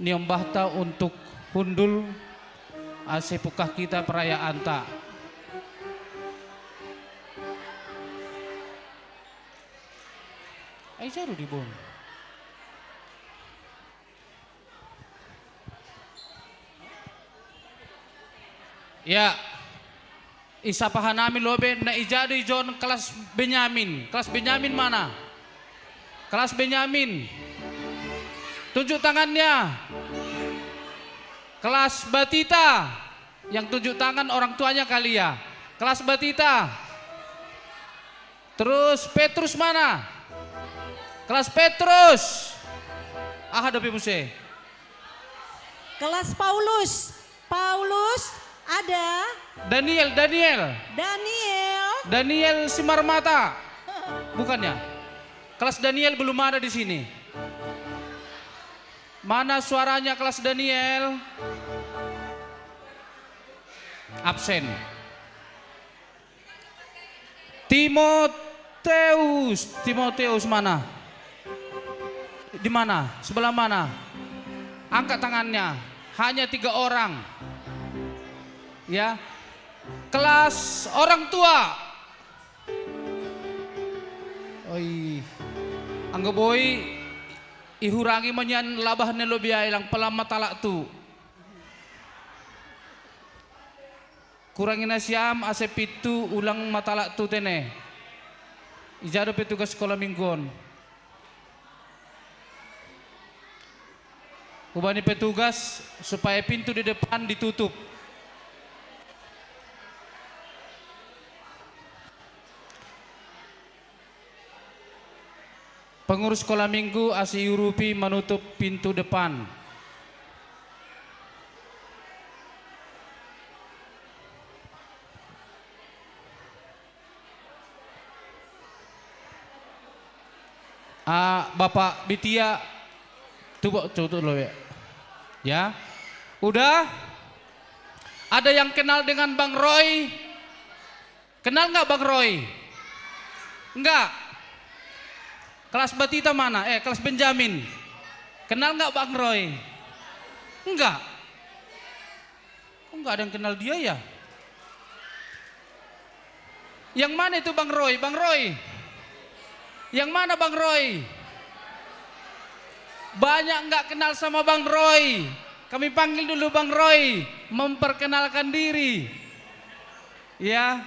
Speaker 17: niom bahta untuk hundul ase pukah kita perayaan ta. Ay jaru di bon. Ya, isapahan namin lobe na ijadi John kelas Benyamin. Kelas Benyamin mana? Kelas Benyamin. Tunjuk tangannya. Kelas Batita. Yang tunjuk tangan orang tuanya kali ya. Kelas Batita. Terus Petrus mana? Kelas Petrus. Ah, ada muse.
Speaker 18: Kelas Paulus. Paulus ada.
Speaker 17: Daniel. Daniel Simarmata. Bukannya? Kelas Daniel belum ada di sini. Mana suaranya kelas Daniel? Absen. Timoteus mana? Di mana? Sebelah mana? Angkat tangannya. Hanya 3 orang. Ya. Kelas orang tua. Oi. Angga boy ihurangi menyan labah nelo biaya lang palamat talak tu. Kurangin Nasiam asep itu ulang matalak tu tene. Ijado petugas sekolah mingguan. Hubani petugas supaya pintu di depan ditutup. Pengurus sekolah minggu asi Yurupi menutup pintu depan. Bapak Bitia, coba lo ya. Ya, udah. Ada yang kenal dengan Bang Roy? Kenal nggak Bang Roy? Enggak. Kelas Batita mana? Kelas Benjamin. Kenal nggak Bang Roy? Enggak. Kok nggak ada yang kenal dia ya? Yang mana itu Bang Roy? Bang Roy? Yang mana Bang Roy? Banyak nggak kenal sama Bang Roy. Kami panggil dulu Bang Roy, memperkenalkan diri. Ya.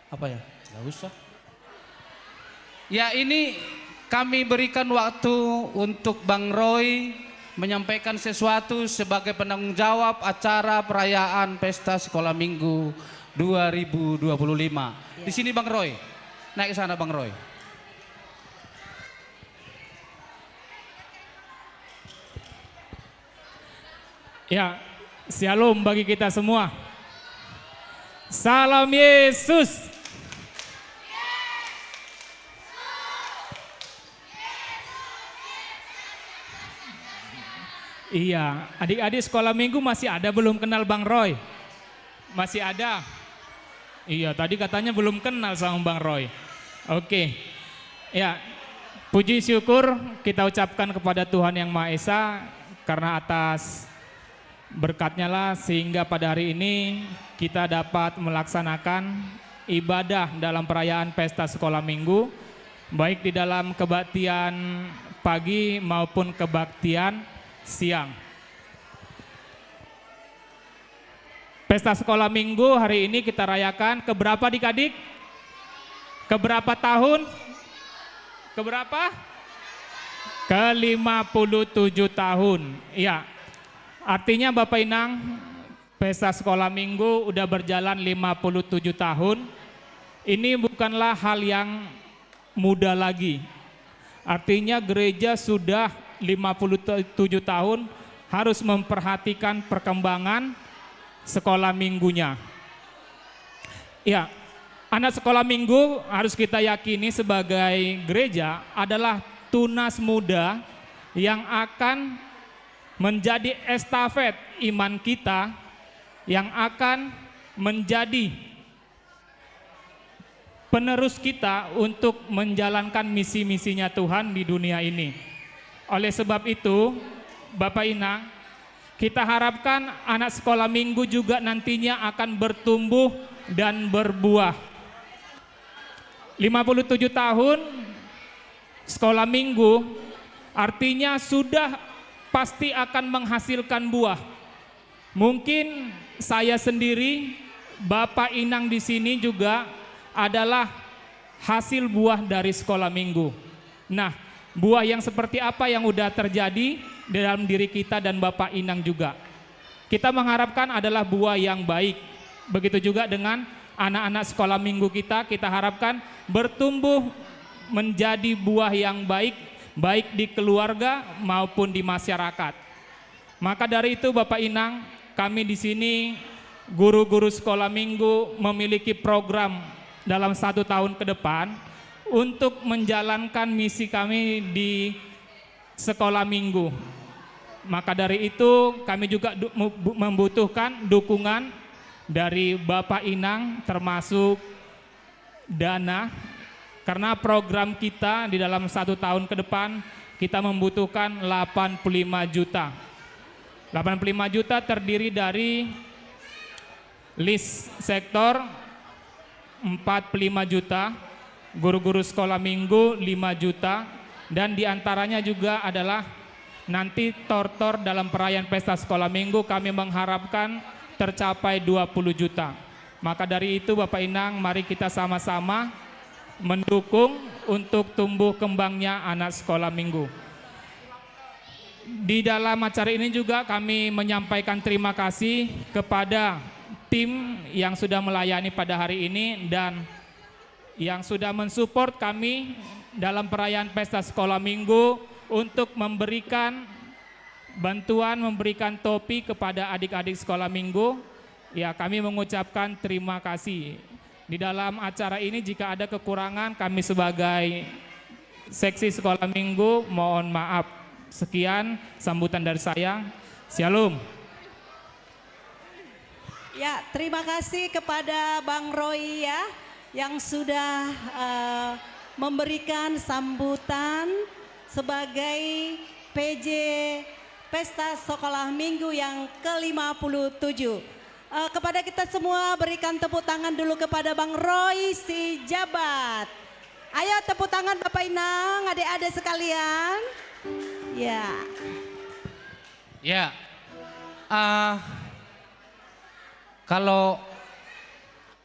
Speaker 17: Apa ya? Gak usah. Ya, ini kami berikan waktu untuk Bang Roy menyampaikan sesuatu sebagai penanggung jawab acara perayaan Pesta Sekolah Minggu 2025. Di sini Bang Roy. Naik ke sana Bang Roy.
Speaker 19: Ya, shalom bagi kita semua. Salam Yesus. Iya, adik-adik sekolah minggu masih ada belum kenal Bang Roy? Masih ada? Iya, tadi katanya belum kenal sama Bang Roy. Oke, ya puji syukur kita ucapkan kepada Tuhan Yang Maha Esa karena atas berkatnya lah sehingga pada hari ini kita dapat melaksanakan ibadah dalam perayaan Pesta Sekolah Minggu, baik di dalam kebaktian pagi maupun kebaktian siang. Pesta Sekolah Minggu hari ini kita rayakan keberapa adik-adik? Keberapa tahun? Keberapa? Ke-57 tahun. Iya. Artinya Bapak Inang, Pesta Sekolah Minggu udah berjalan 57 tahun. Ini bukanlah hal yang mudah lagi. Artinya gereja sudah 57 tahun harus memperhatikan perkembangan sekolah minggunya. Ya, anak sekolah minggu harus kita yakini sebagai gereja adalah tunas muda yang akan menjadi estafet iman kita, yang akan menjadi penerus kita untuk menjalankan misi-misinya Tuhan di dunia ini. Oleh sebab itu, Bapak Inang, kita harapkan anak sekolah minggu juga nantinya akan bertumbuh dan berbuah. 57 tahun sekolah minggu artinya sudah pasti akan menghasilkan buah. Mungkin saya sendiri, Bapak Inang di sini juga adalah hasil buah dari sekolah minggu. Nah, buah yang seperti apa yang udah terjadi dalam diri kita dan Bapak Inang juga. Kita mengharapkan adalah buah yang baik. Begitu juga dengan anak-anak sekolah minggu kita harapkan bertumbuh menjadi buah yang baik, baik di keluarga maupun di masyarakat. Maka dari itu Bapak Inang, kami di sini guru-guru sekolah minggu memiliki program dalam 1 tahun ke depan untuk menjalankan misi kami di sekolah minggu. Maka dari itu kami juga membutuhkan dukungan dari Bapak Inang termasuk dana, karena program kita di dalam 1 tahun ke depan kita membutuhkan 85 juta. 85 juta terdiri dari list sektor 45 juta, guru-guru sekolah minggu 5 juta, dan diantaranya juga adalah nanti tortor dalam perayaan pesta sekolah minggu kami mengharapkan tercapai 20 juta. Maka dari itu Bapak Inang, mari kita sama-sama mendukung untuk tumbuh kembangnya anak sekolah minggu. Di dalam acara ini juga kami menyampaikan terima kasih kepada tim yang sudah melayani pada hari ini dan yang sudah mensupport kami dalam perayaan pesta sekolah minggu untuk memberikan bantuan, memberikan topi kepada adik-adik sekolah minggu. Ya, kami mengucapkan terima kasih. Di dalam acara ini jika ada kekurangan, kami sebagai seksi sekolah minggu mohon maaf. Sekian sambutan dari saya. Shalom.
Speaker 18: Ya, terima kasih kepada Bang Roy ya yang sudah memberikan sambutan sebagai PJ Pesta Sekolah Minggu yang ke-57. Kepada kita semua berikan tepuk tangan dulu kepada Bang Roy si Jabat. Ayo tepuk tangan Bapak Inang, adik-adik sekalian. Ya.
Speaker 17: Ya. Kalau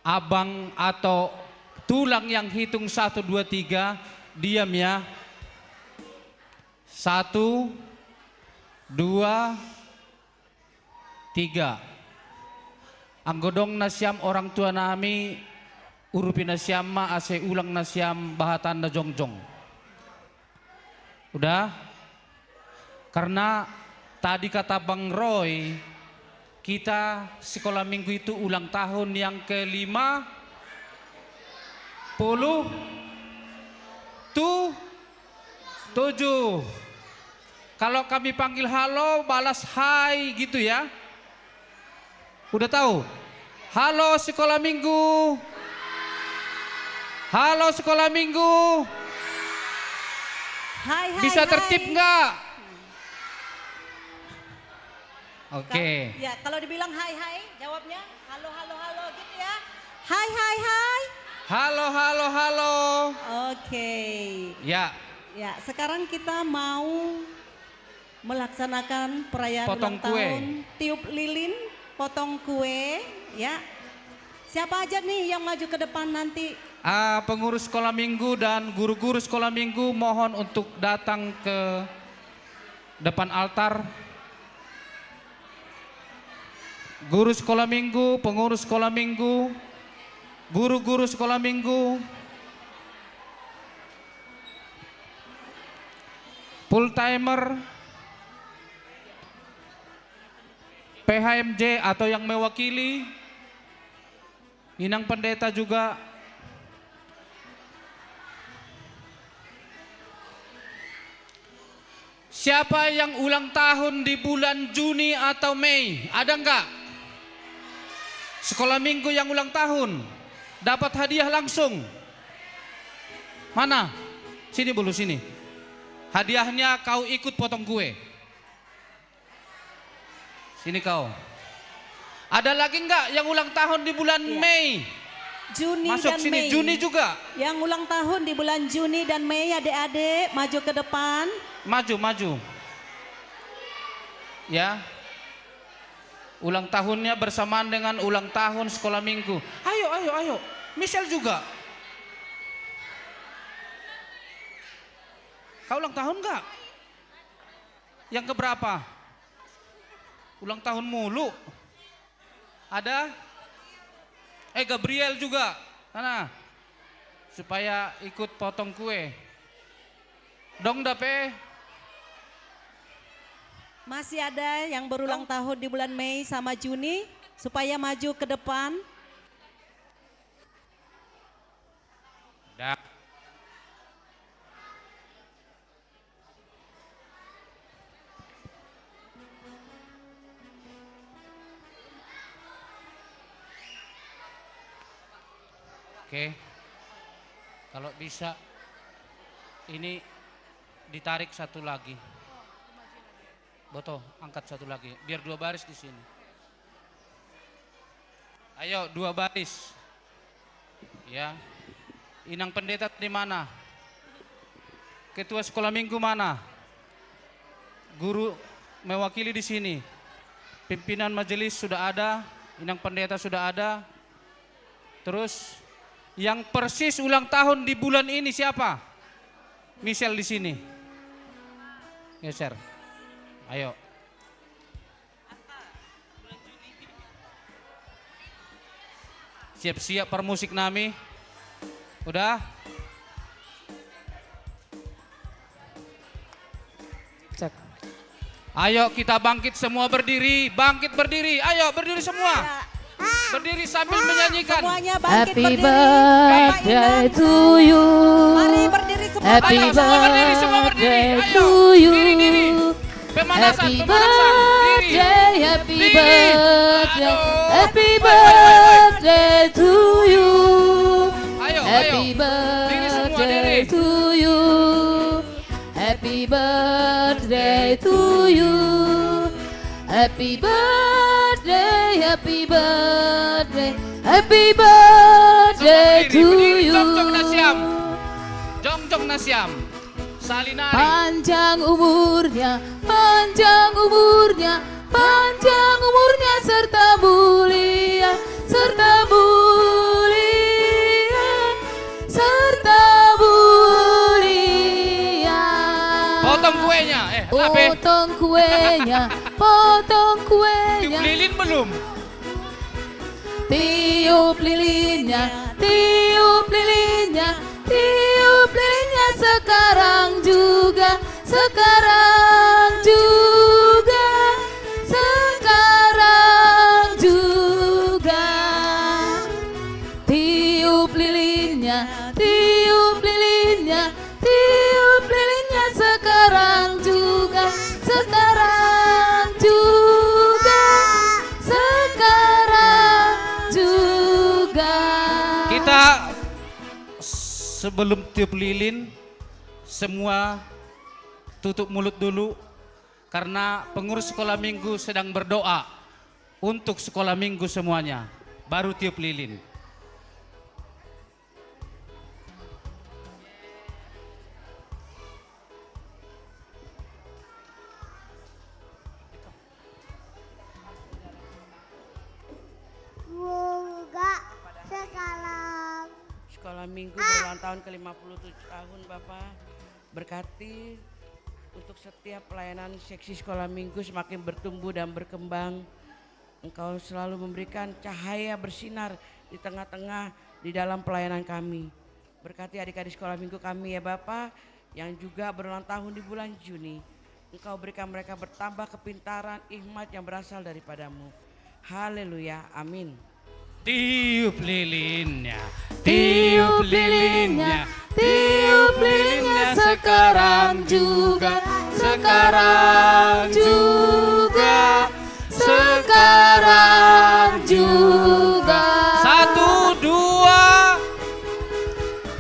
Speaker 17: abang atau tulang yang hitung 1, 2, 3, diam ya. 1, 2, 3. Anggodong nasyam orang tua nami, urupi nasyam ma ase ulang nasyam bahatan na jongjong. Udah? Karena tadi kata Bang Roy, kita sekolah minggu itu ulang tahun yang ke-57. Kalau kami panggil halo, balas hai gitu ya. Udah tahu? Halo sekolah minggu. Halo sekolah minggu.
Speaker 18: Hai, hai,
Speaker 17: bisa tertib nggak? Oke.
Speaker 18: Ya, kalau dibilang hai hai, jawabnya halo halo halo gitu ya. Hai hai hai.
Speaker 17: Halo halo halo.
Speaker 18: Oke.
Speaker 17: Ya.
Speaker 18: Ya, sekarang kita mau melaksanakan perayaan
Speaker 17: Potong
Speaker 18: ulang
Speaker 17: kue.
Speaker 18: tahun, tiup lilin, potong kue, ya. Siapa aja nih yang maju ke depan nanti?
Speaker 17: Pengurus sekolah minggu dan guru-guru sekolah minggu mohon untuk datang ke depan altar. Guru sekolah minggu, pengurus sekolah minggu, guru-guru sekolah minggu, full timer, PHMJ atau yang mewakili, Inang pendeta juga. Siapa yang ulang tahun di bulan Juni atau Mei? Ada enggak? Sekolah minggu yang ulang tahun dapat hadiah langsung. Mana? Sini dulu sini. Hadiahnya kau ikut potong kue. Sini kau. Ada lagi enggak yang ulang tahun di bulan Mei?
Speaker 18: Juni
Speaker 17: Masuk
Speaker 18: dan
Speaker 17: sini,
Speaker 18: Mei.
Speaker 17: Juni juga.
Speaker 18: Yang ulang tahun di bulan Juni dan Mei, adik-adik maju ke depan.
Speaker 17: Maju, maju. Ya. Ulang tahunnya bersamaan dengan ulang tahun sekolah minggu. Ayo, ayo, ayo. Michelle juga. Kau ulang tahun enggak? Yang keberapa? Ulang tahun mulu. Ada? Gabriel juga. Sana. Supaya ikut potong kue. Dong dape.
Speaker 18: Masih ada yang berulang tahun di bulan Mei sama Juni, supaya maju ke depan.
Speaker 17: Dah. Oke. Kalau bisa ini ditarik satu lagi. Boto, angkat satu lagi. Biar 2 baris di sini. Ayo 2 baris. Ya. Inang pendeta di mana? Ketua sekolah minggu mana? Guru mewakili di sini. Pimpinan majelis sudah ada, inang pendeta sudah ada. Terus yang persis ulang tahun di bulan ini siapa? Michelle di sini. Geser. Ayo. Siap-siap permusik nami. Udah? Cek. Ayo kita bangkit semua berdiri, bangkit berdiri. Ayo berdiri semua. Berdiri sambil menyanyikan.
Speaker 18: Semuanya bangkit
Speaker 20: Happy
Speaker 18: berdiri.
Speaker 20: birthday to you.
Speaker 18: Mari berdiri semua.
Speaker 20: Happy
Speaker 17: Ayo, semua berdiri, semua berdiri.
Speaker 20: birthday
Speaker 17: Ayo,
Speaker 20: to you.
Speaker 17: diri. Pemanasan,
Speaker 20: Happy
Speaker 17: pemanasan. Diri.
Speaker 20: birthday, happy
Speaker 17: Diri.
Speaker 20: birthday,
Speaker 17: Aduh.
Speaker 20: happy birthday to you.
Speaker 17: Ayo,
Speaker 20: Happy
Speaker 17: ayo. Diri semua,
Speaker 20: birthday
Speaker 17: diri.
Speaker 20: to you. Happy birthday to you. Happy birthday, happy birthday, happy birthday to you.
Speaker 17: Jong Nasiam. Jong Nasiam. Salinari.
Speaker 20: Panjang umurnya, panjang umurnya, panjang umurnya serta mulia, serta mulia, serta mulia.
Speaker 17: Potong kuenya.
Speaker 20: Potong kuenya, potong kuenya.
Speaker 17: Tiup lilin belum?
Speaker 20: Tiup lilinnya, tiup lilinnya, tiup lilinnya sekarang juga, sekarang juga, sekarang juga. Tiup lilinnya, tiup lilinnya, tiup lilinnya sekarang juga, sekarang juga, sekarang juga.
Speaker 17: Kita sebelum tiup lilin semua tutup mulut dulu karena pengurus sekolah minggu sedang berdoa untuk sekolah minggu semuanya. Baru tiup lilin.
Speaker 9: Semoga sekarang
Speaker 13: Sekolah minggu berulang tahun ke-57 tahun Bapak. Berkati untuk setiap pelayanan seksi sekolah minggu semakin bertumbuh dan berkembang. Engkau selalu memberikan cahaya bersinar di tengah-tengah di dalam pelayanan kami. Berkati adik-adik sekolah minggu kami ya Bapak yang juga berulang tahun di bulan Juni. Engkau berikan mereka bertambah kepintaran, hikmat yang berasal daripadamu. Haleluya, amin.
Speaker 17: Tiup lilinnya,
Speaker 20: Tiup lilinnya, tiup lilinnya sekarang juga, sekarang juga, sekarang juga.
Speaker 17: 1, 2,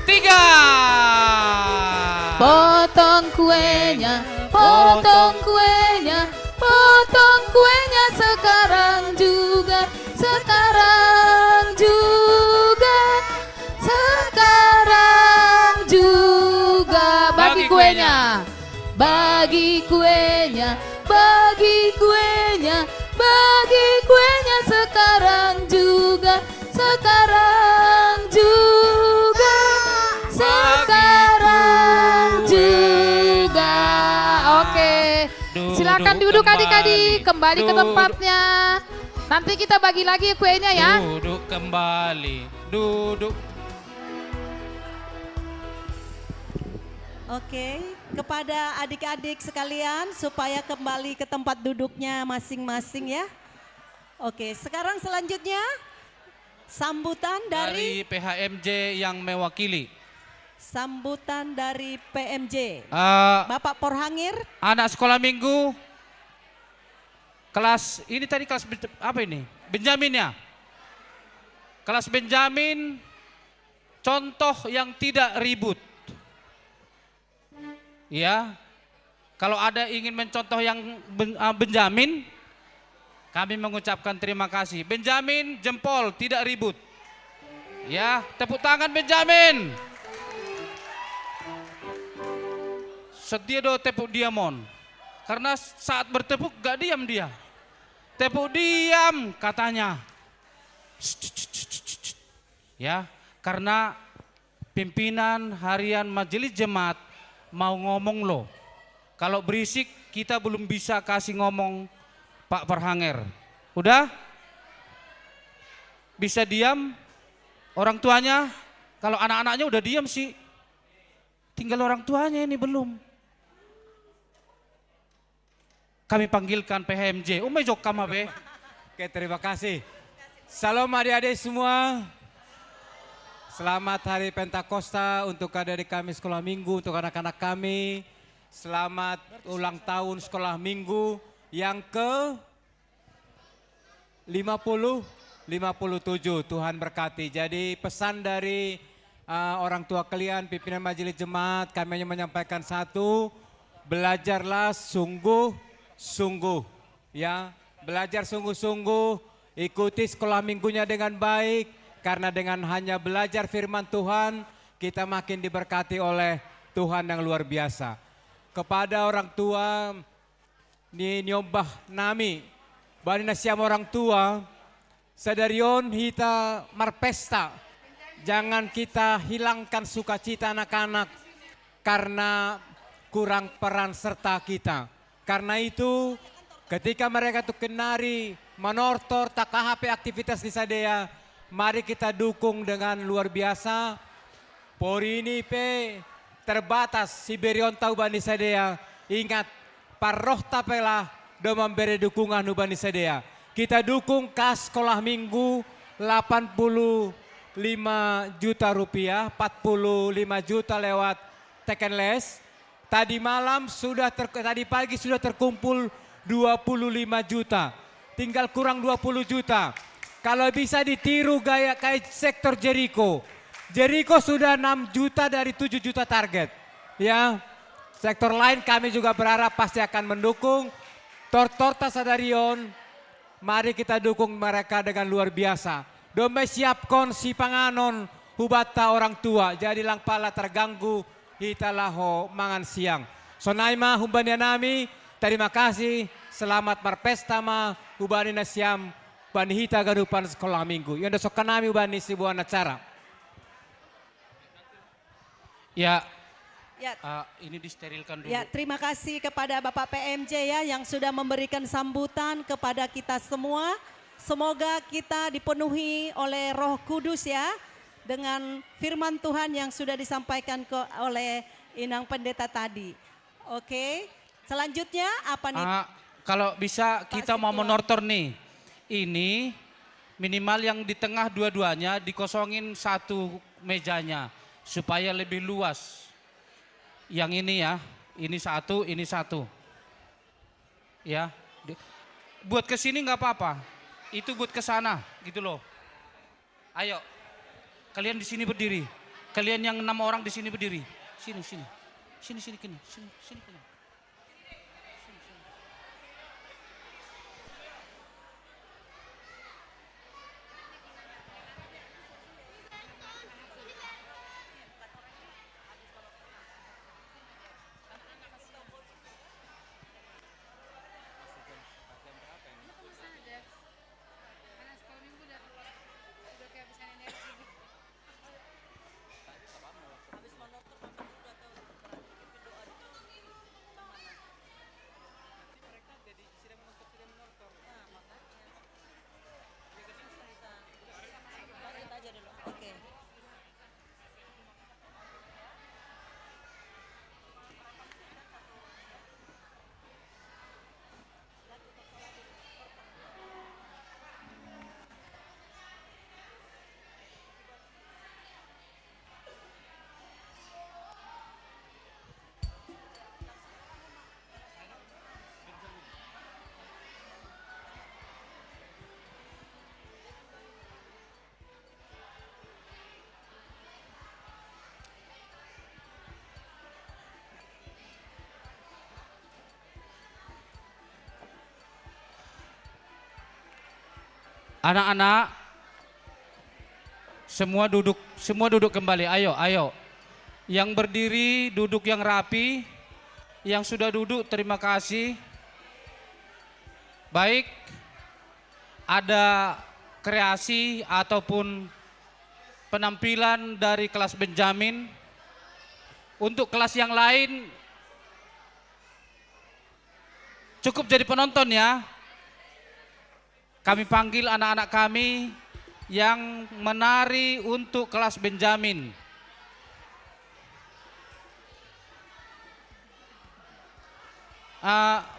Speaker 17: 3.
Speaker 20: Potong kuenya, potong kuenya, potong kuenya sekarang juga, sekarang juga, sekarang juga. Bagi kuenya, bagi kuenya, bagi kuenya, bagi kuenya sekarang juga, sekarang juga, sekarang juga. Oke, silakan duduk adik-adik, kembali ke tempatnya. Nanti kita bagi lagi kuenya ya.
Speaker 17: Duduk kembali, duduk.
Speaker 18: Oke, kepada adik-adik sekalian supaya kembali ke tempat duduknya masing-masing ya. Oke, sekarang selanjutnya sambutan
Speaker 17: Dari
Speaker 18: dari
Speaker 17: PHMJ yang mewakili.
Speaker 18: sambutan dari PMJ.
Speaker 17: Eh,
Speaker 18: Bapak Porhangir,
Speaker 17: Anak sekolah minggu kelas ini tadi kelas apa ini? Benjamin ya. Kelas Benjamin contoh yang tidak ribut. Ya. Kalau ada ingin mencontoh yang Benjamin, kami mengucapkan terima kasih. Benjamin jempol tidak ribut. Ya, tepuk tangan Benjamin. Setia do tepuk diamon. Karena saat bertepuk gak diam dia. Tepuk diam katanya. Ya, karena pimpinan harian majelis jemaat mau ngomong loh. Kalau berisik kita belum bisa kasih ngomong Pak Perhanger. Udah? Bisa diam? Orang tuanya? Kalau anak-anaknya udah diam sih. Tinggal orang tuanya ini belum. Kami panggilkan PHMJ. Umay jok kamabe.
Speaker 15: Oke, terima kasih. Salam adik-adik semua. Selamat Hari Pentakosta untuk adik-adik kami sekolah minggu, untuk anak-anak kami. Selamat ulang tahun sekolah minggu yang ke 57. Tuhan berkati. Jadi pesan dari orang tua kalian, pimpinan majelis jemaat, kami hanya menyampaikan satu, belajarlah sungguh-sungguh. Ya, belajar sungguh-sungguh, ikuti sekolah minggunya dengan baik, karena dengan hanya belajar firman Tuhan, kita makin diberkati oleh Tuhan yang luar biasa. Kepada orang tua, ni nyombah nami, bani nasiam orang tua, sadarion hita marpesta, jangan kita hilangkan sukacita anak-anak karena kurang peran serta kita. Karena itu ketika mereka tuh kenari, manortor, takahape aktivitas di sadea, mari kita dukung dengan luar biasa. Pori ini terbatas si berion tahu bani sadea. Ingat, paroh tapela do memberi dukungan bani sadea. Kita dukung kas sekolah minggu 85 juta rupiah, 45 juta lewat teken les. Tadi malam tadi pagi sudah terkumpul 25 juta. Tinggal kurang 20 juta. Kalau bisa ditiru gaya kayak sektor Jericho. Jericho sudah 6 juta dari 7 juta target. Ya, sektor lain kami juga berharap pasti akan mendukung. Torta Sadarion, mari kita dukung mereka dengan luar biasa. Dombe siapkon si panganon hubata orang tua. Jadi lang pala terganggu hitalaho mangan siang. Sonaima humbania nami, terima kasih. Selamat marpesta ma hubani nasiam bani hita gadupan sekolah minggu. Yang dosokan nami hubani sebuah acara.
Speaker 17: Ya,
Speaker 18: ya.
Speaker 17: Ini disterilkan dulu.
Speaker 18: Ya, terima kasih kepada Bapak PMJ ya yang sudah memberikan sambutan kepada kita semua. Semoga kita dipenuhi oleh Roh Kudus ya dengan firman Tuhan yang sudah disampaikan oleh Inang Pendeta tadi. Oke, selanjutnya apa nih?
Speaker 17: Kalau bisa kita mau menortor nih. Ini Minimal yang di tengah dua-duanya dikosongin satu mejanya supaya lebih luas. Yang ini ya, ini satu, ini satu. Ya, buat ke sini nggak apa-apa. Itu buat ke sana, gitu loh. Ayo, kalian di sini berdiri. Kalian yang 6 orang di sini berdiri. Sini, sini, sini, sini, sini, sini, sini. Anak-anak, semua duduk kembali. Ayo, ayo. Yang berdiri duduk yang rapi. Yang sudah duduk terima kasih. Baik, ada kreasi ataupun penampilan dari kelas Benjamin. Untuk kelas yang lain cukup jadi penonton ya. Kami panggil anak-anak kami yang menari untuk kelas Benjamin.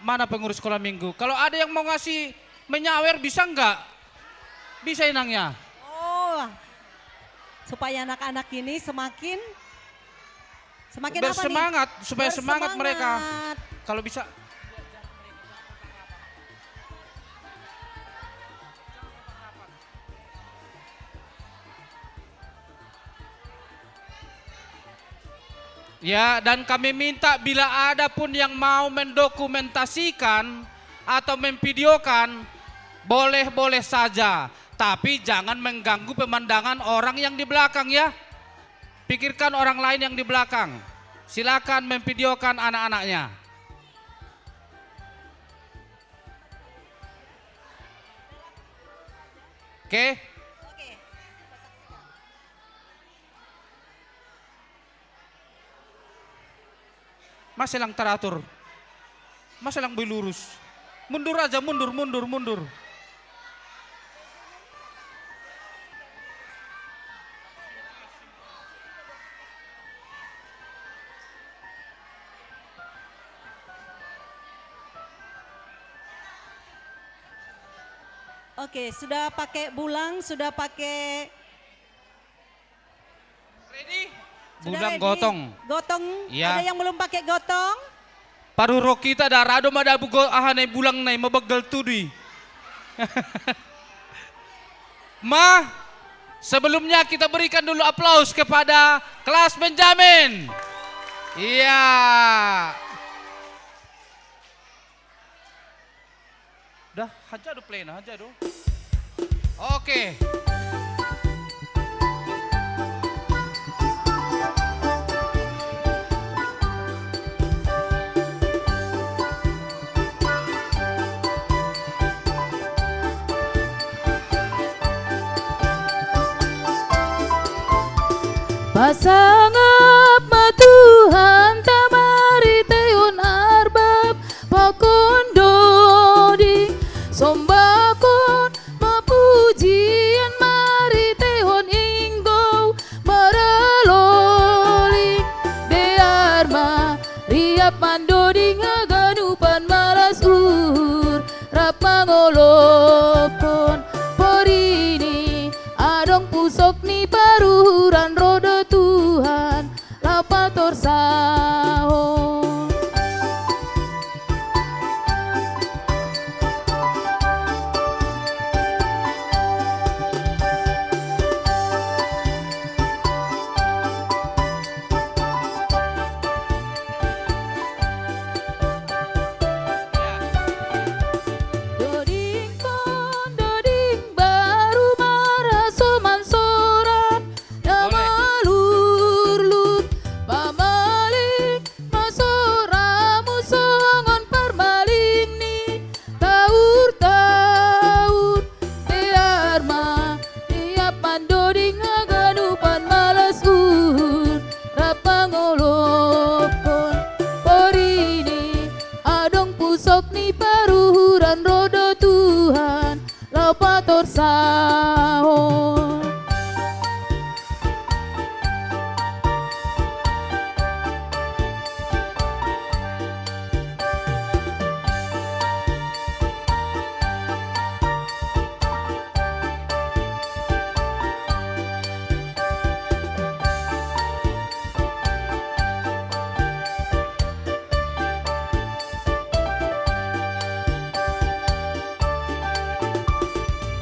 Speaker 17: Mana pengurus sekolah minggu? Kalau ada yang mau ngasih menyawer bisa enggak? Bisa inangnya.
Speaker 18: Oh, supaya anak-anak ini semakin
Speaker 17: bersemangat,
Speaker 18: apa nih?
Speaker 17: supaya semangat mereka. Kalau bisa. Ya, dan kami minta bila ada pun yang mau mendokumentasikan atau memvideokan, boleh-boleh saja. Tapi jangan mengganggu pemandangan orang yang di belakang ya. Pikirkan orang lain yang di belakang. Silakan memvideokan anak-anaknya. Oke? Mas lang teratur. Mas lang lurus. Mundur aja, mundur.
Speaker 18: Oke, sudah pakai bulang, sudah pakai
Speaker 17: Bulang gotong.
Speaker 18: Gotong,
Speaker 17: Ya.
Speaker 18: ada yang belum pakai gotong?
Speaker 17: Paru kita ada rado madabu go ahanay bulang nay mabagal tudi. Ma, sebelumnya kita berikan dulu aplaus kepada kelas Benjamin. Iya. Dah, haja do play na, haja do. Oke.
Speaker 20: Pasangap matuhan tamari teon arbab pakondo di sombakon mapujian mari tehon inggo maraloli bear ma riap mando di ngaganupan malas ur rap mangolopon porini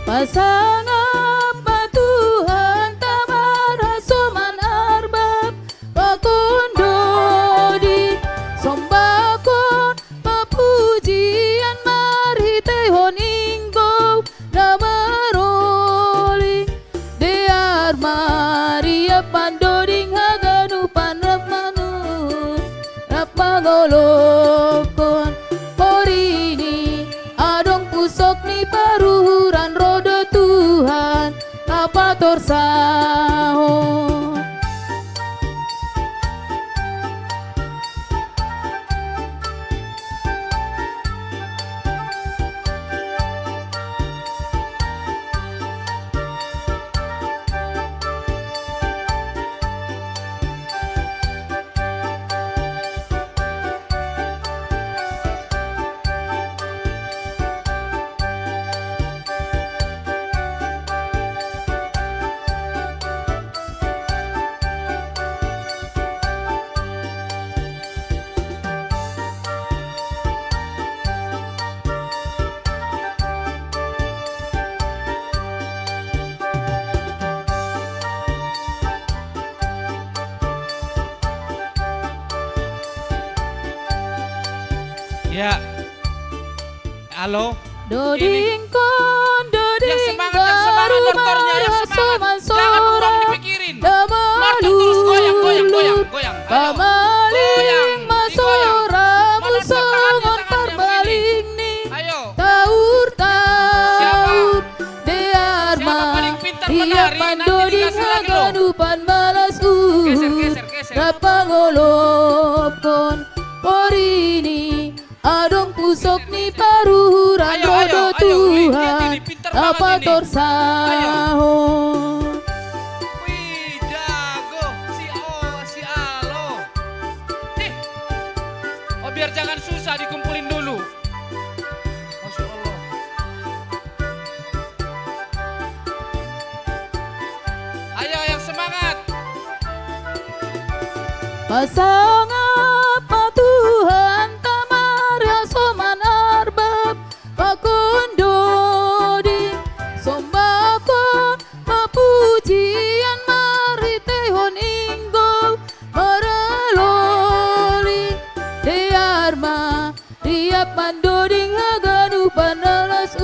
Speaker 20: Pasangap Tuhan tamara soman arbab pakondodi sombakon papujian mari tehon inggo namaroli dear Maria pandoding haganu panrapmanu rapangolokon porini adong pusok ni paruhuran roda Tuhan apa torsahon.
Speaker 17: Ya. Halo.
Speaker 20: Doding kon, doding baru marasoman soran damalulur pamaling masora musongon parbaling ni taur-taur dearma hiapan doding haganupan malas rapangolopkon porini adong pusok ni paruhuran rodo Tuhan apa torsahon.
Speaker 17: Wih, jago. Si Alo. Nih. Oh, biar jangan susah dikumpulin dulu. Masya Allah. Ayo yang semangat.
Speaker 20: Pasangap Tuhan tamara soman arbab pakondodi sombakon papujian mari tehon inggo maraloli dearma riap mandoding haganu panalas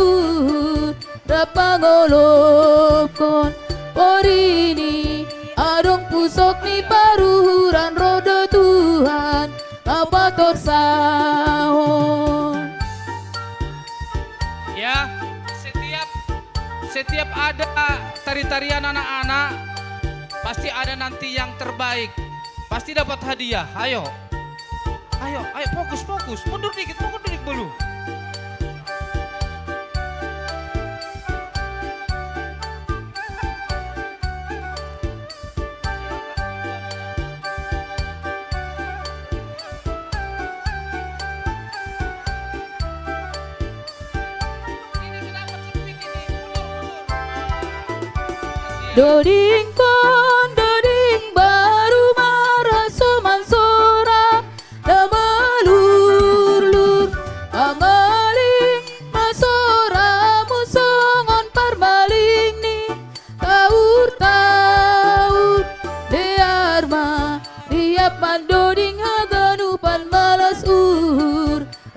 Speaker 20: rapangolopkon porini adong pusok ni paruhuran roda Tuhan apa torsahon.
Speaker 17: Ya, setiap ada tari-tarian anak-anak pasti ada nanti yang terbaik. Pasti dapat hadiah. Ayo. Fokus. Mundur dikit dulu.
Speaker 20: Doding kon, doding baru marasoman sora damalur-lur amaling masora musongon parbaling ni taur-taur dearma riap mandoding haganupan malas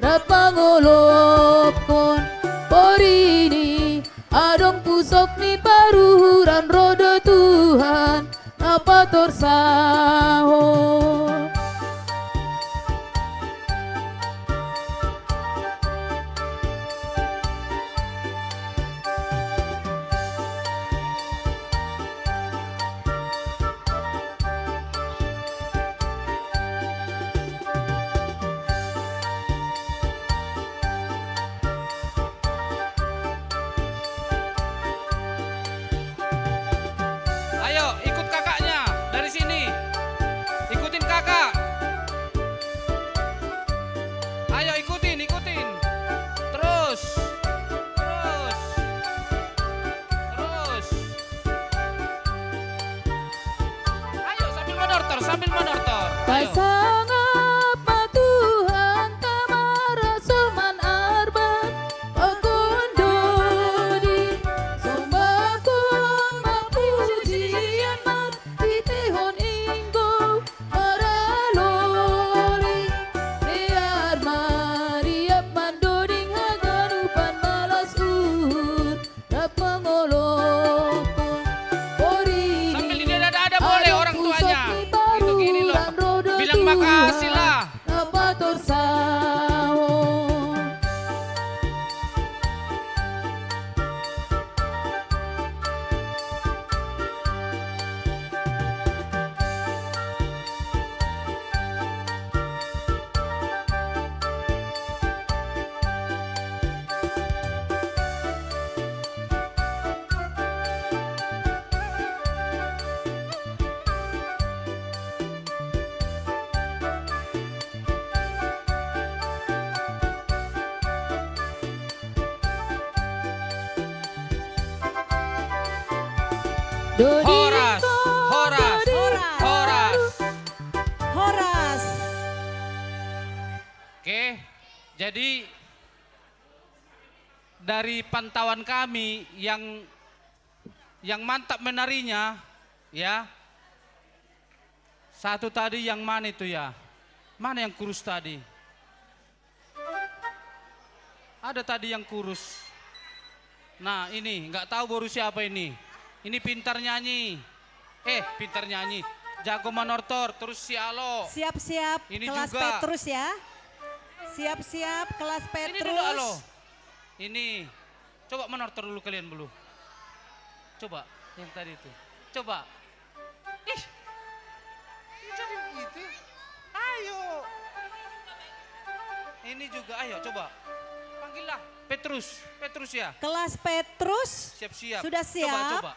Speaker 20: rapangolopkon porini adong pusok ni paruhuran roda Tuhan apa torsahon.
Speaker 17: Ayo, ikut kakaknya dari sini. Ikutin kakak. Ayo ikutin. Terus. Ayo sambil menortor. Ayo.
Speaker 20: Pasangap Tuhan tamara soman arbab pakondodi
Speaker 17: Horas. Horas. Horas.
Speaker 18: Horas.
Speaker 17: Oke, jadi dari pantauan kami yang mantap menarinya, ya. Satu tadi yang mana itu ya? Mana yang kurus tadi? Ada tadi yang kurus. Nah ini, nggak tahu baru siapa ini. Ini pintar nyanyi. Pintar nyanyi. Jago manortor, terus si Alo.
Speaker 18: Siap-siap
Speaker 17: Ini
Speaker 18: kelas
Speaker 17: juga.
Speaker 18: Petrus ya. Siap-siap kelas Petrus.
Speaker 17: Ini dulu Alo. Ini. Coba manortor dulu kalian dulu. Coba, yang tadi itu. Coba. Ih. Jadi begitu. Ayo. Ini juga, ayo coba. Panggillah Petrus. Petrus ya.
Speaker 18: Kelas Petrus.
Speaker 17: Siap-siap.
Speaker 18: Sudah siap?
Speaker 17: Coba.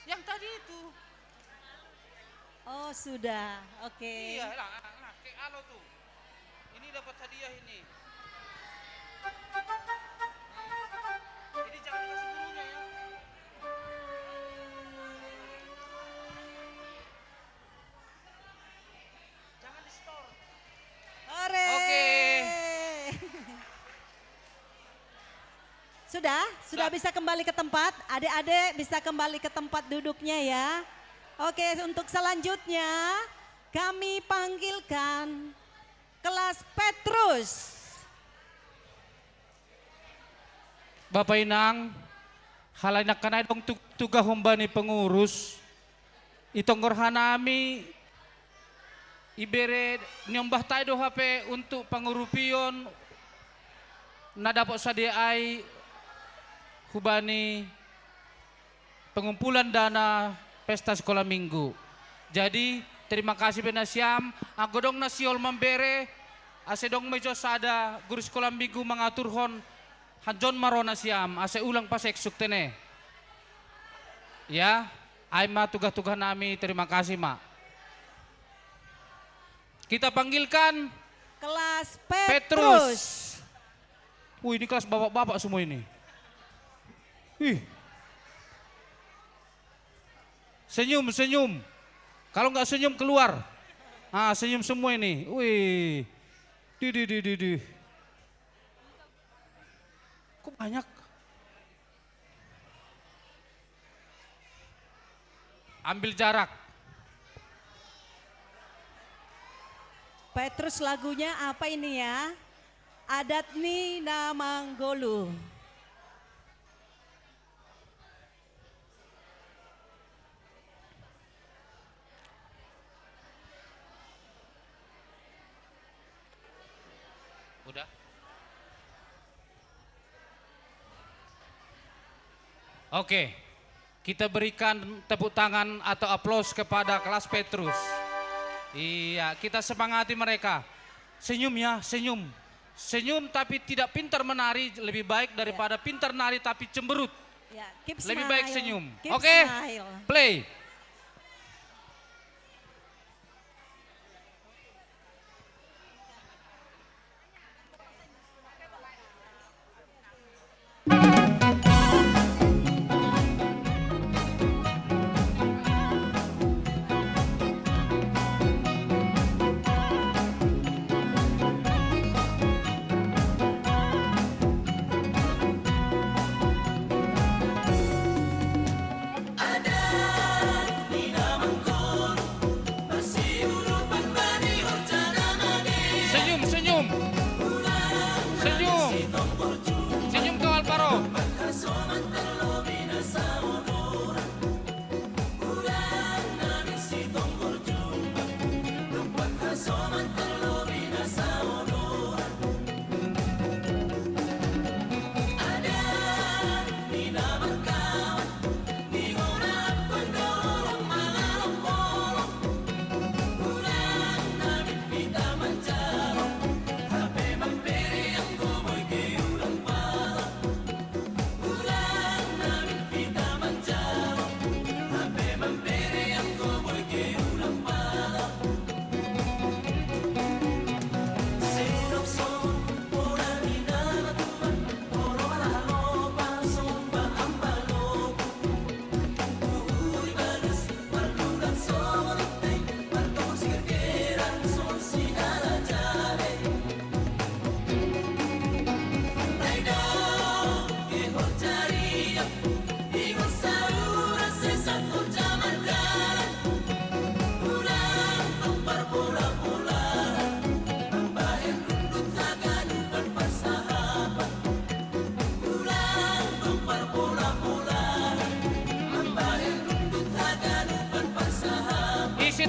Speaker 17: Yang tadi itu.
Speaker 18: Oh sudah, oke.
Speaker 17: Iya, nah, kayak Alo tuh. Ini dapat hadiah ini. Ini jangan dikasih gurunya ya. Jangan di store.
Speaker 18: Ore.
Speaker 17: Oke.
Speaker 18: Sudah bisa kembali ke tempat. Adik-adik bisa kembali ke tempat duduknya ya. Oke, untuk selanjutnya kami panggilkan kelas Petrus.
Speaker 17: Bapak Inang, halayak kanay dong tuga humbani pengurus. Itong gorhanami ibere nyombah tayo do HP untuk pengurupion na dapat sadiay hubani pengumpulan dana pesta sekolah minggu. Jadi terima kasih Penasiam, agodong nasiol membere, asedong mejo sada guru sekolah minggu mengatur hon hajon marona siam, ase ulang pasek suktene. Ya, ay ma tugas-tugas nami, terima kasih ma. Kita panggilkan
Speaker 18: kelas
Speaker 17: Petrus.
Speaker 18: Petrus.
Speaker 17: Ini kelas bapak-bapak semua ini. Senyum. Kalau nggak senyum keluar. Senyum semua ini. Wih. Di. Kok banyak? Ambil jarak.
Speaker 18: Petrus lagunya apa ini ya? Adat ni Namanggolu.
Speaker 17: Udah? Oke, kita berikan tepuk tangan atau aplaus kepada kelas Petrus. Iya, kita semangati mereka. Senyum ya, senyum. Senyum tapi tidak pintar menari, lebih baik daripada pintar nari tapi cemberut.
Speaker 18: Ya, keep
Speaker 17: Lebih
Speaker 18: smile.
Speaker 17: baik senyum.
Speaker 18: Keep
Speaker 17: Oke,
Speaker 18: smile.
Speaker 17: play. Senyum kawal paro.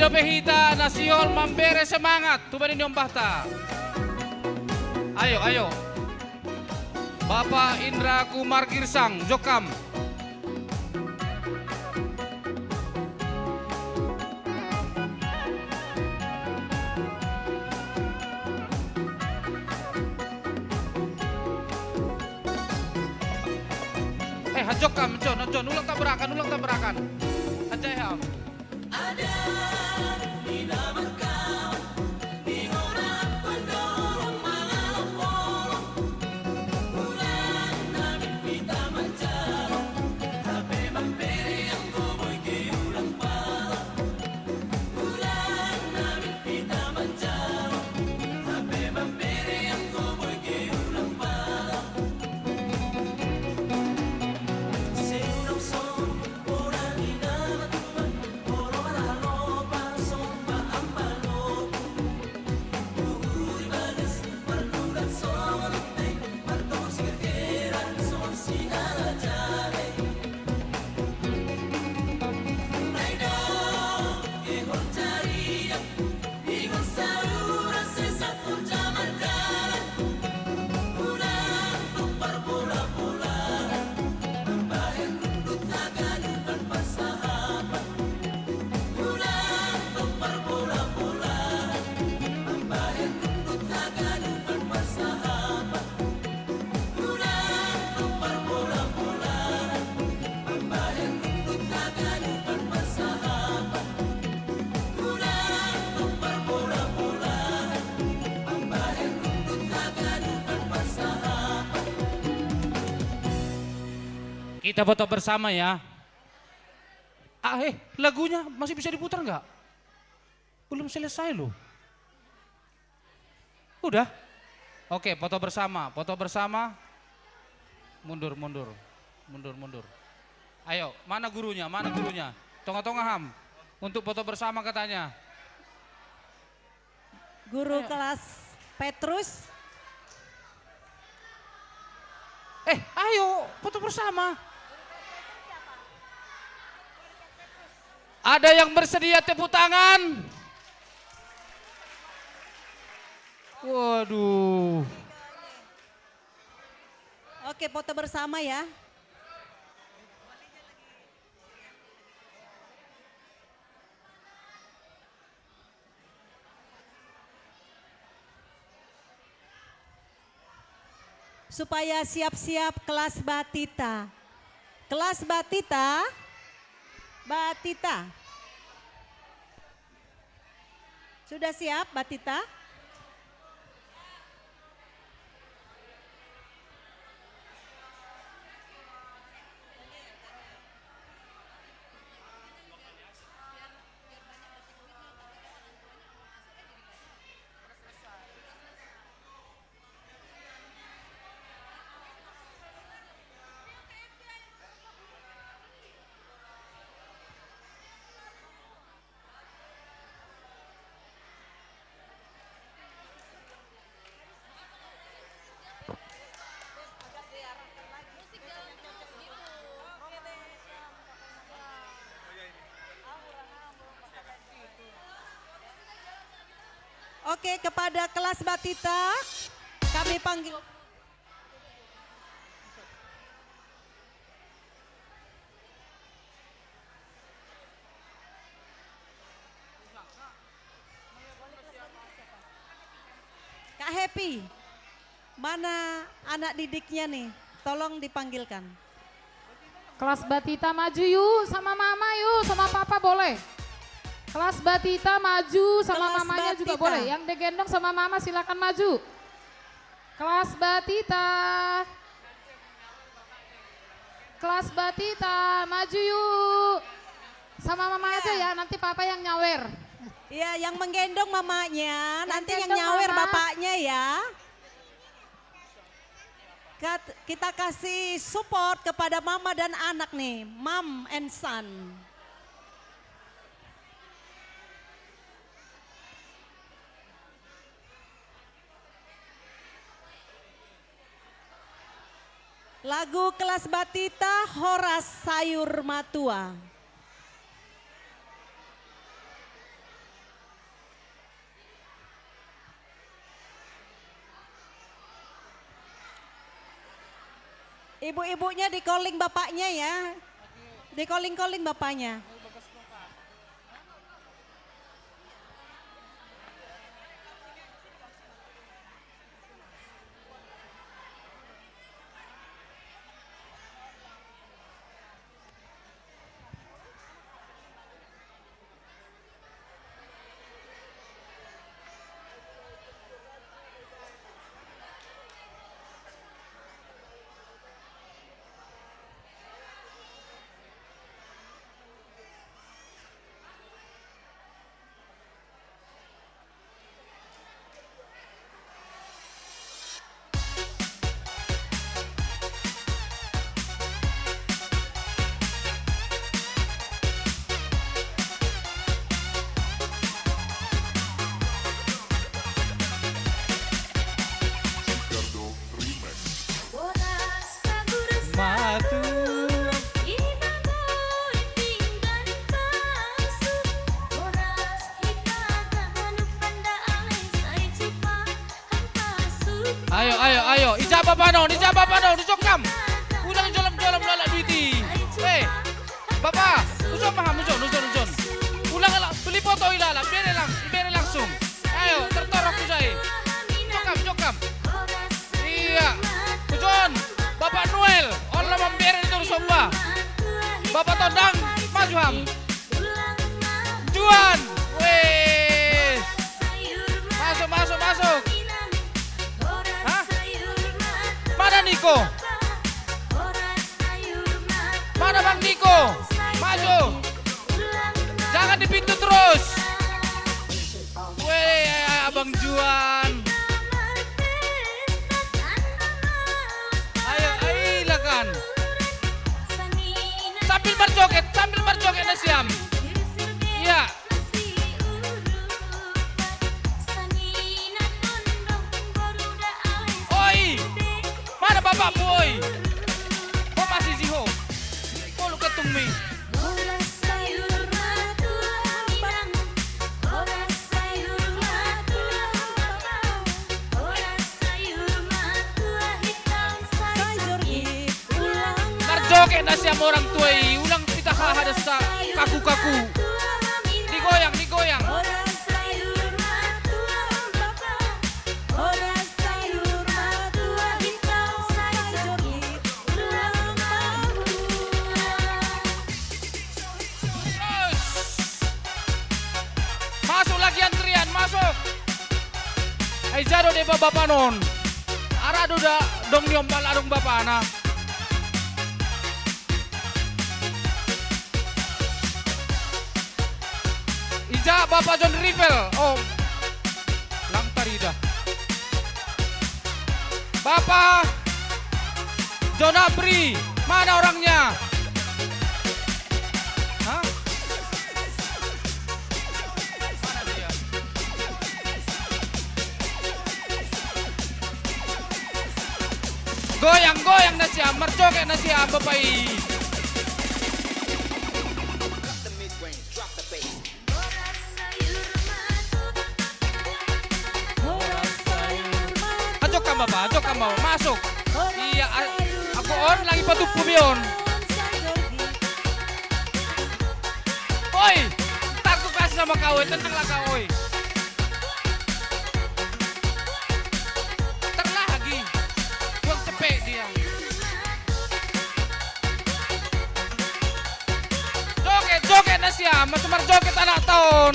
Speaker 17: Ido Behita Nasiol Mambere semangat. Tuban ini Om Bahta. Ayo. Bapak Indra Kumar Girsang, Jokam. Hajokam, John, ulang tabrakan. Ajay ham. Ada di nama kau, di orang pendorong malam bolong. Ulang nabi kita mencarong, tapi mampiri yang boboy ke ulang malam. Ulang nabi kita mencarong, tapi mampiri yang boboy ke ulang malam. Kita foto bersama ya. Lagunya masih bisa diputar nggak? Belum selesai loh. Udah? Oke, foto bersama. Mundur. Ayo, mana gurunya? Tengah-tengah ham. Untuk foto bersama katanya.
Speaker 18: Guru kelas Petrus.
Speaker 17: Ayo, foto bersama. Ada yang bersedia tepuk tangan? Waduh.
Speaker 18: Oke, foto bersama ya. Supaya siap-siap kelas Batita. Kelas Batita. Sudah siap Batita? Oke, kepada kelas Batita kami panggil. Kak Happy, mana anak didiknya nih? Tolong dipanggilkan.
Speaker 20: Kelas Batita maju yuk, sama mama yuk, sama papa boleh. Kelas Batita maju sama
Speaker 18: Kelas
Speaker 20: mamanya juga
Speaker 18: Batita.
Speaker 20: boleh. Yang digendong sama mama silakan maju. Kelas Batita. Kelas Batita maju yuk. Sama mama aja ya, nanti papa yang nyawer.
Speaker 18: Iya, yang menggendong mamanya, nanti yang
Speaker 20: gendong
Speaker 18: nyawer
Speaker 20: mama.
Speaker 18: bapaknya ya. Kita kasih support kepada mama dan anak nih, mom and son. Lagu kelas Batita, Horas Sayur Matua. Ibu-ibunya di calling bapaknya ya. Di calling bapaknya.
Speaker 17: Ayo, ijabah panon, dicokam. Ulang jolam lalak duiti. Bapak, ujon paham, ujon. Ulang beli foto ilala, biar langsung. Ayo, tertorok usai. Cokam. Iya, ujon. Bapak Noel, orang membiarin itu somba. Bapak Tondang, maju ham. Juan, wes. Masuk. Mana Niko? Mana Bang Niko? Maju. Jangan di pintu terus. Weh, Abang Juan. Ayo, silakan. Sambil berjoget Nasiam. Iya. Mana bapak boy? Kok masih ziho? Kok lu ketung mi? Marjoget nasi sama orang tuai. Ulang kita ada kaku-kaku. Digoyang. Masuk lagi antrian, masuk. Ai jado de bapak non. Ara duda dong nyombal adong bapak ana. Ija bapak John Rivel. Oh. Lang tarida. Bapak John Abri, mana orangnya? Hah? Goyang na siya, marjoget na siya, bapai. Ajok ka ba? Masuk. Iya, ako on, lagi patupo yun. Oy! Tago kasi na makaoy, tantang lang kaoy. Dia. Joget na siya, masumar joget anak tahun.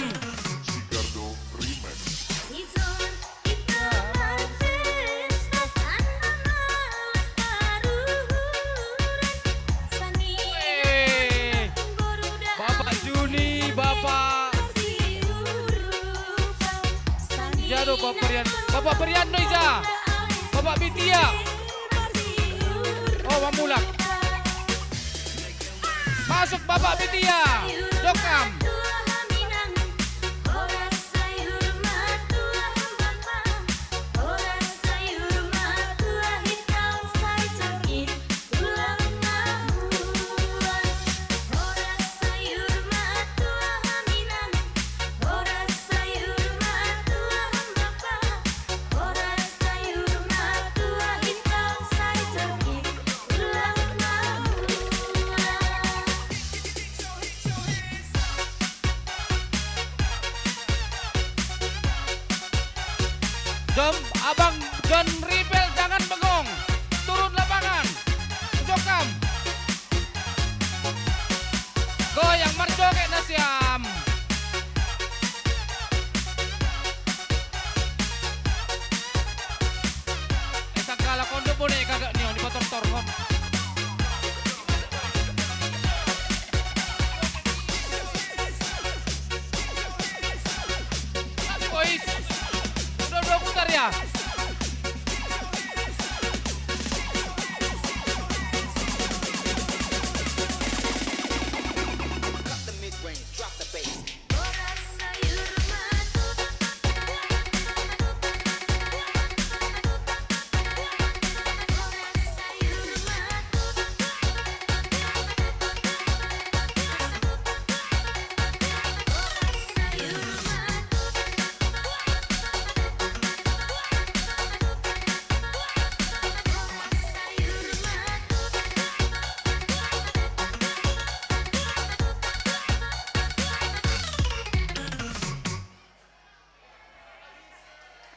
Speaker 17: Bapak Juni, Bapak Jado, Bapak Perian Noiza, Bapak Bitia. Oh, mamulak. Masuk Bapak Bitia. Jokam. Jom, Abang John Ribel jangan bengong. Turun lapangan. Jokam. Goyang marjoget na siyam. Sagala kondo po na ikagak niyo, di pa tortorhon. Boys, udah putar ya.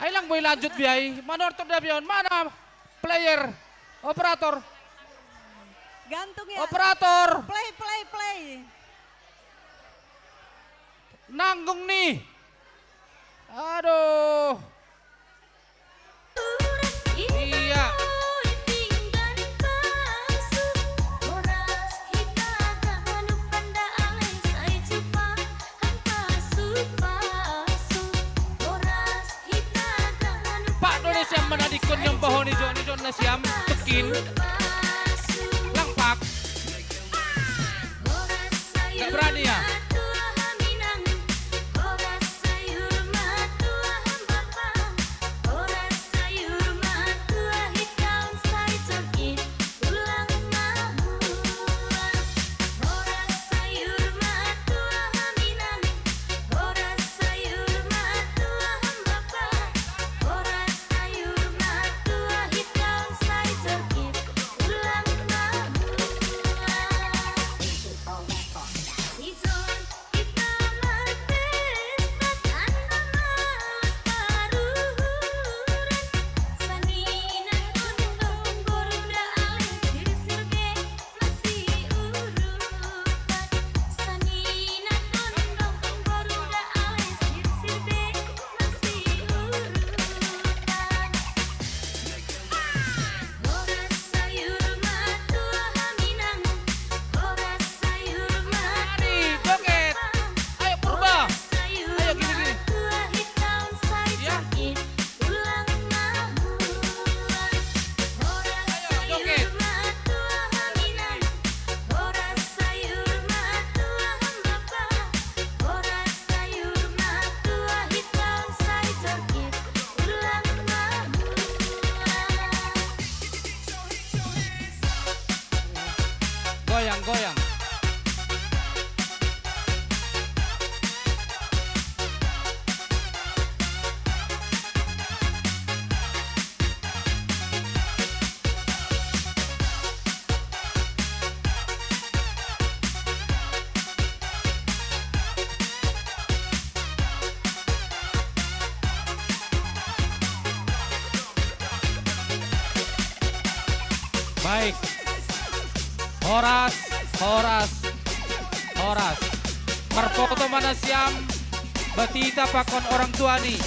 Speaker 17: Ay lang boy lanjut biay. Mana order dabion? Mana player? Operator.
Speaker 18: Gantung ya.
Speaker 17: Operator.
Speaker 18: Play.
Speaker 17: Nanggung nih. Aduh. Iya. Pak Indonesia menadikun yang pohon hijau na siyam tekin langpak. Gak berani ya? Goyang. Baik. Horas. Merfoto mana siam batita pakon orang tua nih.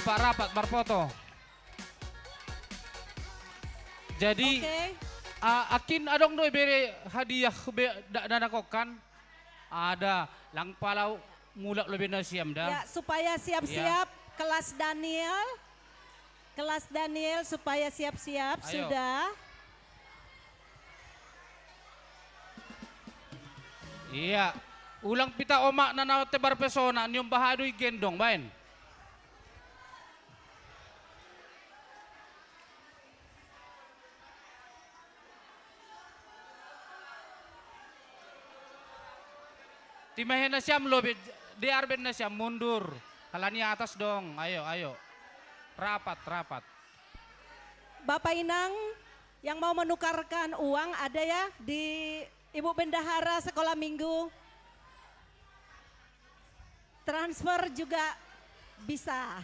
Speaker 17: Rapat berfoto. Jadi akin adong doi bere hadiah dana kokan ada lang palau mulak lebih nasiam dah.
Speaker 18: Ya, supaya siap-siap kelas Daniel supaya siap-siap.
Speaker 17: Ayo.
Speaker 18: Sudah.
Speaker 17: Iya, ulang pita omak na tebar pesona nyom bahaduy gendong bain. Timahin na siyam lo, di arben na siyam, mundur. Kalani atas dong, ayo. Rapat.
Speaker 18: Bapak Inang yang mau menukarkan uang ada ya di Ibu Bendahara Sekolah Minggu. Transfer juga bisa.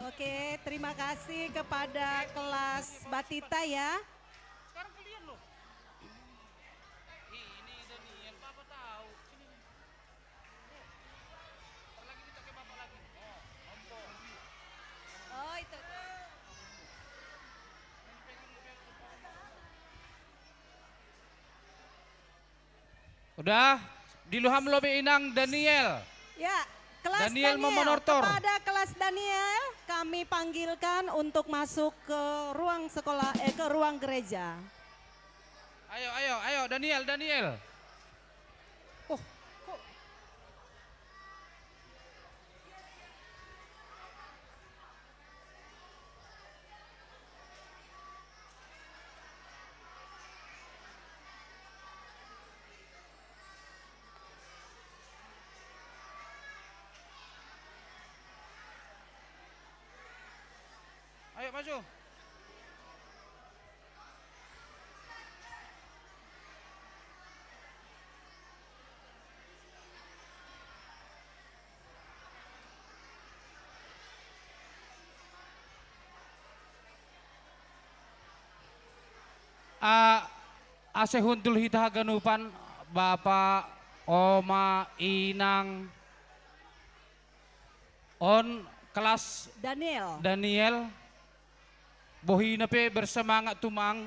Speaker 18: Oke, terima kasih kepada kelas Batita ya.
Speaker 17: Sekarang kalian loh. Ini Daniel, Bapak tahu. Sini. Lagi kita ke Bapak lagi.
Speaker 18: Oh, itu.
Speaker 17: Udah, diluham lobe Inang Daniel.
Speaker 18: Ya, kelas
Speaker 17: Daniel Momonortor.
Speaker 18: Kepada kelas Daniel kami panggilkan untuk masuk ke ruang sekolah, ke ruang gereja.
Speaker 17: Ayo Daniel. Ayo maju. Ase huntul hita ganupan Bapak Oma Inang on kelas Daniel bohina pe bersemangat tumang.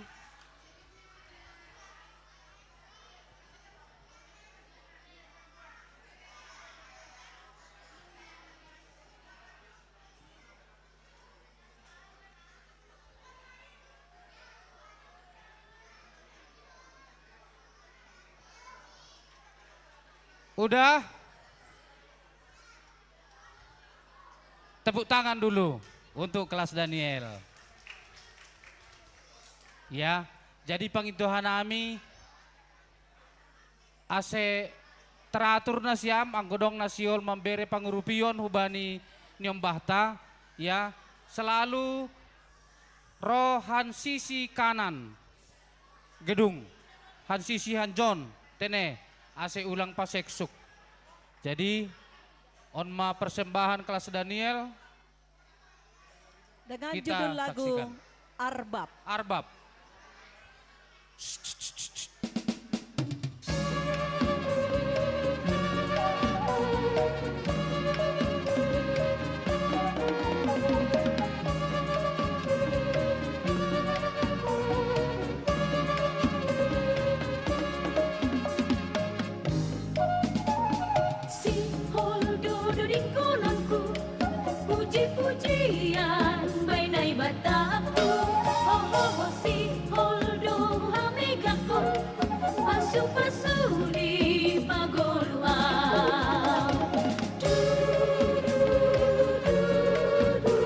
Speaker 17: Udah? Tepuk tangan dulu untuk kelas Daniel. Ya, jadi pangintuhan nami ase teratur nasiam anggodong nasiol memberi pangurupion hubani niom bahta ya selalu rohan sisi kanan gedung han sisi hanjon tene ase ulang paseksuk. Jadi onma persembahan kelas Daniel
Speaker 18: dengan
Speaker 17: kita
Speaker 18: judul lagu
Speaker 17: saksikan. Arbab.
Speaker 21: Si holdo di kolonku, puji-pujian bainai bataku. Oh, si holdo hamegakon, pasu-pasu di pagoluan.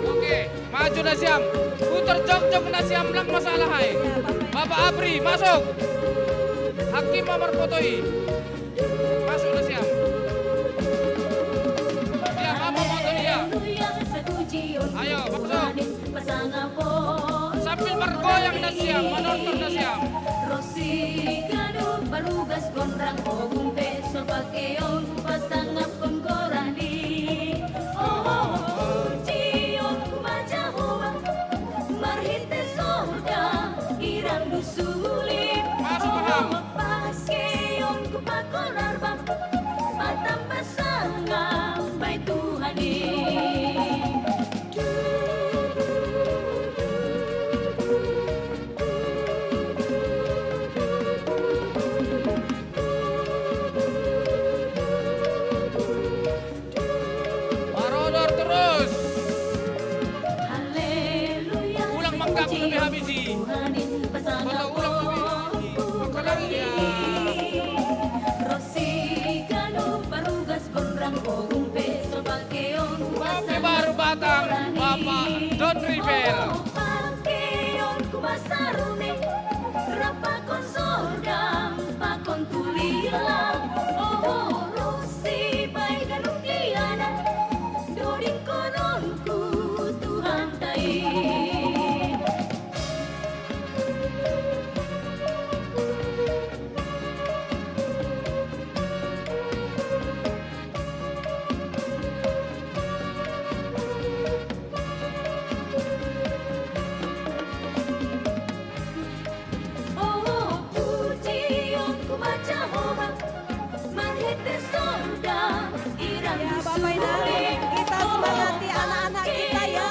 Speaker 17: Oke, maju Nasiam. Putar jog-jog Nasiam lang masalah hai. Bapak Abri masuk. Hakim nomor fotoi. Masuk Nasiam. Ya, Bapak foto dia. Ayo, masuk. Sambil bergoyang Nasiam, menonton Nasiam.
Speaker 21: Rosi gaduh barugas konrang ogung besol pakeon pasangap kon korani. Oh, cion kumaja hoa marhite soda irang dusuli. Oh, paskeon kupakon arbab patam pasangap bay Tuhani.
Speaker 17: lebih habisi. Foto ulang lebih. Bapak baru batang, Bapak Don Rivel.
Speaker 18: Ya Bapak Inang, kita semangati anak-anak kita ya.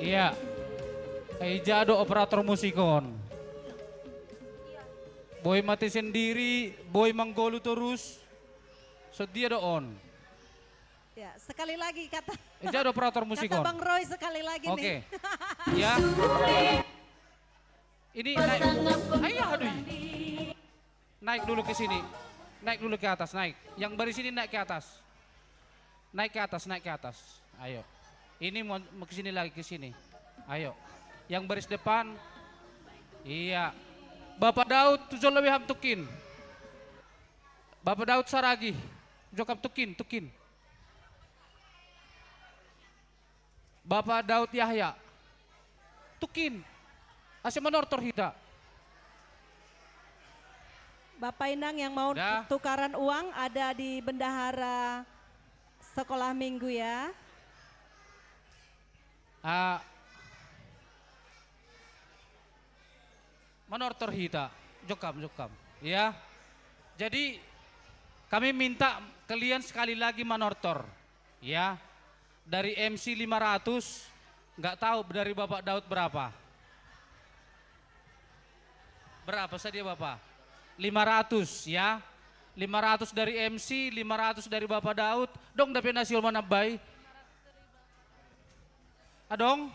Speaker 17: Iya. Jado operator musikon. Boy mati sendiri, boy manggolu terus. Sedia doon.
Speaker 18: Ya, sekali lagi kata.
Speaker 17: Jado operator musikon.
Speaker 18: Kata Bang Roy sekali lagi nih.
Speaker 17: Oke. Ya. Ini naik. Ayo aduh. Naik dulu ke sini. Naik dulu ke atas, naik. Yang dari sini naik ke atas. Naik ke atas, naik ke atas. Ayo. Ini mau ke sini lagi ke sini. Ayo. Yang baris depan. Iya. Bapak Daud tujuh lebih ham tukin. Bapak Daud Saragi. Jokap tukin. Bapak Daud Yahya. Tukin. Asya menortor hita.
Speaker 18: Bapak Inang yang mau tukaran uang ada di bendahara sekolah minggu ya.
Speaker 17: Menortor hita, jokam. Ya. Jadi kami minta kalian sekali lagi menortor. Ya. Dari MC 500, nggak tahu dari Bapak Daud berapa. Berapa saja Bapak? 500 ya. 500 dari MC, 500 dari Bapak Daud. Dong dapat nasional manabay. Adong?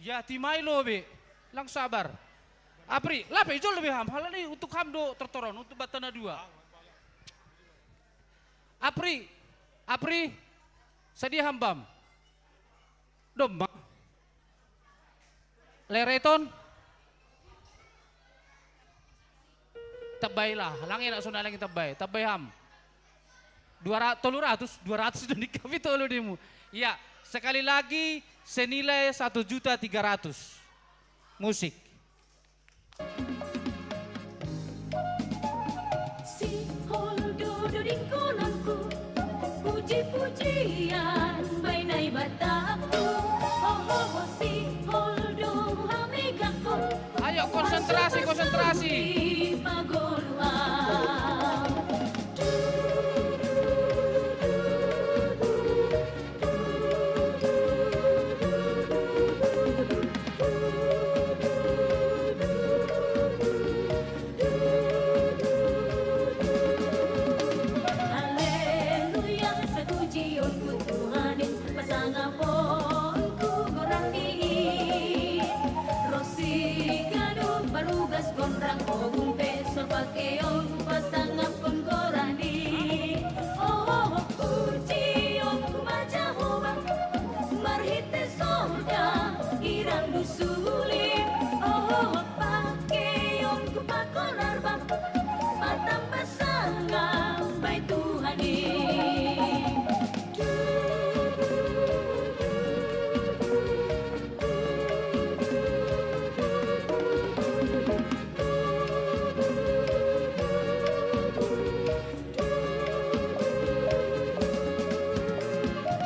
Speaker 17: Ya timai lo be. Lang sabar. Apri, lape ijo lebih ham. Hal ini untuk ham do tertoron, untuk batana dua. Apri, sedia hambam. Domba. Lereton. Tabay lah, langin nak sunai lagi tabay ham. 200 dan kami tolu dimu. Ya, sekali lagi senilai 1.300.000 musik.
Speaker 21: Si holdo di kononku, puji-pujian bainai bataku. Oh, konrang ogumpe sorbakeon pasangan pengkorani. Oh kucion kumaja hoba marhite sorga irang dusulim. Oh pakeon kupakonar bang mata pasangan bai Tuhani.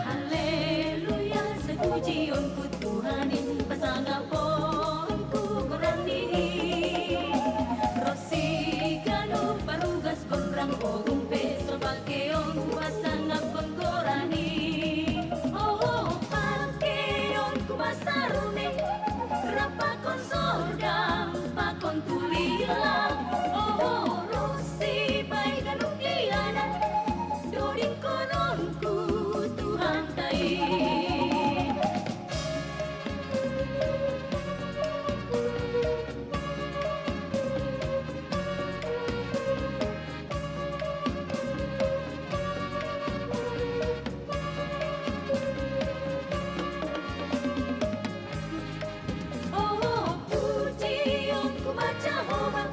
Speaker 21: Haleluya sepujianku Tuhanin pasangan ponku gorani. Rosi kanu parugas konrang ogumpe sorbakeon pasangan penggorani. Oh pakeon ku basarune rapakon sorga pakon tulila. Oh rosi bai ganung diana doding kononku Tuhan tai. Oh pujian ku baca hoba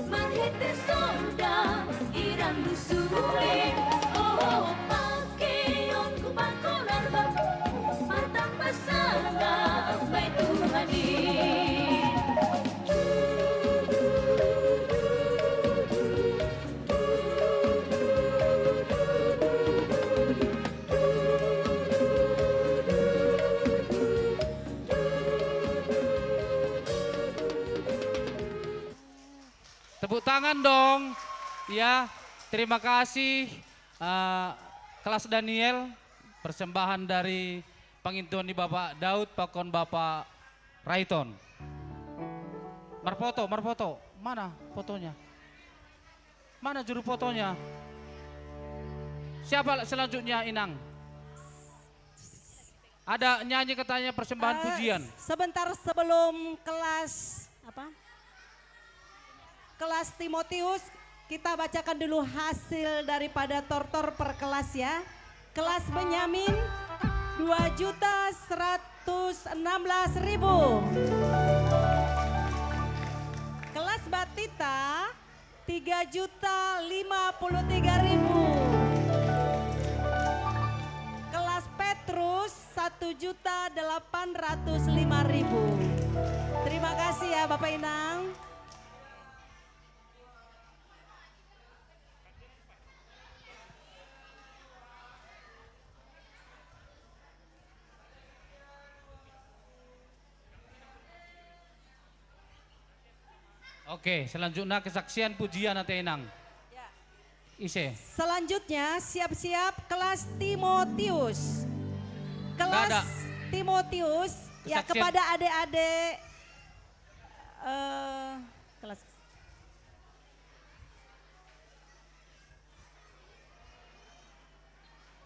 Speaker 21: marhete sorga irang dusulim. Oh pakeon ku pakonar bang mata pasangan bai Tuhani.
Speaker 17: Tepuk tangan dong. Ya, terima kasih kelas Daniel, persembahan dari Pangintuan di Bapak Daud, Pakon Bapak Raiton. Marfoto, mana fotonya? Mana juru fotonya? Siapa selanjutnya Inang? Ada nyanyi katanya persembahan pujian.
Speaker 18: Sebentar sebelum kelas kelas Timotius, kita bacakan dulu hasil daripada tortor per kelas ya. Kelas Benyamin 2.116.000. Kelas Batita 3.053.000. Kelas Petrus 1.805.000. Terima kasih ya Bapak Inang.
Speaker 17: Oke, selanjutnya kesaksian pujian nanti Inang. Ise.
Speaker 18: Selanjutnya siap-siap kelas Timotius. Kelas Timotius ya
Speaker 17: Kesaksian.
Speaker 18: kepada adik-adik kelas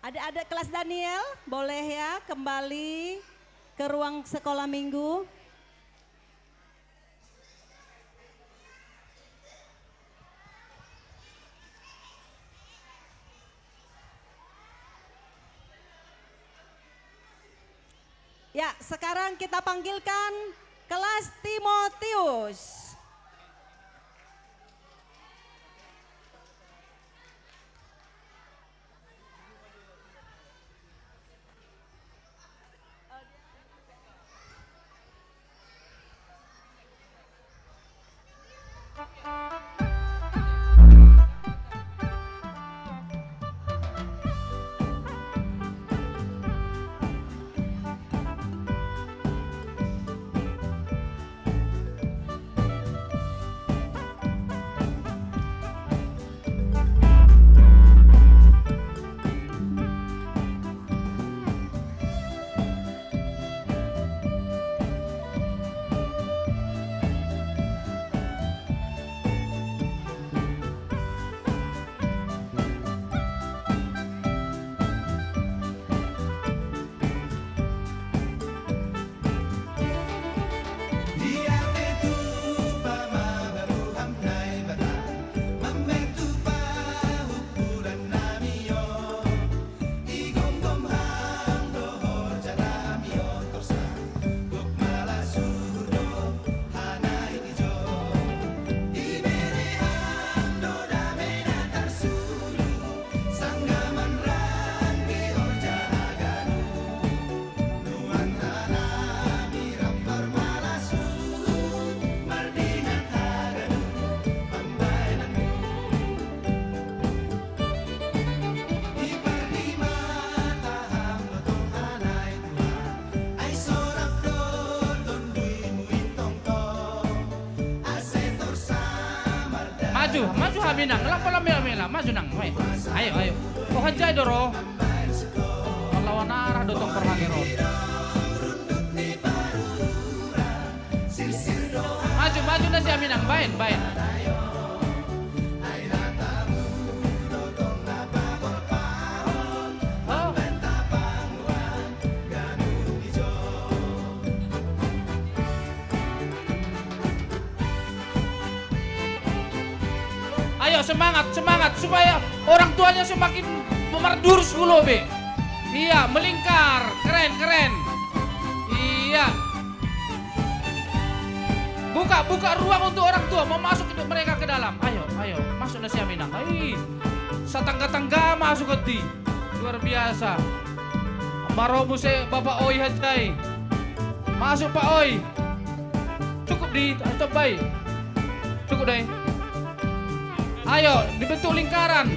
Speaker 18: adik-adik kelas Daniel boleh ya kembali ke ruang sekolah minggu. Ya, sekarang kita panggilkan kelas Timotius.
Speaker 17: maju Aminang, mela, maju nang, ayo. Oh hajai doro. Lawan arah dotong perhangero. Maju na si Aminang, bain. Ayo semangat supaya orang tuanya semakin memerdurus dulu be. Iya, melingkar, keren. Iya. Buka ruang untuk orang tua, mau masuk mereka ke dalam. Ayo, masuk nasi Aminang. Ayo. Satangga-tangga masuk ke luar biasa. Maromu se Bapak Oi hajai. Masuk Pak Oi. Cukup atau baik. Cukup deh. Ayo, dibentuk lingkaran.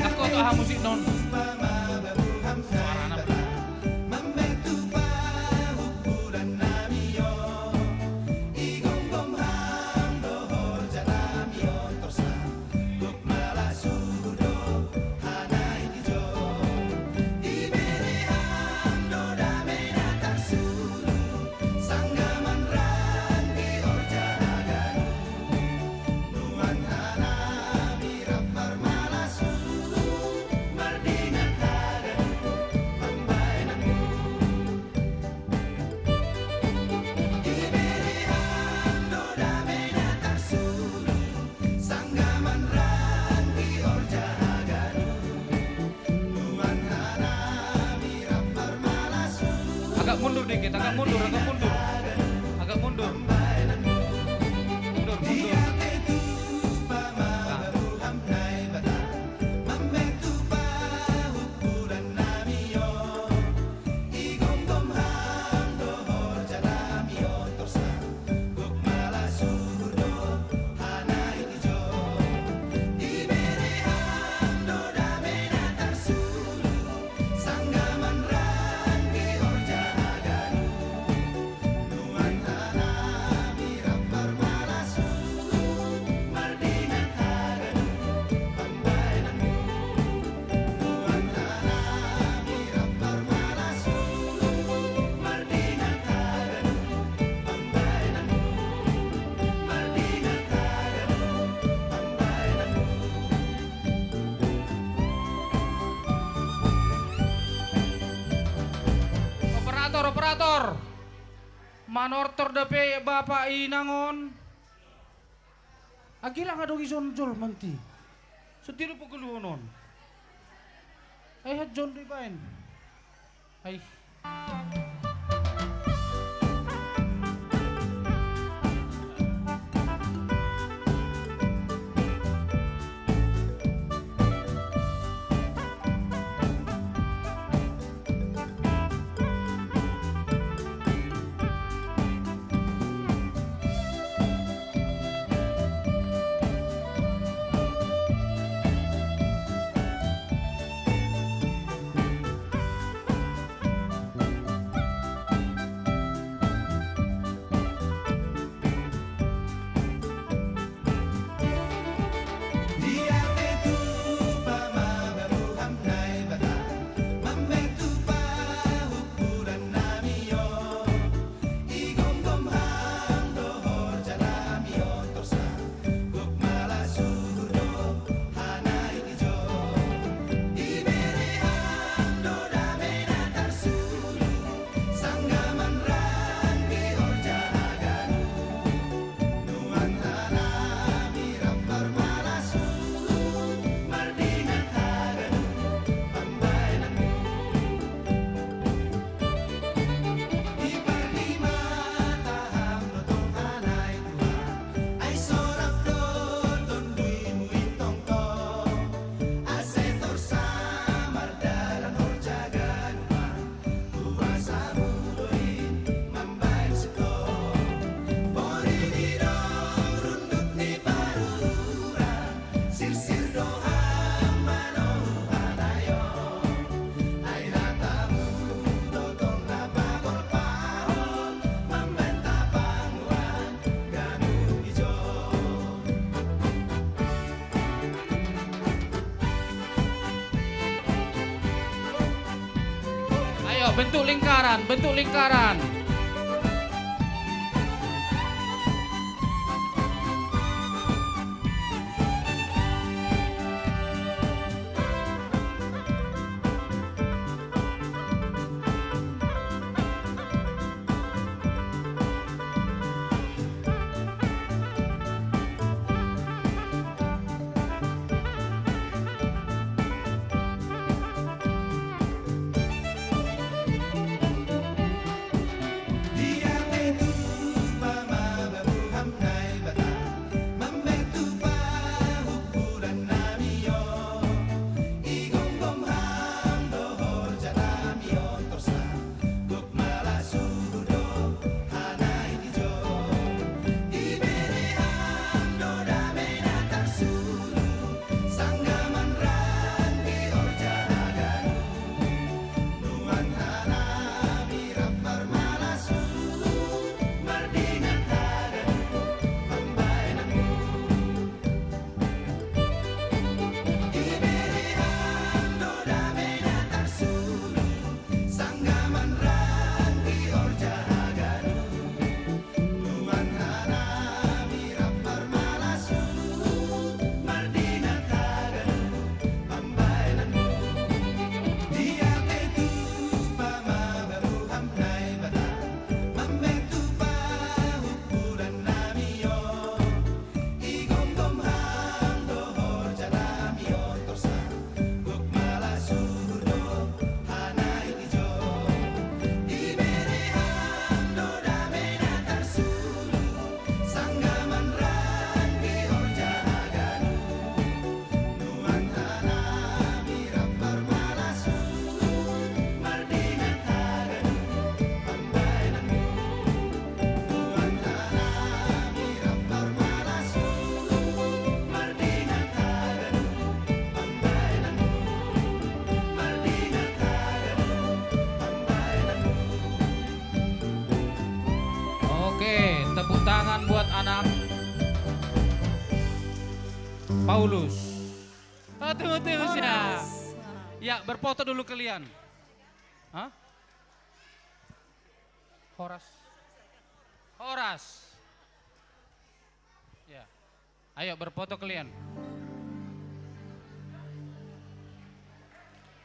Speaker 17: Aku tuh musik non. Agak mundur dikit, agak mundur. Operator. Manortor dape Bapak Inangon. Agila nga dogi sonjol manti. Setiru pagulunon. Ay John Ribain. Ay. bentuk lingkaran, bentuk lingkaran. Tepuk tangan buat anak Paulus. Oh, tunggu ya. Ya, berfoto dulu kalian. Hah? Horas. Ya. Ayo berfoto kalian.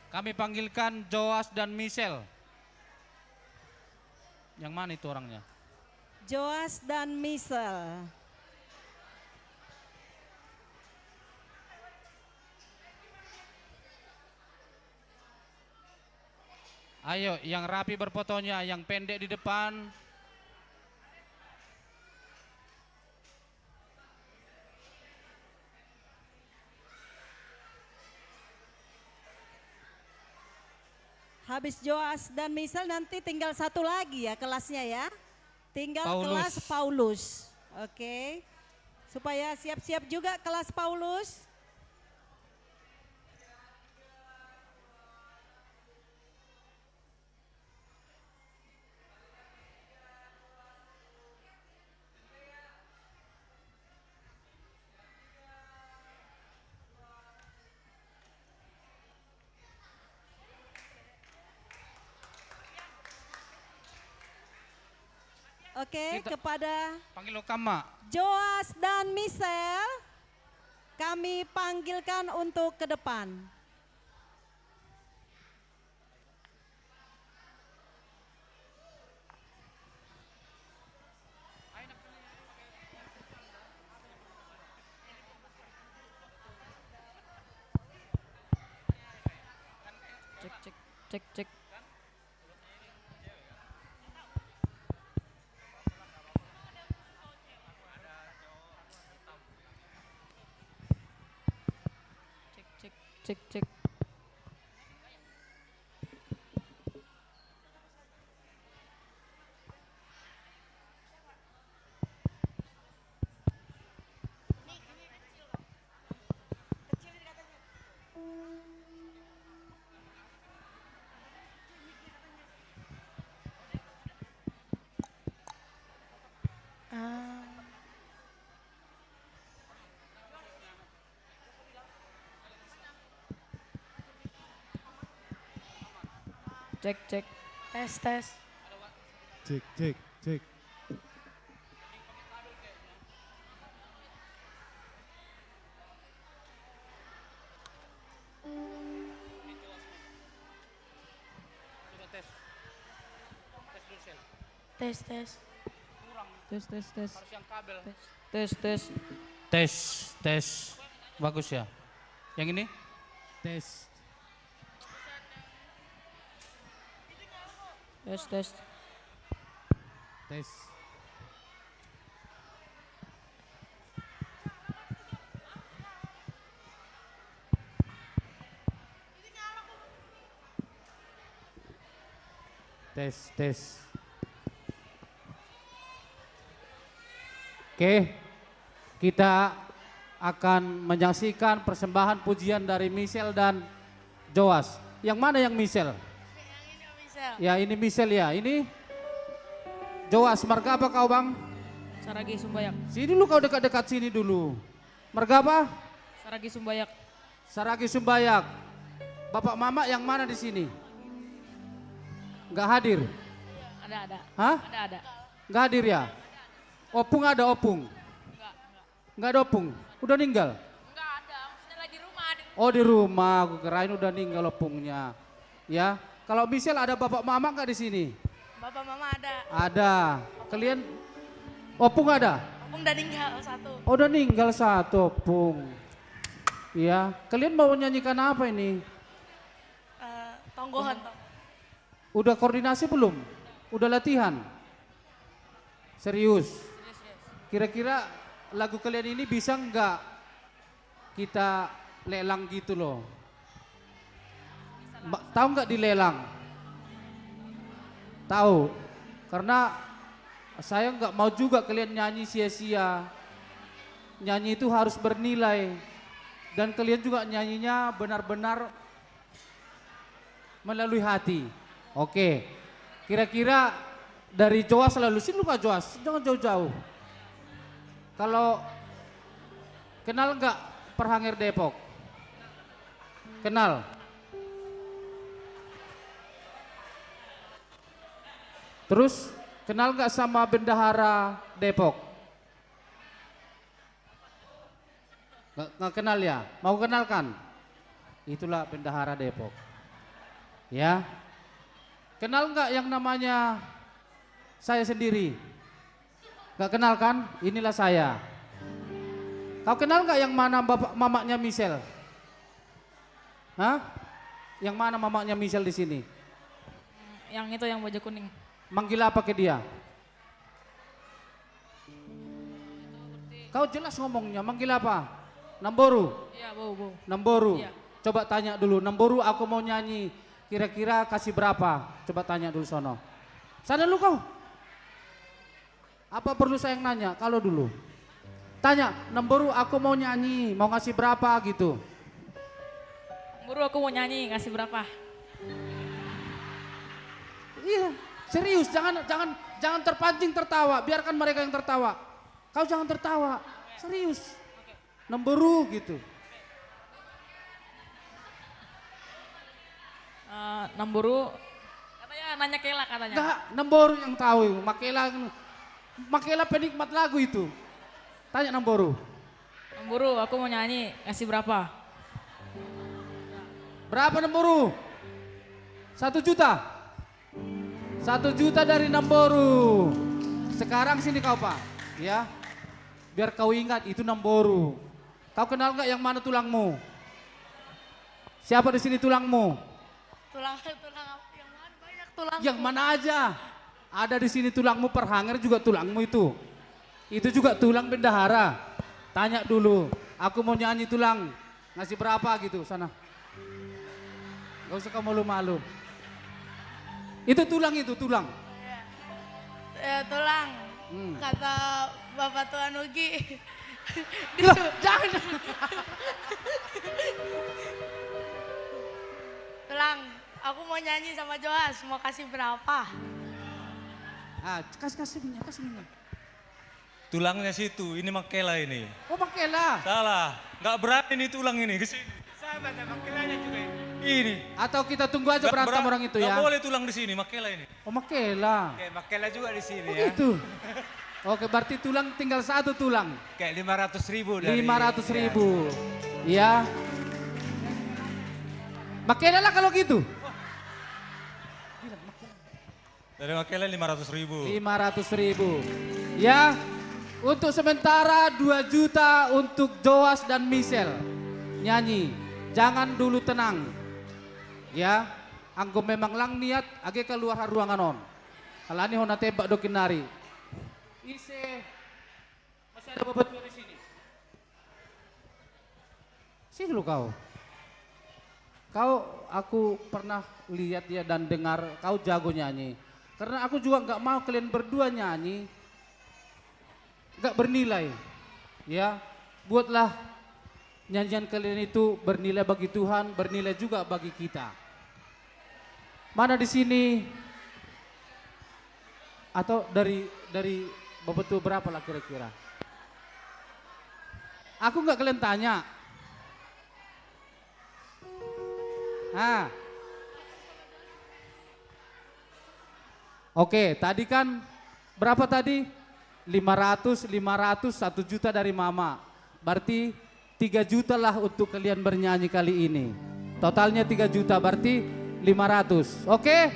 Speaker 17: Kami panggilkan Joas dan Michelle. Yang mana itu orangnya?
Speaker 18: Joas dan Michelle.
Speaker 17: Ayo, yang rapi berfotonya, yang pendek di depan.
Speaker 18: Habis Joas dan Michelle nanti tinggal satu lagi ya kelasnya ya. Tinggal
Speaker 17: Paulus.
Speaker 18: kelas Paulus. Oke. Supaya siap-siap juga kelas Paulus. Oke, kepada
Speaker 17: panggil Kama.
Speaker 18: Joas dan Michelle, kami panggilkan untuk ke depan.
Speaker 20: Cek. Cek. Cek.
Speaker 2: Tes, tes.
Speaker 22: Cek, cek, cek.
Speaker 2: Tes, tes.
Speaker 17: Tes, tes, tes. Tes, tes. Tes, tes. Bagus ya. Yang ini?
Speaker 22: Tes.
Speaker 2: Tes, tes.
Speaker 22: Tes. Tes, tes. Oke, kita akan menyaksikan persembahan pujian dari Michelle dan Joas. Yang mana yang Michelle? Ya ini Michelle ya, ini Joas. Marga apa kau bang?
Speaker 2: Saragi Sumbayak.
Speaker 22: Sini dulu kau dekat-dekat sini dulu. Marga apa?
Speaker 2: Saragi Sumbayak.
Speaker 22: Saragi Sumbayak. Bapak mama yang mana di sini? Enggak hadir?
Speaker 2: Ada.
Speaker 22: Hah?
Speaker 2: Ada.
Speaker 22: Enggak hadir ya? Opung ada opung? Enggak ada opung? Udah ninggal?
Speaker 2: Enggak ada, maksudnya lagi di rumah.
Speaker 22: Oh di rumah, aku kirain udah ninggal opungnya. Ya, kalau Michelle ada bapak mama enggak di sini?
Speaker 2: Bapak mama ada.
Speaker 22: Ada. Kalian opung ada?
Speaker 2: Opung udah ninggal satu.
Speaker 22: Oh udah ninggal satu opung. Ya, kalian mau nyanyikan apa ini?
Speaker 2: Tonggohan.
Speaker 22: Udah koordinasi belum? Udah latihan? Serius? Kira-kira lagu kalian ini bisa nggak kita lelang gitu loh? Tahu nggak dilelang? Tahu? Karena saya nggak mau juga kalian nyanyi sia-sia. Nyanyi itu harus bernilai. Dan kalian juga nyanyinya benar-benar melalui hati. Oke, kira-kira dari Joas lalu sini Pak Joas, jangan jauh-jauh. Kalau kenal nggak Perhanger Depok? Kenal? Terus kenal nggak sama Bendahara Depok? Nggak kenal ya? Mau kenalkan? Itulah Bendahara Depok. Ya. Kenal nggak yang namanya saya sendiri? Nggak kenal kan? Inilah saya. Kau kenal nggak yang mana bapak mamanya Michelle? Hah? Yang mana mamanya Michelle di sini?
Speaker 2: Yang itu yang baju kuning.
Speaker 22: Manggil apa ke dia? Kau jelas ngomongnya, manggil apa? Namboru?
Speaker 2: Iya, Bowo.
Speaker 22: Namboru?
Speaker 2: Iya.
Speaker 22: Coba tanya dulu, Namboru aku mau nyanyi, kira-kira kasih berapa? Coba tanya dulu sono. Sana dulu kau. Apa perlu saya yang nanya? Kalau dulu. Tanya, Namboru aku mau nyanyi, mau ngasih berapa gitu.
Speaker 2: Buru aku mau nyanyi, ngasih berapa?
Speaker 22: Iya, serius, jangan terpancing tertawa, biarkan mereka yang tertawa. Kau jangan tertawa, serius. Namboru gitu.
Speaker 2: Namburu katanya nanya Kela katanya.
Speaker 22: Enggak, Namboru yang tahu, Makela penikmat lagu itu. Tanya Namboru.
Speaker 2: Namburu aku mau nyanyi, ngasih berapa?
Speaker 22: Berapa Namboru? 1 juta? 1 juta dari Namboru. Sekarang sini kau Pak, ya. Biar kau ingat itu Namboru. Kau kenal nggak yang mana tulangmu? Siapa di sini tulangmu?
Speaker 2: Tulang yang mana banyak tulang.
Speaker 22: Yang mana aja. Ada di sini tulangmu, Perhanger juga tulangmu itu. Itu juga tulang bendahara. Tanya dulu, aku mau nyanyi tulang, ngasih berapa gitu sana. Gak usah kamu malu-malu. Itu tulang
Speaker 2: Tulang. Kata Bapak Tuan Ugi.
Speaker 22: Jangan.
Speaker 2: Tulang, aku mau nyanyi sama Joas, mau kasih berapa?
Speaker 22: Ah, kasih minyak.
Speaker 16: Tulangnya situ, ini Makela ini.
Speaker 22: Oh Makela.
Speaker 16: Salah, nggak berani nih tulang ini kesini.
Speaker 22: Sahabat Makelanya juga ini.
Speaker 5: Ini.
Speaker 22: Atau kita tunggu aja berantem orang itu ya?
Speaker 5: Nggak boleh tulang di sini, Makela ini.
Speaker 22: Oh Makela.
Speaker 15: Oke, Makela juga di sini
Speaker 22: Oh
Speaker 15: ya.
Speaker 22: gitu. Oke, berarti tulang tinggal satu tulang.
Speaker 15: Kayak 500.000 dari.
Speaker 22: 500.000. Ya. Makela lah kalau gitu.
Speaker 5: Dari Makela 500.000.
Speaker 22: 500.000. Ya. Untuk sementara 2 juta untuk Joas dan Michelle. Nyanyi. Jangan dulu tenang. Ya. Anggo memang lang niat age keluar ruangan on. Alani hona tembak dokinari. Ise. Masih ada beberapa di sini. Sini dulu kau. Kau aku pernah lihat ya dan dengar kau jago nyanyi. Karena aku juga nggak mau kalian berdua nyanyi, nggak bernilai, ya. Buatlah nyanyian kalian itu bernilai bagi Tuhan, bernilai juga bagi kita. Mana di sini? Atau dari Bapak tuh berapa lah kira-kira? Aku nggak kalian tanya. Oke, tadi kan berapa tadi? 500, 1 juta dari mama. Berarti 3 juta lah untuk kalian bernyanyi kali ini. Totalnya 3 juta berarti 500. Oke?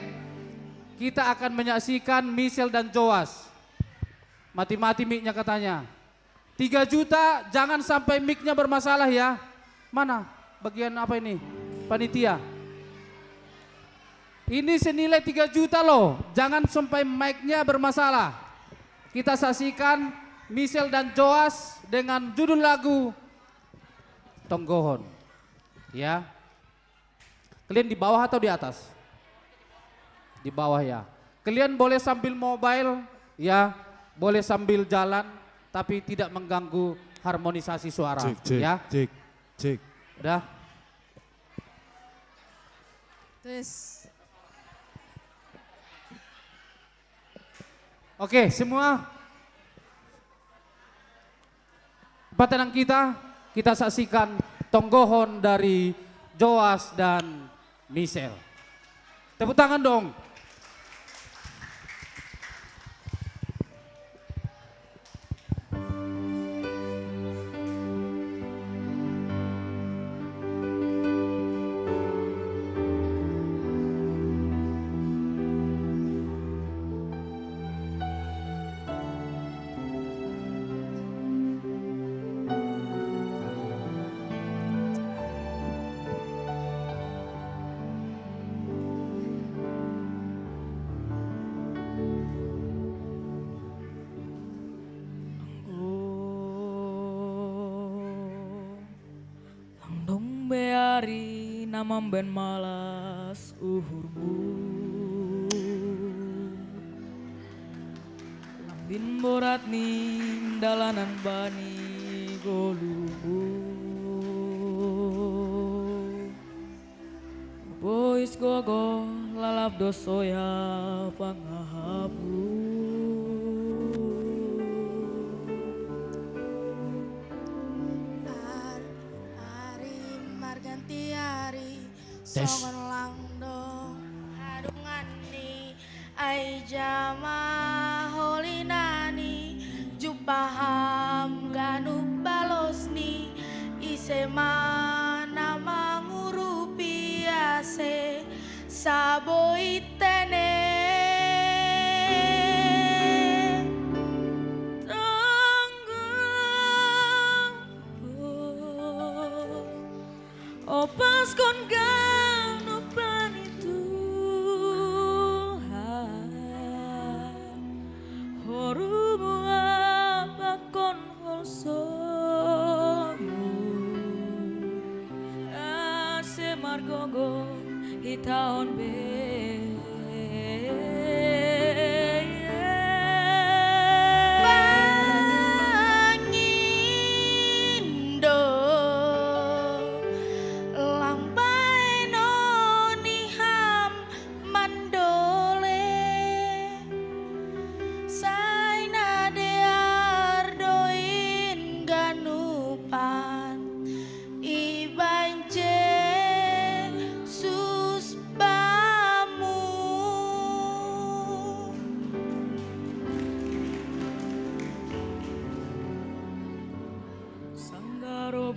Speaker 22: Kita akan menyaksikan Michelle dan Joas. Mati-mati mic-nya katanya. 3 juta jangan sampai mic-nya bermasalah ya. Mana? Bagian apa ini? Panitia. Ini senilai 3 juta loh, jangan sampai mic-nya bermasalah. Kita saksikan Michelle dan Joas dengan judul lagu Tonggohon. Ya. Kalian di bawah atau di atas? Di bawah ya. Kalian boleh sambil mobile, ya, boleh sambil jalan, tapi tidak mengganggu harmonisasi suara.
Speaker 5: Cek,
Speaker 22: ya.
Speaker 5: cek.
Speaker 22: Udah.
Speaker 20: Tes.
Speaker 22: Oke, semua tenang kita saksikan Tonggohon dari Joas dan Michelle. Tepuk tangan dong.
Speaker 6: Beari namam ben malas uhurmu Lambin borat ni dalanan bani golubu Bois gogo lalap dosoya pangahabu
Speaker 2: Songon langdong hadungani ai jama holinani jupaham ganuk balosni isema nama ngurupi ase saboitene Opas kon ganopan itu Horumu apa kon holsomu Ase margogo hitaon be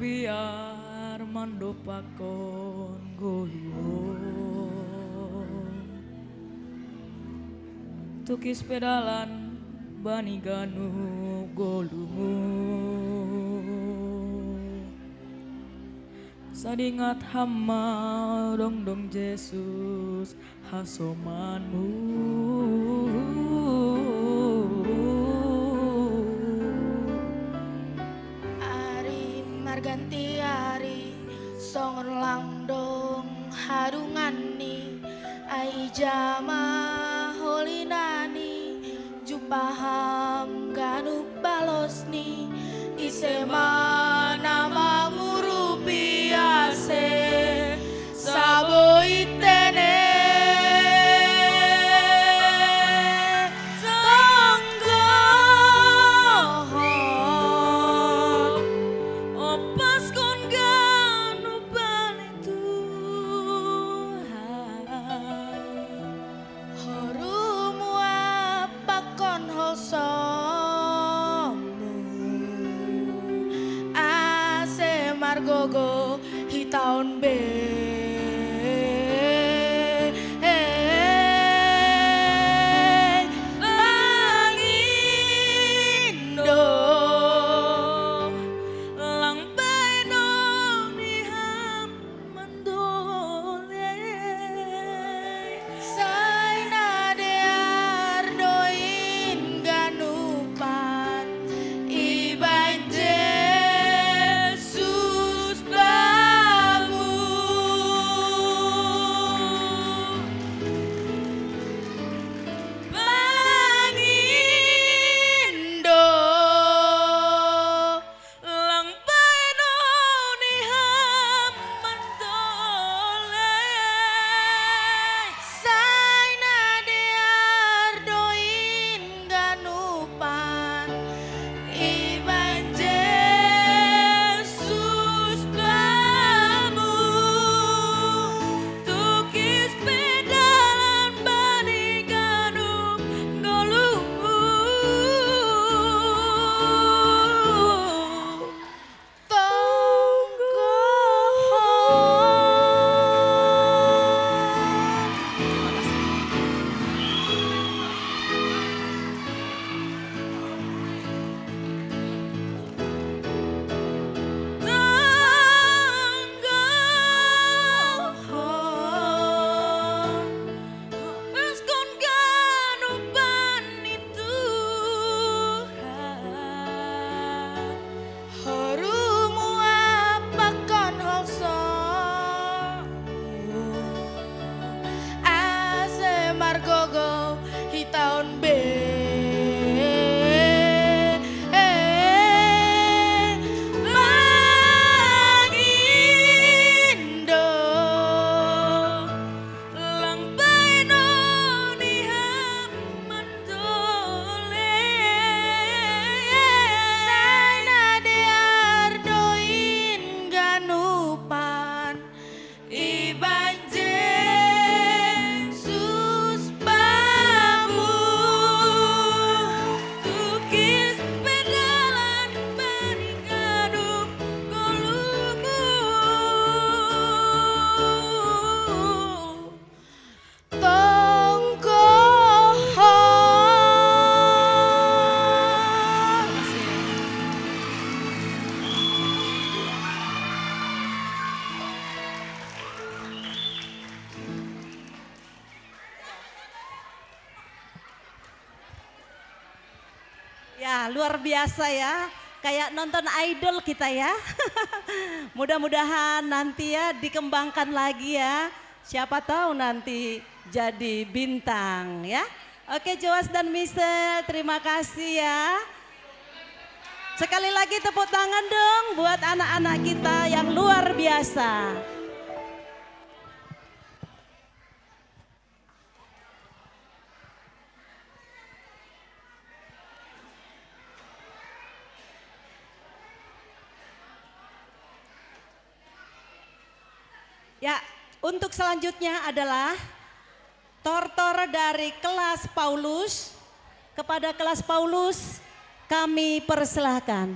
Speaker 6: biar mandopakon goluo tukis pedalan bani ganu golungu sadingat hama dong Yesus hasomanmu
Speaker 2: Ari marganti ari songon langdong harungani ai jama holinani jupaham ganu balosni isema nama ngurupi ase sabo itene Margogo hitaon be Langindo lang baino ni ham mandole say na dear doin ganupan iban Margogo hitaon be Mangindo lang baino ni ham mandole say na dear doin ganupan iban
Speaker 18: Ya, luar biasa ya. Kayak nonton idol kita ya. Mudah-mudahan nanti ya dikembangkan lagi ya. Siapa tahu nanti jadi bintang ya. Oke Joas dan Michelle, terima kasih ya. Sekali lagi tepuk tangan dong buat anak-anak kita yang luar biasa. Ya, untuk selanjutnya adalah tortor dari kelas Paulus. Kepada kelas Paulus kami persilahkan.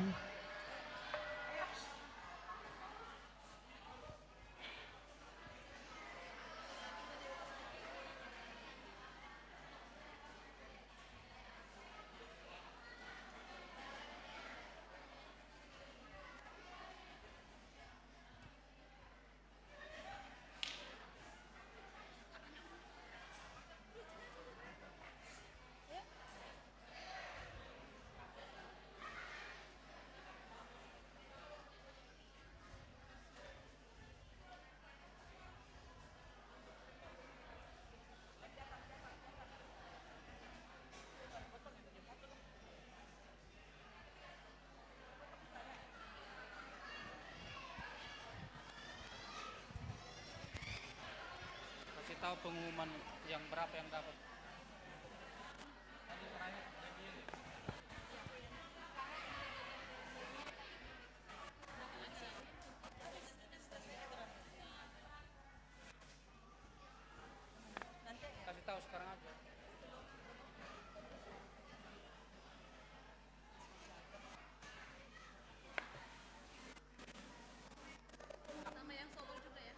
Speaker 17: tahu pengumuman yang berapa yang dapat. Kasih tahu sekarang aja.
Speaker 20: Sama yang solo juga ya.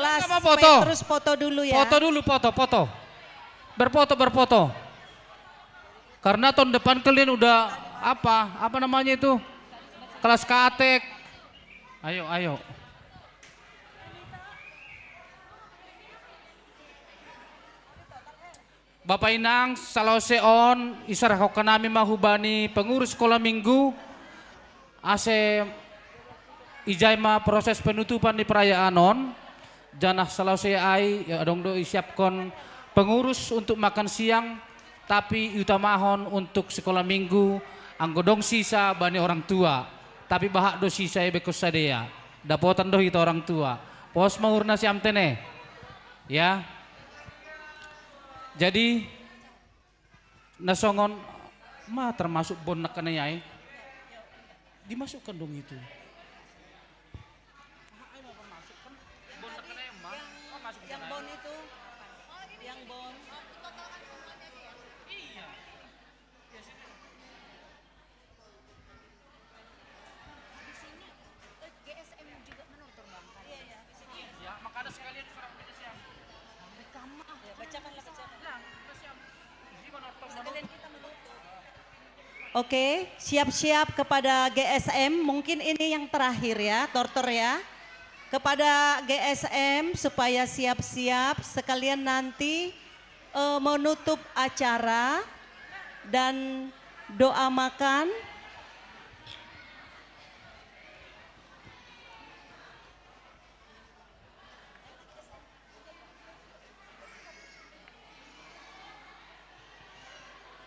Speaker 18: Kelas
Speaker 17: Nggak mau foto.
Speaker 18: terus foto dulu ya.
Speaker 17: Foto dulu, foto. Berfoto. Karena tahun depan kalian udah apa namanya itu? Kelas katek. Ayo. Bapak Inang, Salaoseon, isar hokanami mahubani pengurus sekolah minggu, ase ijaima proses penutupan di perayaan on, janah Salaose ai, ya dong do isiapkon pengurus untuk makan siang, tapi utamahon untuk sekolah minggu, anggodong sisa bani orang tua, tapi bahak do sisa bekos sadea, dapotan do itu orang tua, pos mahurna si amtene, ya. Jadi nasongon termasuk bon nakanayai dimasukkan dong itu.
Speaker 18: Yang bon itu, yang bon.
Speaker 1: GSM juga menutur Bang.
Speaker 17: Ya, makanya sekalian surat siang.
Speaker 18: Bacakanlah. Oke, siap-siap kepada GSM. Mungkin ini yang terakhir ya, Tortor ya. Kepada GSM supaya siap-siap sekalian nanti menutup acara dan doa makan.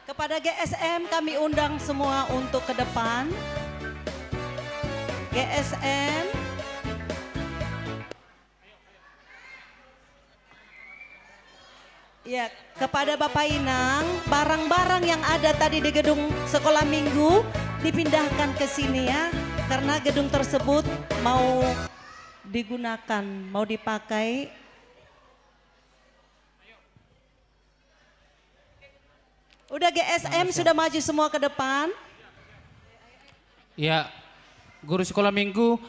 Speaker 18: Kepada GSM kami undang semua untuk ke depan. GSM. Ya, kepada Bapak Inang, barang-barang yang ada tadi di gedung sekolah minggu dipindahkan ke sini ya. Karena gedung tersebut mau digunakan, mau dipakai. Udah GSM sudah maju semua ke depan.
Speaker 17: Ya, guru sekolah minggu.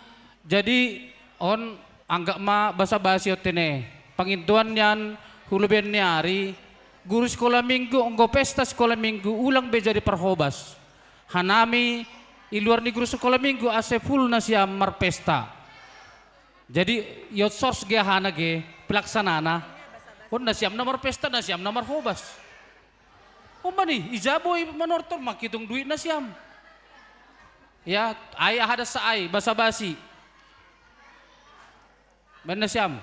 Speaker 17: Jadi on anggap ma basa basi otene. Pangintuan yan huluben niari. Guru sekolah minggu onggo pesta sekolah minggu ulang beja di perhobas. Hanami iluar ni guru sekolah minggu ase full na siya marpesta. Jadi yot source ge hana ge pelaksanana. On na siam na marpesta na siam na marhobas. Nih, ijaboy manortor makitung duit na siyam. Ya, ay ahada sa ay, basa-basi. Ben na siyam.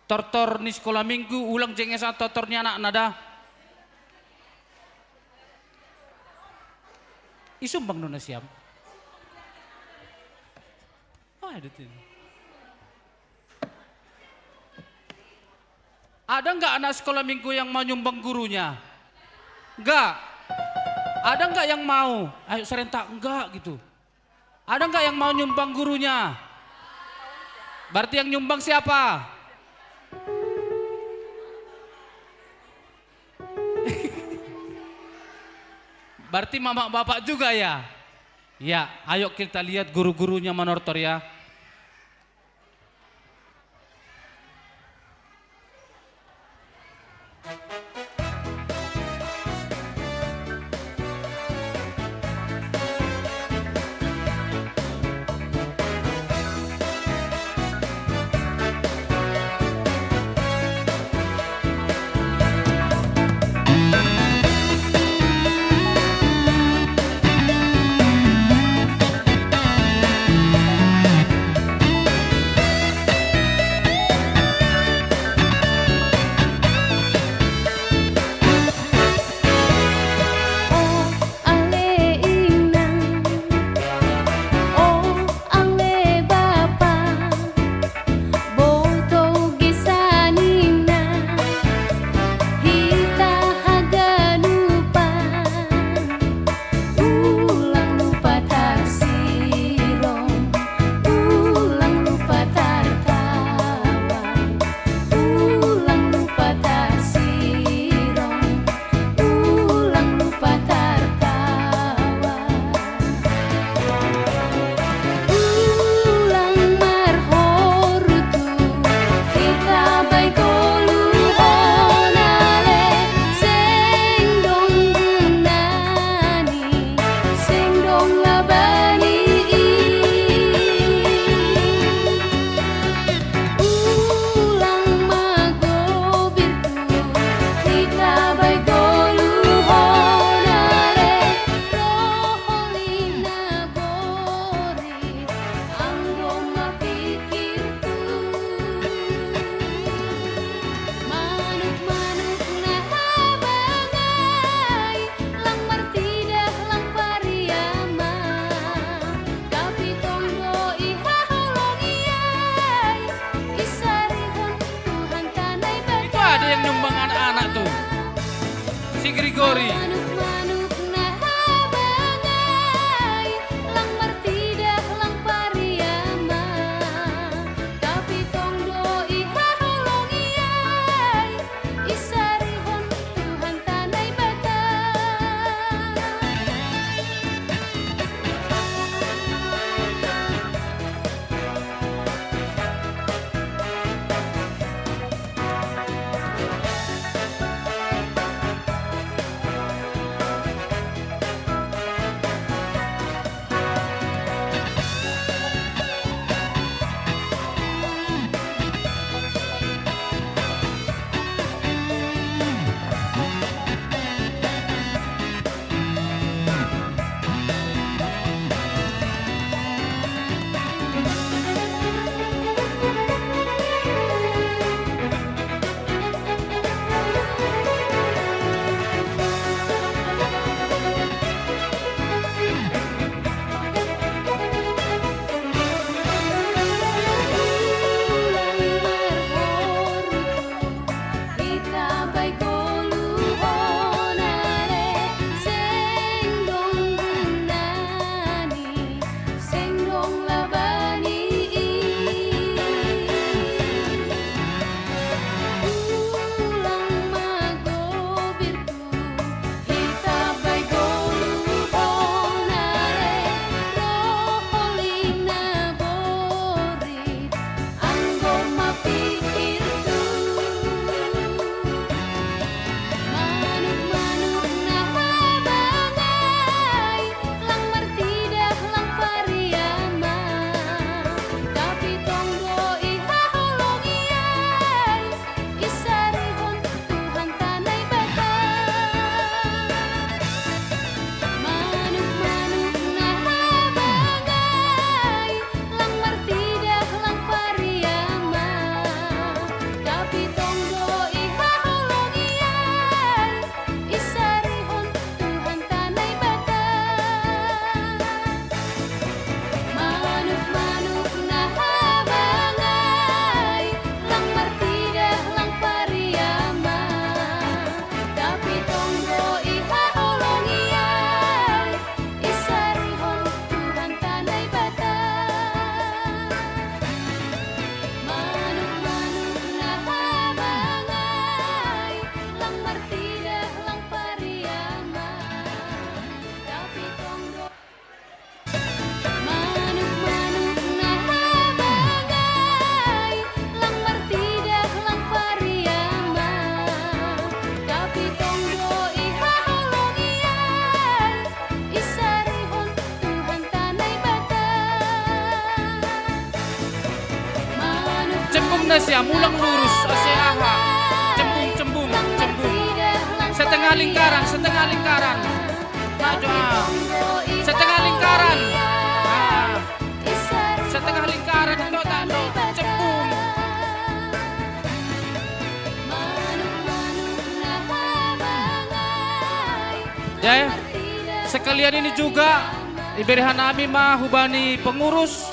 Speaker 17: Tortor ni sekolah minggu, ulang jenges ang tortornya anak nada. Isumbang no na siyam. Ada nggak anak sekolah minggu yang mau nyumbang gurunya? Enggak. Ada enggak yang mau? Ayo serentak, enggak gitu. Ada enggak yang mau nyumbang gurunya? Berarti yang nyumbang siapa? Berarti mama bapak juga ya? Ya, ayo kita lihat guru-gurunya manortor ya. si Grigori.
Speaker 21: Manuk nah bangai lang martidah lang pariyama tapi tong doi haholong iyai isarihon Tuhan tanai bata.
Speaker 17: Cembung nasiam, ulang lurus, aseaha. Cembung. Setengah lingkaran. Maju. Setengah lingkaran. Setengah lingkaran, cembung. Ya, sekalian ini juga diberi hanami mahubani pengurus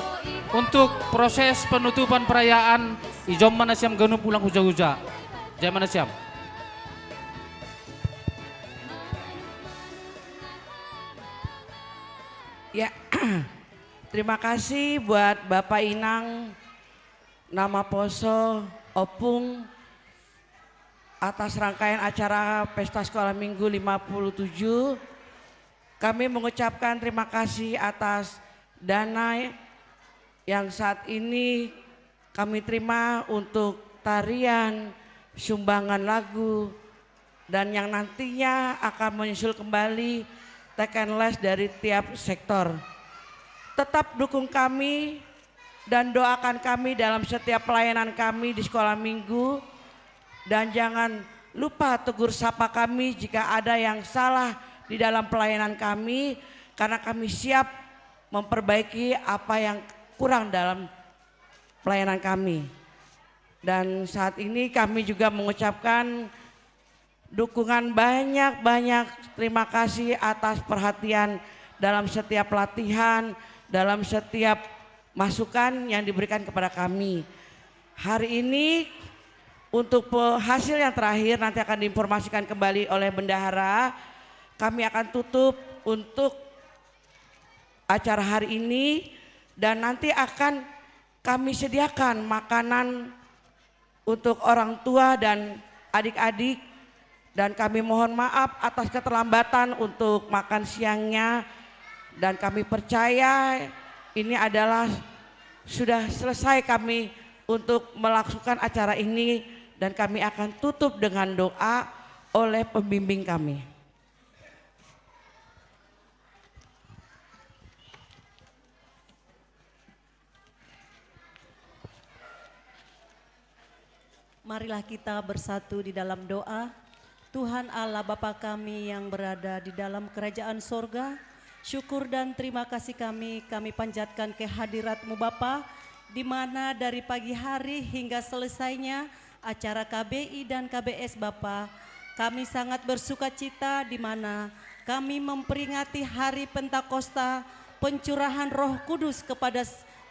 Speaker 17: untuk proses penutupan perayaan Ijom Manasiam Ganup Ulang Huja-Huja. Jaya Manasiam.
Speaker 13: Ya, terima kasih buat Bapak Inang, Nama Poso, Opung, atas rangkaian acara Pesta Sekolah Minggu 57. Kami mengucapkan terima kasih atas dana yang saat ini kami terima untuk tarian, sumbangan lagu, dan yang nantinya akan menyusul kembali teken les dari tiap sektor. Tetap dukung kami dan doakan kami dalam setiap pelayanan kami di sekolah minggu. Dan jangan lupa tegur sapa kami jika ada yang salah di dalam pelayanan kami, karena kami siap memperbaiki apa yang kurang dalam pelayanan kami. Dan saat ini kami juga mengucapkan dukungan banyak terima kasih atas perhatian dalam setiap pelatihan, dalam setiap masukan yang diberikan kepada kami. Hari ini Untuk hasil yang terakhir nanti akan diinformasikan kembali oleh bendahara. Kami akan tutup untuk acara hari ini dan nanti akan kami sediakan makanan untuk orang tua dan adik-adik, dan kami mohon maaf atas keterlambatan untuk makan siangnya, dan kami percaya ini adalah sudah selesai kami untuk melakukan acara ini, dan kami akan tutup dengan doa oleh pembimbing kami.
Speaker 18: Marilah kita bersatu di dalam doa. Tuhan Allah Bapa kami yang berada di dalam kerajaan sorga, syukur dan terima kasih kami panjatkan kehadirat-Mu Bapa, di mana dari pagi hari hingga selesainya acara KBI dan KBS Bapa, kami sangat bersuka cita di mana kami memperingati hari Pentakosta, pencurahan Roh Kudus kepada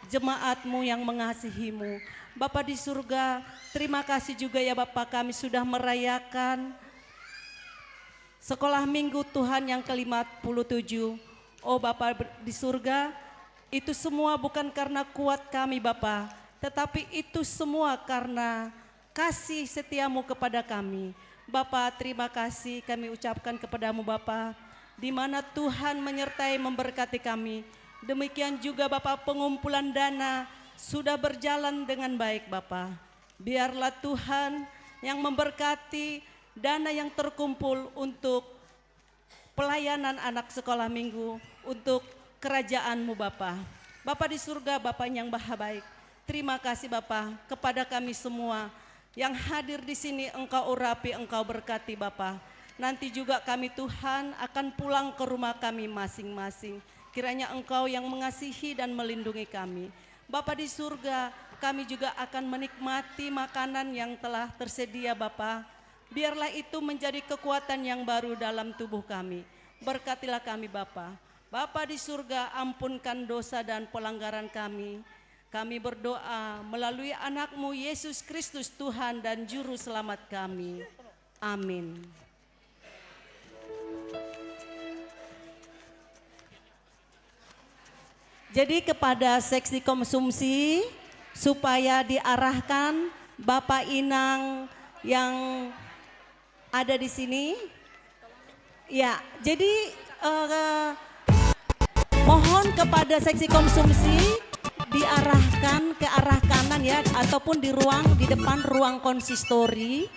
Speaker 18: jemaat-Mu yang mengasihi-Mu. Bapa di surga, terima kasih juga ya Bapa, kami sudah merayakan sekolah minggu Tuhan yang ke-57. Oh Bapa di surga, itu semua bukan karena kuat kami Bapa, tetapi itu semua karena kasih setiamu kepada kami. Bapa, terima kasih kami ucapkan kepadamu Bapa, di mana Tuhan menyertai memberkati kami. Demikian juga Bapa, pengumpulan dana sudah berjalan dengan baik Bapa. Biarlah Tuhan yang memberkati dana yang terkumpul untuk pelayanan anak sekolah minggu, untuk kerajaan-Mu Bapa. Bapa di surga, Bapa yang maha baik, terima kasih Bapa kepada kami semua yang hadir di sini. Engkau urapi, Engkau berkati Bapa. Nanti juga kami Tuhan akan pulang ke rumah kami masing-masing. Kiranya Engkau yang mengasihi dan melindungi kami. Bapa di surga, kami juga akan menikmati makanan yang telah tersedia Bapa. Biarlah itu menjadi kekuatan yang baru dalam tubuh kami. Berkatilah kami Bapa. Bapa di surga, ampunkan dosa dan pelanggaran kami. Kami berdoa melalui anak-Mu Yesus Kristus Tuhan dan Juru Selamat kami. Amin. Jadi kepada seksi konsumsi supaya diarahkan Bapak Inang yang ada di sini. Ya, jadi mohon kepada seksi konsumsi diarahkan ke arah kanan ya, ataupun di depan ruang konsistori.